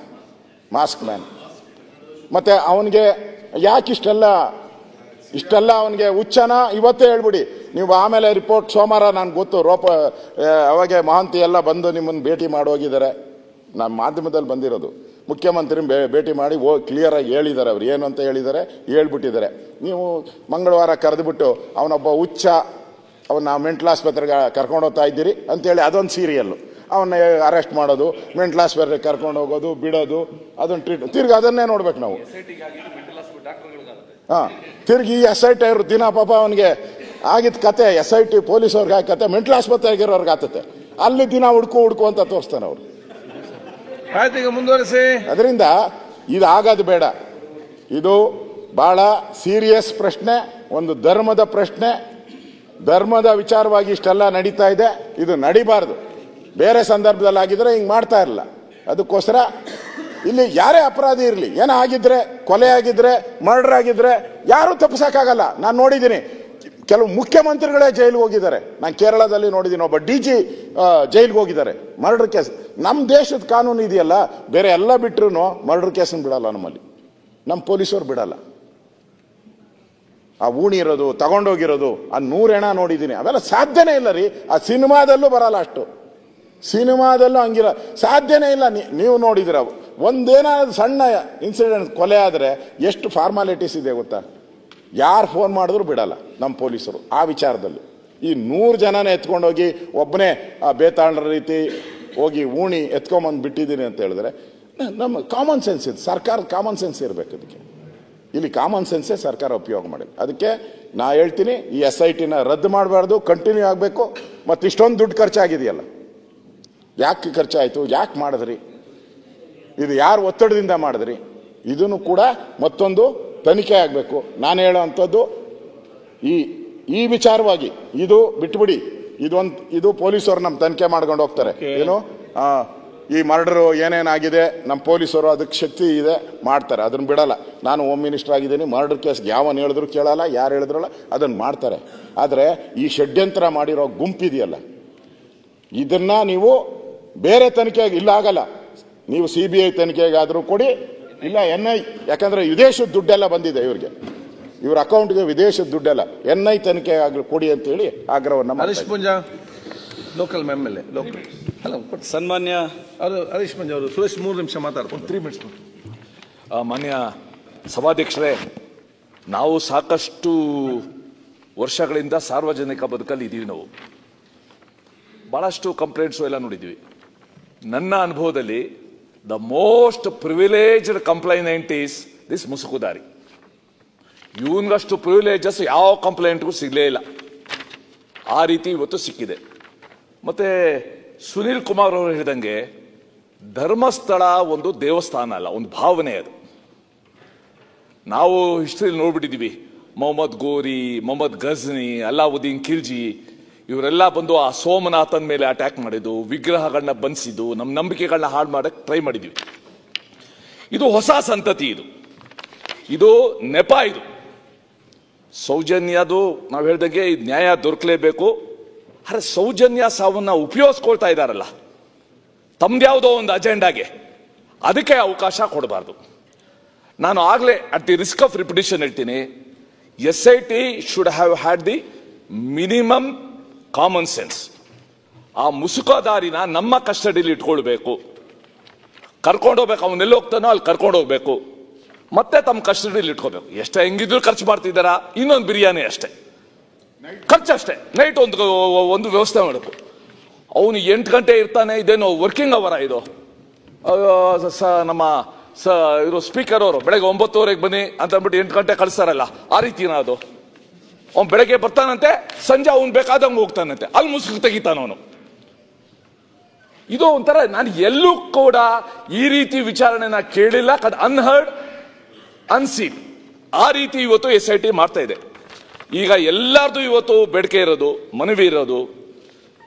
ಮತ್ತೆ ಅವನಿಗೆ ಯಾಕೆ ಇಷ್ಟೆಲ್ಲ ಅವನಿಗೆ ಹುಚ್ಚನ ಇವತ್ತೇ ಹೇಳ್ಬಿಡಿ ನೀವು. ಆಮೇಲೆ ರಿಪೋರ್ಟ್ ಸೋಮವಾರ ನಾನು ಗೊತ್ತು, ಅವಾಗೆ ಮಹಂತಿ ಎಲ್ಲ ಬಂದು ನಿಮ್ಮನ್ನು ಭೇಟಿ ಮಾಡೋಗಿದ್ದಾರೆ. ನಮ್ಮ ಮಾಧ್ಯಮದಲ್ಲಿ ಬಂದಿರೋದು, ಮುಖ್ಯಮಂತ್ರಿ ಭೇಟಿ ಮಾಡಿ ಕ್ಲಿಯರ್ ಆಗಿ ಹೇಳಿದ್ದಾರೆ. ಅವ್ರು ಏನು ಅಂತ ಹೇಳ್ಬಿಟ್ಟಿದ್ದಾರೆ. ನೀವು ಮಂಗಳವಾರ ಕರೆದುಬಿಟ್ಟು ಅವನೊಬ್ಬ ಹುಚ್ಚ, ಅವನ್ನ ಮೆಂಟಲ್ ಆಸ್ಪತ್ರೆಗೆ ಕರ್ಕೊಂಡು ಹೋಗ್ತಾ ಇದ್ದೀರಿ ಅಂತೇಳಿ ಅದೊಂದು ಸೀರಿಯಲ್ಲು. ಅವನ್ನ ಅರೆಸ್ಟ್ ಮಾಡೋದು, ಮೆಂಟಲ್ ಆಸ್ಪತ್ರೆಗೆ ಕರ್ಕೊಂಡು ಹೋಗೋದು, ಬಿಡೋದು, ಅದೊಂದು ಟ್ರೀಟ್ಮೆಂಟ್. ತಿರ್ಗಿ ಅದನ್ನೇ ನೋಡ್ಬೇಕು ನಾವು. ತಿರ್ಗಿ SIT ಅವರು ದಿನ ಪಾಪ ಅವನಿಗೆ ಆಗಿದ್ದ ಕತೆ, SIT ಪೊಲೀಸವ್ರಿಗೆ ಆಗ ಕತೆ, ಮೆಂಟಲ್ ಆಸ್ಪತ್ರೆಗಿರೋರ್ಗೆ ಆತತೆ. ಅಲ್ಲಿ ದಿನ ಹುಡ್ಕು ಅಂತ ತೋರಿಸ್ತಾನೆ ಅವರು. ಮುಂದುವರಿಸಿ. ಅದರಿಂದ ಇದಾಗೋದು ಬೇಡ. ಇದು ಬಹಳ ಸೀರಿಯಸ್ ಪ್ರಶ್ನೆ, ಒಂದು ಧರ್ಮದ ಪ್ರಶ್ನೆ. ಧರ್ಮದ ವಿಚಾರವಾಗಿ ಇಷ್ಟೆಲ್ಲ ನಡೀತಾ ಇದೆ. ಇದು ನಡಿಬಾರ್ದು. ಬೇರೆ ಸಂದರ್ಭದಲ್ಲಿ ಆಗಿದ್ರೆ ಹಿಂಗೆ ಮಾಡ್ತಾ ಇರಲಿಲ್ಲ. ಅದಕ್ಕೋಸ್ಕರ ಇಲ್ಲಿ ಯಾರೇ ಅಪರಾಧಿ ಇರಲಿ, ಏನೋ ಆಗಿದ್ರೆ, ಕೊಲೆ ಆಗಿದ್ರೆ, ಮರ್ಡರ್ ಆಗಿದ್ರೆ ಯಾರೂ ತಪ್ಪಿಸಕ್ಕಾಗಲ್ಲ. ನಾನು ನೋಡಿದ್ದೀನಿ ಕೆಲವು ಮುಖ್ಯಮಂತ್ರಿಗಳೇ ಜೈಲಿಗೆ ಹೋಗಿದ್ದಾರೆ. ನಾನು ಕೇರಳದಲ್ಲಿ ನೋಡಿದ್ದೀನಿ, ಒಬ್ಬ DG ಜೈಲಿಗೆ ಹೋಗಿದ್ದಾರೆ ಮರ್ಡರ್ ಕೇಸ್. ನಮ್ಮ ದೇಶದ ಕಾನೂನು ಇದೆಯಲ್ಲ, ಬೇರೆ ಎಲ್ಲ ಬಿಟ್ಟರು ಮರ್ಡರ್ ಕೇಸನ್ನು ಬಿಡಲ್ಲ ನಮ್ಮಲ್ಲಿ, ನಮ್ಮ ಪೊಲೀಸರು ಬಿಡಲ್ಲ. ಆ ಊಣಿ ಇರೋದು, ತಗೊಂಡೋಗಿರೋದು, ಆ 100 ಹೆಣ ನೋಡಿದ್ದೀನಿ. ಅವೆಲ್ಲ ಸಾಧ್ಯನೇ ಇಲ್ಲ ರೀ. ಆ ಸಿನಿಮಾದಲ್ಲೂ ಬರಲ್ಲ, ಅಷ್ಟು ಸಿನಿಮಾದಲ್ಲೂ ಹಂಗಿರ ಸಾಧ್ಯನೇ ಇಲ್ಲ. ನೀವು ನೋಡಿದಿರ, ಒಂದೇನಾದ್ರು ಸಣ್ಣ ಇನ್ಸಿಡೆಂಟ್ ಕೊಲೆ ಆದರೆ ಎಷ್ಟು ಫಾರ್ಮಾಲಿಟೀಸ್ ಇದೆ ಗೊತ್ತಾ? ಯಾರು ಫೋನ್ ಮಾಡಿದ್ರು ಬಿಡಲ್ಲ ನಮ್ಮ ಪೊಲೀಸರು ಆ ವಿಚಾರದಲ್ಲಿ. ಈ 100 ಜನನೇ ಎತ್ಕೊಂಡೋಗಿ ಒಬ್ಬನೇ ಬೇತಾಳರ ರೀತಿ ಹೋಗಿ ಊಣಿ ಎತ್ಕೊಂಬಂದು ಬಿಟ್ಟಿದ್ದೀನಿ ಅಂತ ಹೇಳಿದ್ರೆ ನಮ್ಮ ಕಾಮನ್ ಸೆನ್ಸ್ ಇದೆ. ಸರ್ಕಾರದ ಕಾಮನ್ ಸೆನ್ಸ್ ಇರಬೇಕು ಅದಕ್ಕೆ. ಇಲ್ಲಿ ಕಾಮನ್ ಸೆನ್ಸೇ ಸರ್ಕಾರ ಉಪಯೋಗ ಮಾಡಿದೆ. ಅದಕ್ಕೆ ನಾ ಹೇಳ್ತೀನಿ, ಈ SITನ ರದ್ದು ಮಾಡಬಾರ್ದು, ಕಂಟಿನ್ಯೂ ಆಗಬೇಕು. ಮತ್ತು ಇಷ್ಟೊಂದು ದುಡ್ಡು ಖರ್ಚಾಗಿದೆಯಲ್ಲ, ಯಾಕೆ ಖರ್ಚಾಯಿತು, ಯಾಕೆ ಮಾಡಿದ್ರಿ, ಇದು ಯಾರು ಒತ್ತಡದಿಂದ ಮಾಡಿದ್ರಿ, ಇದನ್ನು ಕೂಡ ಮತ್ತೊಂದು ತನಿಖೆ ಆಗಬೇಕು. ನಾನು ಹೇಳೋವಂಥದ್ದು ಈ ವಿಚಾರವಾಗಿ ಇದು ಬಿಟ್ಬಿಡಿ. ಇದು ಪೊಲೀಸರು ನಮ್ಮ ತನಿಖೆ ಮಾಡ್ಕೊಂಡು ಹೋಗ್ತಾರೆ. ಏನು ಈ ಮರ್ಡರು ಏನೇನಾಗಿದೆ ನಮ್ಮ ಪೊಲೀಸರು ಅದಕ್ಕೆ ಶಕ್ತಿ ಇದೆ ಮಾಡ್ತಾರೆ, ಅದನ್ನ ಬಿಡಲ್ಲ. ನಾನು ಹೋಮ್ ಮಿನಿಸ್ಟರ್ ಆಗಿದ್ದೀನಿ, ಮರ್ಡರ್ ಕೇಸ್ಗೆ ಯಾವನು ಹೇಳಿದ್ರು ಕೇಳಲ್ಲ, ಯಾರು ಹೇಳಿದ್ರಲ್ಲ ಅದನ್ನು ಮಾಡ್ತಾರೆ. ಆದರೆ ಈ ಷಡ್ಯಂತ್ರ ಮಾಡಿರೋ ಗುಂಪಿದೆಯಲ್ಲ, ಇದನ್ನ ನೀವು ಬೇರೆ ತನಿಖೆ ಇಲ್ಲ ಆಗಲ್ಲ. ನೀವು CBI ತನಿಖೆಗಾದರೂ ಕೊಡಿ, ಇಲ್ಲ NI, ಯಾಕಂದ್ರೆ ವಿದೇಶದ ದುಡ್ಡೆಲ್ಲ ಬಂದಿದೆ ಇವ್ರಿಗೆ, ಇವ್ರ ಅಕೌಂಟ್ಗೆ ವಿದೇಶದ ದುಡ್ಡೆಲ್ಲ, NI ತನಿಖೆ ಕೊಡಿ ಅಂತ ಹೇಳಿ ಆಗ್ರಹವನ್ನು Harish Poonja local MLA local ಅಲ್ಲ ಸನ್ಮಾನ್ಯ ಹರೀಶ್ ಪೂಂಜಾ ಅವರು ಸುರೇಶ್ 3 ನಿಮಿಷ ಮಾತಾಡ್ಕೊಂಡು 3 ಮಿನಿಟ್ಸ್. ಮಾನ್ಯ ಸಭಾಧ್ಯಕ್ಷರೇ, ನಾವು ಸಾಕಷ್ಟು ವರ್ಷಗಳಿಂದ ಸಾರ್ವಜನಿಕ ಬದುಕಲ್ಲಿ ಇದ್ದೀವಿ. ನಾವು ಬಹಳಷ್ಟು ಕಂಪ್ಲೇಂಟ್ಸು ಎಲ್ಲ ನೋಡಿದ್ವಿ. ನನ್ನ ಅನುಭವದಲ್ಲಿ the most privileged complainant is this ಮುಸುಕುದಾರಿ. ಇವನ್ಗಷ್ಟು ಪ್ರಿವಿಲೇಜಸ್ ಯಾವ ಕಂಪ್ಲೇಂಟ್ಗೂ ಸಿಗಲೇ ಇಲ್ಲ, ಆ ರೀತಿ ಇವತ್ತು ಸಿಕ್ಕಿದೆ. ಮತ್ತೆ ಸುನೀಲ್ ಕುಮಾರ್ ಅವರು ಹೇಳಿದಂಗೆ ಧರ್ಮಸ್ಥಳ ಒಂದು ದೇವಸ್ಥಾನ ಅಲ್ಲ, ಒಂದು ಭಾವನೆ ಅದು. ನಾವು ಹಿಸ್ಟ್ರಿಯಲ್ಲಿ ನೋಡ್ಬಿಟ್ಟಿದ್ದೀವಿ, ಮೊಹಮ್ಮದ್ ಗೋರಿ, ಮೊಹಮ್ಮದ್ ಗಜ್ನಿ, ಅಲ್ಲಾವುದ್ದೀನ್ ಖಿಲ್ಜಿ ಇವರೆಲ್ಲ ಬಂದು ಆ ಸೋಮನಾಥನ್ ಮೇಲೆ ಅಟ್ಯಾಕ್ ಮಾಡಿದ್ದು, ವಿಗ್ರಹಗಳನ್ನ ಬಂಧಿಸಿದ್ದು, ನಮ್ಮ ನಂಬಿಕೆಗಳನ್ನ ಹಾಳು ಮಾಡಕ್ಕೆ ಟ್ರೈ ಮಾಡಿದ್ವಿ. ಇದು ಹೊಸ ಸಂತತಿ, ಇದು ನೆಪ. ಇದು ಸೌಜನ್ಯದು ನಾವು ಹೇಳ್ದಂಗೆ ನ್ಯಾಯ ದೊರಕಲೇಬೇಕು. ಅರೆ ಸೌಜನ್ಯ ಸಾವನ್ನ ಉಪಯೋಗಿಸ್ಕೊಳ್ತಾ ಇದ್ದಾರಲ್ಲ ತಮ್ದ್ಯಾವುದೋ ಒಂದು ಅಜೆಂಡಾಗೆ, ಅದಕ್ಕೆ ಅವಕಾಶ ಕೊಡಬಾರ್ದು. ನಾನು ಆಗಲೇ at the risk of repetition ಹೇಳ್ತೀನಿ, SIT should have had the minimum common sense. ಆ ಮುಸುಕುದಾರಿನ ನಮ್ಮ ಕಸ್ಟಡಿಲಿ ಇಟ್ಕೊಳ್ಬೇಕು, ಕರ್ಕೊಂಡೋಗ್ಬೇಕು. ಅವನ್ನೆಲ್ಲ ಹೋಗ್ತಾನೋ ಅಲ್ಲಿ ಕರ್ಕೊಂಡೋಗ್ಬೇಕು, ಮತ್ತೆ ತಮ್ಮ ಕಸ್ಟಡಿಲಿ ಇಟ್ಕೋಬೇಕು. ಎಷ್ಟೇ ಹೆಂಗಿದ್ರು ಖರ್ಚು ಮಾಡ್ತಿದ್ದಾರಾ, ಇನ್ನೊಂದು ಬಿರಿಯಾನಿ ಅಷ್ಟೇ ಖರ್ಚಷ್ಟೇ. ನೈಟ್ ಒಂದು ವ್ಯವಸ್ಥೆ ಮಾಡಬೇಕು. ಅವನು 8 ಗಂಟೆ ಇರ್ತಾನೆ, ಇದೇನೋ ವರ್ಕಿಂಗ್ ಅವರ ಇದು? ನಮ್ಮ ಇರೋ ಸ್ಪೀಕರ್ ಅವರು ಬೆಳಗ್ಗೆ 9:00 ಬನ್ನಿ ಅಂತ ಅಂದ್ಬಿಟ್ಟು 8 ಗಂಟೆ ಕಳಿಸ್ತಾರಲ್ಲ, ಆ ರೀತಿನ ಅದು? ಅವ್ನು ಬೆಳಗ್ಗೆ ಬರ್ತಾನಂತೆ, ಸಂಜೆ ಅವ್ನು ಬೇಕಾದಂಗೆ ಹೋಗ್ತಾನಂತೆ, ಅಲ್ಲಿ ಮುಸುಕು ತೆಗಿತಾನವನು. ಇದು ಒಂಥರ, ನಾನು ಎಲ್ಲೂ ಕೂಡ ಈ ರೀತಿ ವಿಚಾರಣೆನ ಕೇಳಿಲ್ಲ. Unheard, unseen. ಆ ರೀತಿ ಇವತ್ತು SIT ಮಾಡ್ತಾ ಇದೆ. ಈಗ ಎಲ್ಲರದು ಇವತ್ತು ಬೇಡಿಕೆ ಇರೋದು, ಮನವಿ ಇರೋದು,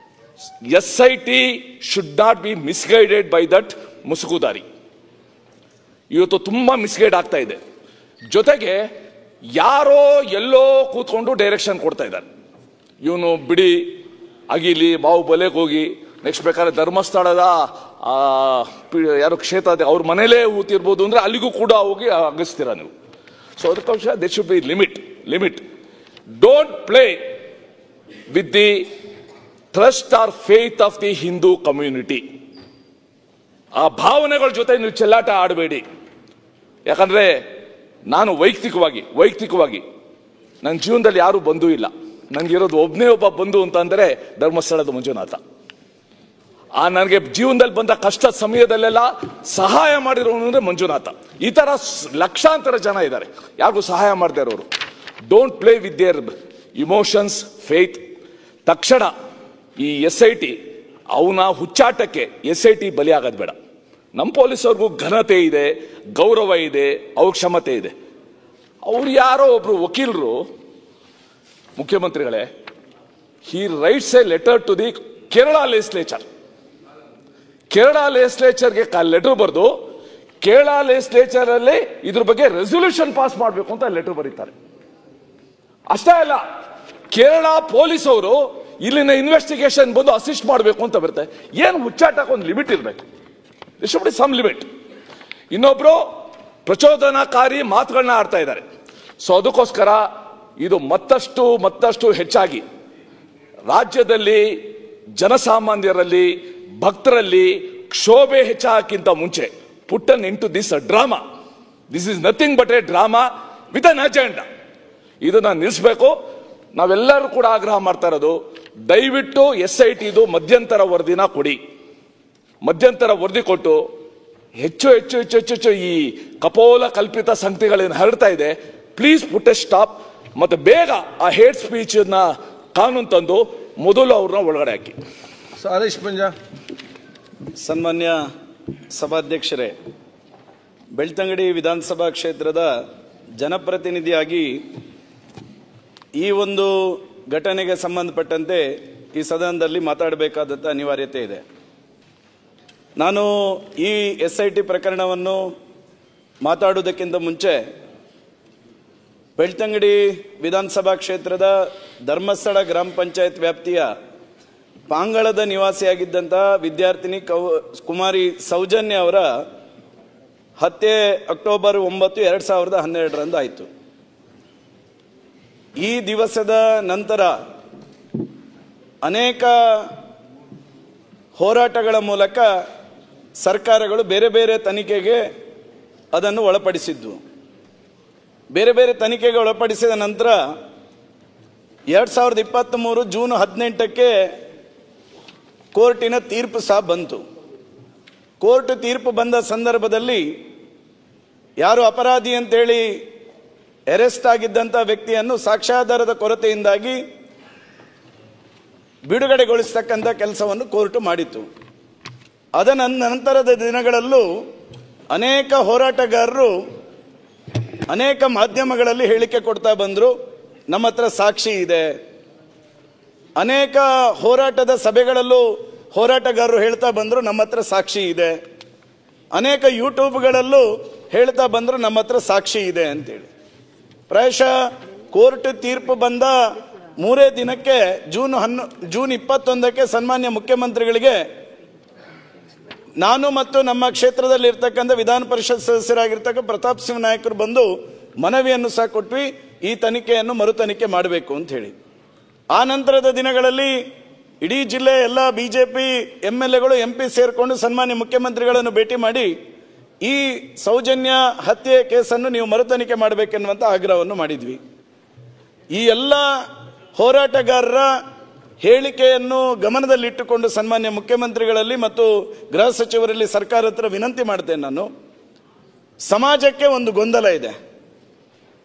SIT should not be misguided by that ಮುಸುಕುದಾರಿ. ಇವತ್ತು ತುಂಬಾ ಮಿಸ್ಗೈಡ್ ಆಗ್ತಾ ಇದೆ. ಜೊತೆಗೆ ಯಾರೋ ಎಲ್ಲೋ ಕೂತ್ಕೊಂಡು ಡೈರೆಕ್ಷನ್ ಕೊಡ್ತಾ ಇದ್ದಾರೆ. ಇವನು ಬಿಡಿ ಅಗಿಲಿ ಬಾಹುಬಲೆಗೆ ಹೋಗಿ, ನೆಕ್ಸ್ಟ್ ಬೇಕಾದ್ರೆ ಧರ್ಮಸ್ಥಳದ ಯಾರು ಕ್ಷೇತ್ರ ಅವ್ರ ಮನೇಲೇ ಊತಿರ್ಬೋದು ಅಂದ್ರೆ ಅಲ್ಲಿಗೂ ಕೂಡ ಹೋಗಿ ಅಗಿಸ್ತೀರ ನೀವು. ಸೊ ಅದಕ್ಕೋಸ್ಕರ they should be limit. Don't play with the trust or faith of the Hindu community. ಆ ಭಾವನೆಗಳ ಜೊತೆ ನೀವು ಚೆಲ್ಲಾಟ ಆಡಬೇಡಿ. ಯಾಕಂದ್ರೆ ನಾನು ವೈಯಕ್ತಿಕವಾಗಿ ನನ್ನ ಜೀವನದಲ್ಲಿ ಯಾರು ಬಂಧು ಇಲ್ಲ. ನನಗಿರೋದು ಒಬ್ಬನೇ ಒಬ್ಬ ಬಂಧು ಅಂತ ಅಂದ್ರೆ ಧರ್ಮಸ್ಥಳದ ಮಂಜುನಾಥ. ನನಗೆ ಜೀವನದಲ್ಲಿ ಬಂದ ಕಷ್ಟ ಸಮಯದಲ್ಲೆಲ್ಲ ಸಹಾಯ ಮಾಡಿರೋನು ಅಂದ್ರೆ ಮಂಜುನಾಥ. ಈ ತರ ಲಕ್ಷಾಂತರ ಜನ ಇದ್ದಾರೆ, ಯಾರಿಗೂ ಸಹಾಯ ಮಾಡದೇ ಇರೋರು. Don't play with their emotions, faith. ತಕ್ಷಣ ಈ SIT ಅವನ ಹುಚ್ಚಾಟಕ್ಕೆ SIT ಬಲಿ ಆಗೋದು ಬೇಡ. ನಮ್ಮ ಪೊಲೀಸವ್ರಿಗೂ ಘನತೆ ಇದೆ, ಗೌರವ ಇದೆ, ಅವ್ರ ಕ್ಷಮತೆ ಇದೆ. ಅವ್ರು ಯಾರೋ ಒಬ್ರು ವಕೀಲರು, ಮುಖ್ಯಮಂತ್ರಿಗಳೇ, he writes a letter to the Kerala legislature. Kerala ಲೆಜಿಸ್ಲೇಚರ್ಗೆ ಲೆಟರ್ ಬರೆದು ಕೇರಳ ಲೆಜಿಸ್ಲೇಚರ್ ಅಲ್ಲಿ ಇದ್ರ ಬಗ್ಗೆ ರೆಸೊಲ್ಯೂಷನ್ ಪಾಸ್ ಮಾಡಬೇಕು ಅಂತ ಲೆಟರ್ ಬರೀತಾರೆ. ಅಷ್ಟೇ ಅಲ್ಲ, ಕೇರಳ ಪೊಲೀಸ್ ಅವರು ಇಲ್ಲಿನ ಇನ್ವೆಸ್ಟಿಗೇಷನ್ ಬಂದು ಅಸಿಸ್ಟ್ ಮಾಡಬೇಕು ಅಂತ ಬರುತ್ತೆ. ಏನು ಹುಚ್ಚಾಟಕ್ಕೆ ಒಂದು ಲಿಮಿಟ್ ಇರಬೇಕು. Should be some limit. ಇನ್ನೊಬ್ರು ಪ್ರಚೋದನಾಕಾರಿ ಮಾತುಗಳನ್ನ ಆಡ್ತಾ ಇದ್ದಾರೆ. ಸೊ ಅದಕ್ಕೋಸ್ಕರ ಇದು ಮತ್ತಷ್ಟು ಹೆಚ್ಚಾಗಿ ರಾಜ್ಯದಲ್ಲಿ ಜನಸಾಮಾನ್ಯರಲ್ಲಿ, ಭಕ್ತರಲ್ಲಿ ಕ್ಷೋಭೆ ಹೆಚ್ಚಾಗಿಂತ ಮುಂಚೆ put an end to this drama. This is nothing but a drama with an agenda. ಇದನ್ನ ನಿಲ್ಲಿಸಬೇಕು. ನಾವೆಲ್ಲರೂ ಕೂಡ ಆಗ್ರಹ ಮಾಡ್ತಾ ಇರೋದು, ದಯವಿಟ್ಟು SIT ಇದು ಮಧ್ಯಂತರ ವರದಿನ ಕೊಡಿ. ಮಧ್ಯಂತರ ವರದಿ ಕೊಟ್ಟು ಹೆಚ್ಚು ಈ ಕಪೋಲ ಕಲ್ಪಿತ ಸಂಗತಿಗಳೇನು ಹರಡ್ತಾ ಇದೆ, ಪ್ಲೀಸ್ ಪುಟ್ ಎ ಸ್ಟಾಪ್. ಮತ್ತೆ ಬೇಗ ಆ ಹೇಟ್ ಸ್ಪೀಚ್ ಕಾನೂನು ತಂದು ಮೊದಲು ಅವ್ರನ್ನ ಒಳಗಡೆ ಹಾಕಿ. ಹರೀಶ್ ಪೂಂಜಾ. ಸನ್ಮಾನ್ಯ ಸಭಾಧ್ಯಕ್ಷರೇ, ಬೆಳ್ತಂಗಡಿ ವಿಧಾನಸಭಾ ಕ್ಷೇತ್ರದ ಜನಪ್ರತಿನಿಧಿಯಾಗಿ ಈ ಒಂದು ಘಟನೆಗೆ ಸಂಬಂಧಪಟ್ಟಂತೆ ಈ ಸದನದಲ್ಲಿ ಮಾತಾಡಬೇಕಾದಂಥ ಅನಿವಾರ್ಯತೆ ಇದೆ. ನಾನು ಈ SIT ಪ್ರಕರಣವನ್ನು ಮಾತಾಡುವುದಕ್ಕಿಂತ ಮುಂಚೆ ಬೆಳ್ತಂಗಡಿ ವಿಧಾನಸಭಾ ಕ್ಷೇತ್ರದ ಧರ್ಮಸ್ಥಳ ಗ್ರಾಮ ಪಂಚಾಯತ್ ವ್ಯಾಪ್ತಿಯ ಪಾಂಗಳದ ನಿವಾಸಿಯಾಗಿದ್ದಂತಹ ವಿದ್ಯಾರ್ಥಿನಿ ಕುಮಾರಿ ಸೌಜನ್ಯ ಅವರ ಹತ್ಯೆ ಅಕ್ಟೋಬರ್ 9, 2012 ಆಯಿತು. ಈ ದಿವಸದ ನಂತರ ಅನೇಕ ಹೋರಾಟಗಳ ಮೂಲಕ ಸರ್ಕಾರಗಳು ಬೇರೆ ಬೇರೆ ತನಿಖೆಗೆ ಅದನ್ನು ಒಳಪಡಿಸಿದ್ವು. ಬೇರೆ ಬೇರೆ ತನಿಖೆಗೆ ಒಳಪಡಿಸಿದ ನಂತರ 2023 ಜೂನ್ 18ಕ್ಕೆ ಕೋರ್ಟಿನ ತೀರ್ಪು ಸಹ ಬಂತು. ಕೋರ್ಟ್ ತೀರ್ಪು ಬಂದ ಸಂದರ್ಭದಲ್ಲಿ ಯಾರು ಅಪರಾಧಿ ಅಂತೇಳಿ ಅರೆಸ್ಟ್ ಆಗಿದ್ದಂಥ ವ್ಯಕ್ತಿಯನ್ನು ಸಾಕ್ಷ್ಯಾಧಾರದ ಕೊರತೆಯಿಂದಾಗಿ ಬಿಡುಗಡೆಗೊಳಿಸತಕ್ಕಂಥ ಕೆಲಸವನ್ನು ಕೋರ್ಟ್ ಮಾಡಿತು. ಅದರ ನಂತರದ ದಿನಗಳಲ್ಲೂ ಅನೇಕ ಹೋರಾಟಗಾರರು ಅನೇಕ ಮಾಧ್ಯಮಗಳಲ್ಲಿ ಹೇಳಿಕೆ ಕೊಡ್ತಾ ಬಂದರು, ನಮ್ಮ ಹತ್ರ ಸಾಕ್ಷಿ ಇದೆ. ಅನೇಕ ಹೋರಾಟದ ಸಭೆಗಳಲ್ಲೂ ಹೋರಾಟಗಾರರು ಹೇಳ್ತಾ ಬಂದರು, ನಮ್ಮ ಹತ್ರ ಸಾಕ್ಷಿ ಇದೆ. ಅನೇಕ ಯೂಟ್ಯೂಬ್ಗಳಲ್ಲೂ ಹೇಳ್ತಾ ಬಂದರು, ನಮ್ಮ ಹತ್ರ ಸಾಕ್ಷಿ ಇದೆ ಅಂತೇಳಿ. ಪ್ರಾಯಶಃ ಕೋರ್ಟ್ ತೀರ್ಪು ಬಂದ 3 ದಿನಕ್ಕೆ ಜೂನ್ 21ಕ್ಕೆ ಸನ್ಮಾನ್ಯ ಮುಖ್ಯಮಂತ್ರಿಗಳಿಗೆ ನಾನು ಮತ್ತು ನಮ್ಮ ಕ್ಷೇತ್ರದಲ್ಲಿ ಇರ್ತಕ್ಕಂಥ ವಿಧಾನ ಪರಿಷತ್ ಸದಸ್ಯರಾಗಿರ್ತಕ್ಕ ಪ್ರತಾಪ್ ಸಿಂಹ ನಾಯಕರು ಬಂದು ಮನವಿಯನ್ನು ಸಹ ಕೊಟ್ವಿ, ಈ ತನಿಖೆಯನ್ನು ಮರು ತನಿಖೆ ಮಾಡಬೇಕು ಅಂತ ಹೇಳಿ. ಆ ನಂತರದ ದಿನಗಳಲ್ಲಿ ಇಡೀ ಜಿಲ್ಲೆ ಎಲ್ಲ ಬಿಜೆಪಿ MLAಗಳು MP ಸೇರಿಕೊಂಡು ಸನ್ಮಾನ್ಯ ಮುಖ್ಯಮಂತ್ರಿಗಳನ್ನು ಭೇಟಿ ಮಾಡಿ ಈ ಸೌಜನ್ಯ ಹತ್ಯೆ ಕೇಸನ್ನು ನೀವು ಮರು ತನಿಖೆ ಮಾಡಬೇಕೆನ್ನುವಂಥ ಆಗ್ರಹವನ್ನು ಮಾಡಿದ್ವಿ. ಈ ಎಲ್ಲ ಹೋರಾಟಗಾರರ ಹೇಳಿಕೆಯನ್ನು ಗಮನದಲ್ಲಿಟ್ಟುಕೊಂಡು ಸನ್ಮಾನ್ಯ ಮುಖ್ಯಮಂತ್ರಿಗಳಲ್ಲಿ ಮತ್ತು ಗೃಹ ಸಚಿವರಲ್ಲಿ ಸರ್ಕಾರ ಹತ್ರ ವಿನಂತಿ ಮಾಡ್ತೇನೆ. ನಾನು ಸಮಾಜಕ್ಕೆ ಒಂದು ಗೊಂದಲ ಇದೆ.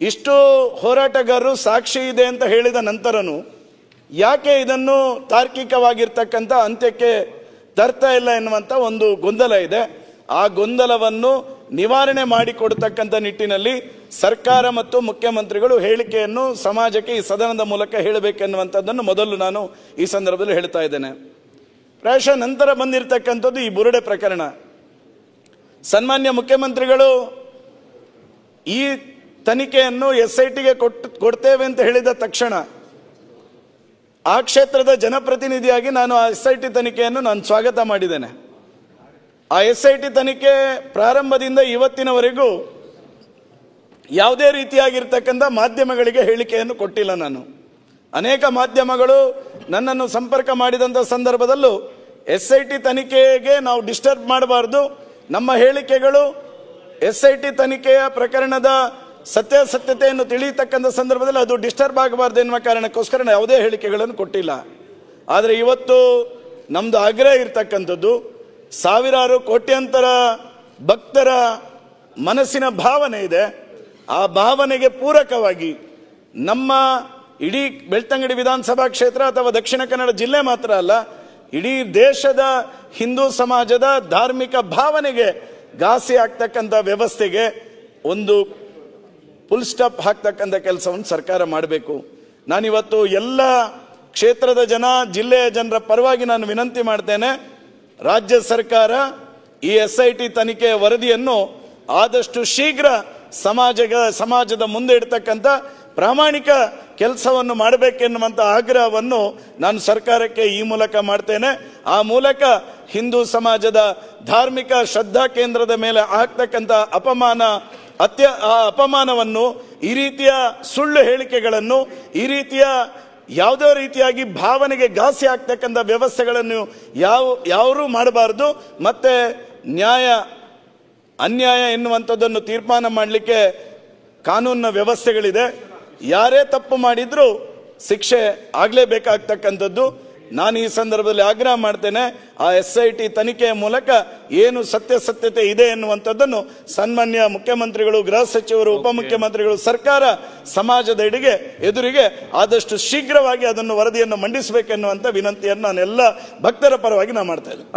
ಇಷ್ಟು ಹೋರಾಟಗಾರರು ಸಾಕ್ಷಿ ಇದೆ ಅಂತ ಹೇಳಿದ ನಂತರನೂ ಯಾಕೆ ಇದನ್ನು ತಾರ್ಕಿಕವಾಗಿರ್ತಕ್ಕಂಥ ಅಂತ್ಯಕ್ಕೆ ತರ್ತಾ ಇಲ್ಲ ಎನ್ನುವಂಥ ಒಂದು ಗೊಂದಲ ಇದೆ. ಆ ಗೊಂದಲವನ್ನು ನಿವಾರಣೆ ಮಾಡಿಕೊಡ್ತಕ್ಕಂಥ ನಿಟ್ಟಿನಲ್ಲಿ ಸರ್ಕಾರ ಮತ್ತು ಮುಖ್ಯಮಂತ್ರಿಗಳು ಹೇಳಿಕೆಯನ್ನು ಸಮಾಜಕ್ಕೆ ಈ ಸದನದ ಮೂಲಕ ಹೇಳಬೇಕೆನ್ನುವಂಥದ್ದನ್ನು ಮೊದಲು ನಾನು ಈ ಸಂದರ್ಭದಲ್ಲಿ ಹೇಳ್ತಾ ಇದ್ದೇನೆ. ಪ್ರಾಯಶಃ ನಂತರ ಬಂದಿರತಕ್ಕಂಥದ್ದು ಈ ಬುರುಡೆ ಪ್ರಕರಣ. ಸನ್ಮಾನ್ಯ ಮುಖ್ಯಮಂತ್ರಿಗಳು ಈ ತನಿಖೆಯನ್ನು SITಗೆ ಕೊಡ್ತೇವೆ ಅಂತ ಹೇಳಿದ ತಕ್ಷಣ ಆ ಕ್ಷೇತ್ರದ ಜನಪ್ರತಿನಿಧಿಯಾಗಿ ನಾನು ಆ SIT ತನಿಖೆಯನ್ನು ನಾನು ಸ್ವಾಗತ ಮಾಡಿದ್ದೇನೆ. ಆ SIT ತನಿಖೆ ಪ್ರಾರಂಭದಿಂದ ಇವತ್ತಿನವರೆಗೂ ಯಾವುದೇ ರೀತಿಯಾಗಿರ್ತಕ್ಕಂಥ ಮಾಧ್ಯಮಗಳಿಗೆ ಹೇಳಿಕೆಯನ್ನು ಕೊಟ್ಟಿಲ್ಲ. ನಾನು ಅನೇಕ ಮಾಧ್ಯಮಗಳು ನನ್ನನ್ನು ಸಂಪರ್ಕ ಮಾಡಿದಂಥ ಸಂದರ್ಭದಲ್ಲೂ SIT ತನಿಖೆಗೆ ನಾವು ಡಿಸ್ಟರ್ಬ್ ಮಾಡಬಾರ್ದು, ನಮ್ಮ ಹೇಳಿಕೆಗಳು SIT ತನಿಖೆಯ ಪ್ರಕರಣದ ಸತ್ಯಾಸತ್ಯತೆಯನ್ನು ತಿಳಿಯತಕ್ಕಂಥ ಸಂದರ್ಭದಲ್ಲಿ ಅದು ಡಿಸ್ಟರ್ಬ್ ಆಗಬಾರ್ದು ಎನ್ನುವ ಕಾರಣಕ್ಕೋಸ್ಕರ ಯಾವುದೇ ಹೇಳಿಕೆಗಳನ್ನು ಕೊಟ್ಟಿಲ್ಲ. ಆದರೆ ಇವತ್ತು ನಮ್ಮದು ಆಗ್ರಹ ಇರ್ತಕ್ಕಂಥದ್ದು, ಸಾವಿರಾರು ಕೋಟ್ಯಾಂತರ ಭಕ್ತರ ಮನಸ್ಸಿನ ಭಾವನೆ ಇದೆ. ಆ ಭಾವನೆಗೆ ಪೂರಕವಾಗಿ ನಮ್ಮ ಇಡೀ ಬೆಳ್ತಂಗಡಿ ವಿಧಾನಸಭಾ ಕ್ಷೇತ್ರ ಅಥವಾ ದಕ್ಷಿಣ ಕನ್ನಡ ಜಿಲ್ಲೆ ಮಾತ್ರ ಅಲ್ಲ, ಇಡೀ ದೇಶದ ಹಿಂದೂ ಸಮಾಜದ ಧಾರ್ಮಿಕ ಭಾವನೆಗೆ ಘಾಸಿ ಆಗ್ತಕ್ಕಂಥ ವ್ಯವಸ್ಥೆಗೆ ಒಂದು ಫುಲ್ ಸ್ಟಾಪ್ ಹಾಕ್ತಕ್ಕಂಥ ಕೆಲಸವನ್ನು ಸರ್ಕಾರ ಮಾಡಬೇಕು. ನಾನಿವತ್ತು ಎಲ್ಲ ಕ್ಷೇತ್ರದ ಜನ, ಜಿಲ್ಲೆಯ ಜನರ ಪರವಾಗಿ ನಾನು ವಿನಂತಿ ಮಾಡ್ತೇನೆ, ರಾಜ್ಯ ಸರ್ಕಾರ ಈ SIT ತನಿಖೆಯ ವರದಿಯನ್ನು ಆದಷ್ಟು ಶೀಘ್ರ ಸಮಾಜದ ಮುಂದೆ ಇಡ್ತಕ್ಕಂಥ ಪ್ರಾಮಾಣಿಕ ಕೆಲಸವನ್ನು ಮಾಡಬೇಕೆನ್ನುವಂಥ ಆಗ್ರಹವನ್ನು ನಾನು ಸರ್ಕಾರಕ್ಕೆ ಈ ಮೂಲಕ ಮಾಡ್ತೇನೆ. ಆ ಮೂಲಕ ಹಿಂದೂ ಸಮಾಜದ ಧಾರ್ಮಿಕ ಶ್ರದ್ಧಾ ಕೇಂದ್ರದ ಮೇಲೆ ಆಗ್ತಕ್ಕಂಥ ಅಪಮಾನವನ್ನು, ಈ ರೀತಿಯ ಸುಳ್ಳು ಹೇಳಿಕೆಗಳನ್ನು, ಈ ರೀತಿಯ ಯಾವುದೇ ರೀತಿಯಾಗಿ ಭಾವನೆಗೆ ಘಾಸಿ ಆಗ್ತಕ್ಕಂಥ ವ್ಯವಸ್ಥೆಗಳನ್ನು ಯಾರೂ ಮಾಡಬಾರದು. ಮತ್ತೆ ನ್ಯಾಯ ಅನ್ಯಾಯ ಎನ್ನುವಂಥದ್ದನ್ನು ತೀರ್ಮಾನ ಮಾಡಲಿಕ್ಕೆ ಕಾನೂನಿನ ವ್ಯವಸ್ಥೆಗಳಿದೆ. ಯಾರೇ ತಪ್ಪು ಮಾಡಿದ್ರೂ ಶಿಕ್ಷೆ ಆಗಲೇಬೇಕಾಗ್ತಕ್ಕಂಥದ್ದು. ನಾನು ಈ ಸಂದರ್ಭದಲ್ಲಿ ಆಗ್ರಹ ಮಾಡ್ತೇನೆ, ಆ SIT ತನಿಖೆಯ ಮೂಲಕ ಏನು ಸತ್ಯಾಸತ್ಯತೆ ಇದೆ ಎನ್ನುವಂಥದ್ದನ್ನು ಸನ್ಮಾನ್ಯ ಮುಖ್ಯಮಂತ್ರಿಗಳು, ಗೃಹ ಸಚಿವರು, ಉಪಮುಖ್ಯಮಂತ್ರಿಗಳು, ಸರ್ಕಾರ ಸಮಾಜದ ಎದುರಿಗೆ ಆದಷ್ಟು ಶೀಘ್ರವಾಗಿ ಅದನ್ನು ವರದಿಯನ್ನು ಮಂಡಿಸಬೇಕೆನ್ನುವಂಥ ವಿನಂತಿಯನ್ನು ನಾನು ಎಲ್ಲ ಭಕ್ತರ ಪರವಾಗಿ ನಾನು ಮಾಡ್ತಾ ಇದ್ದೇನೆ.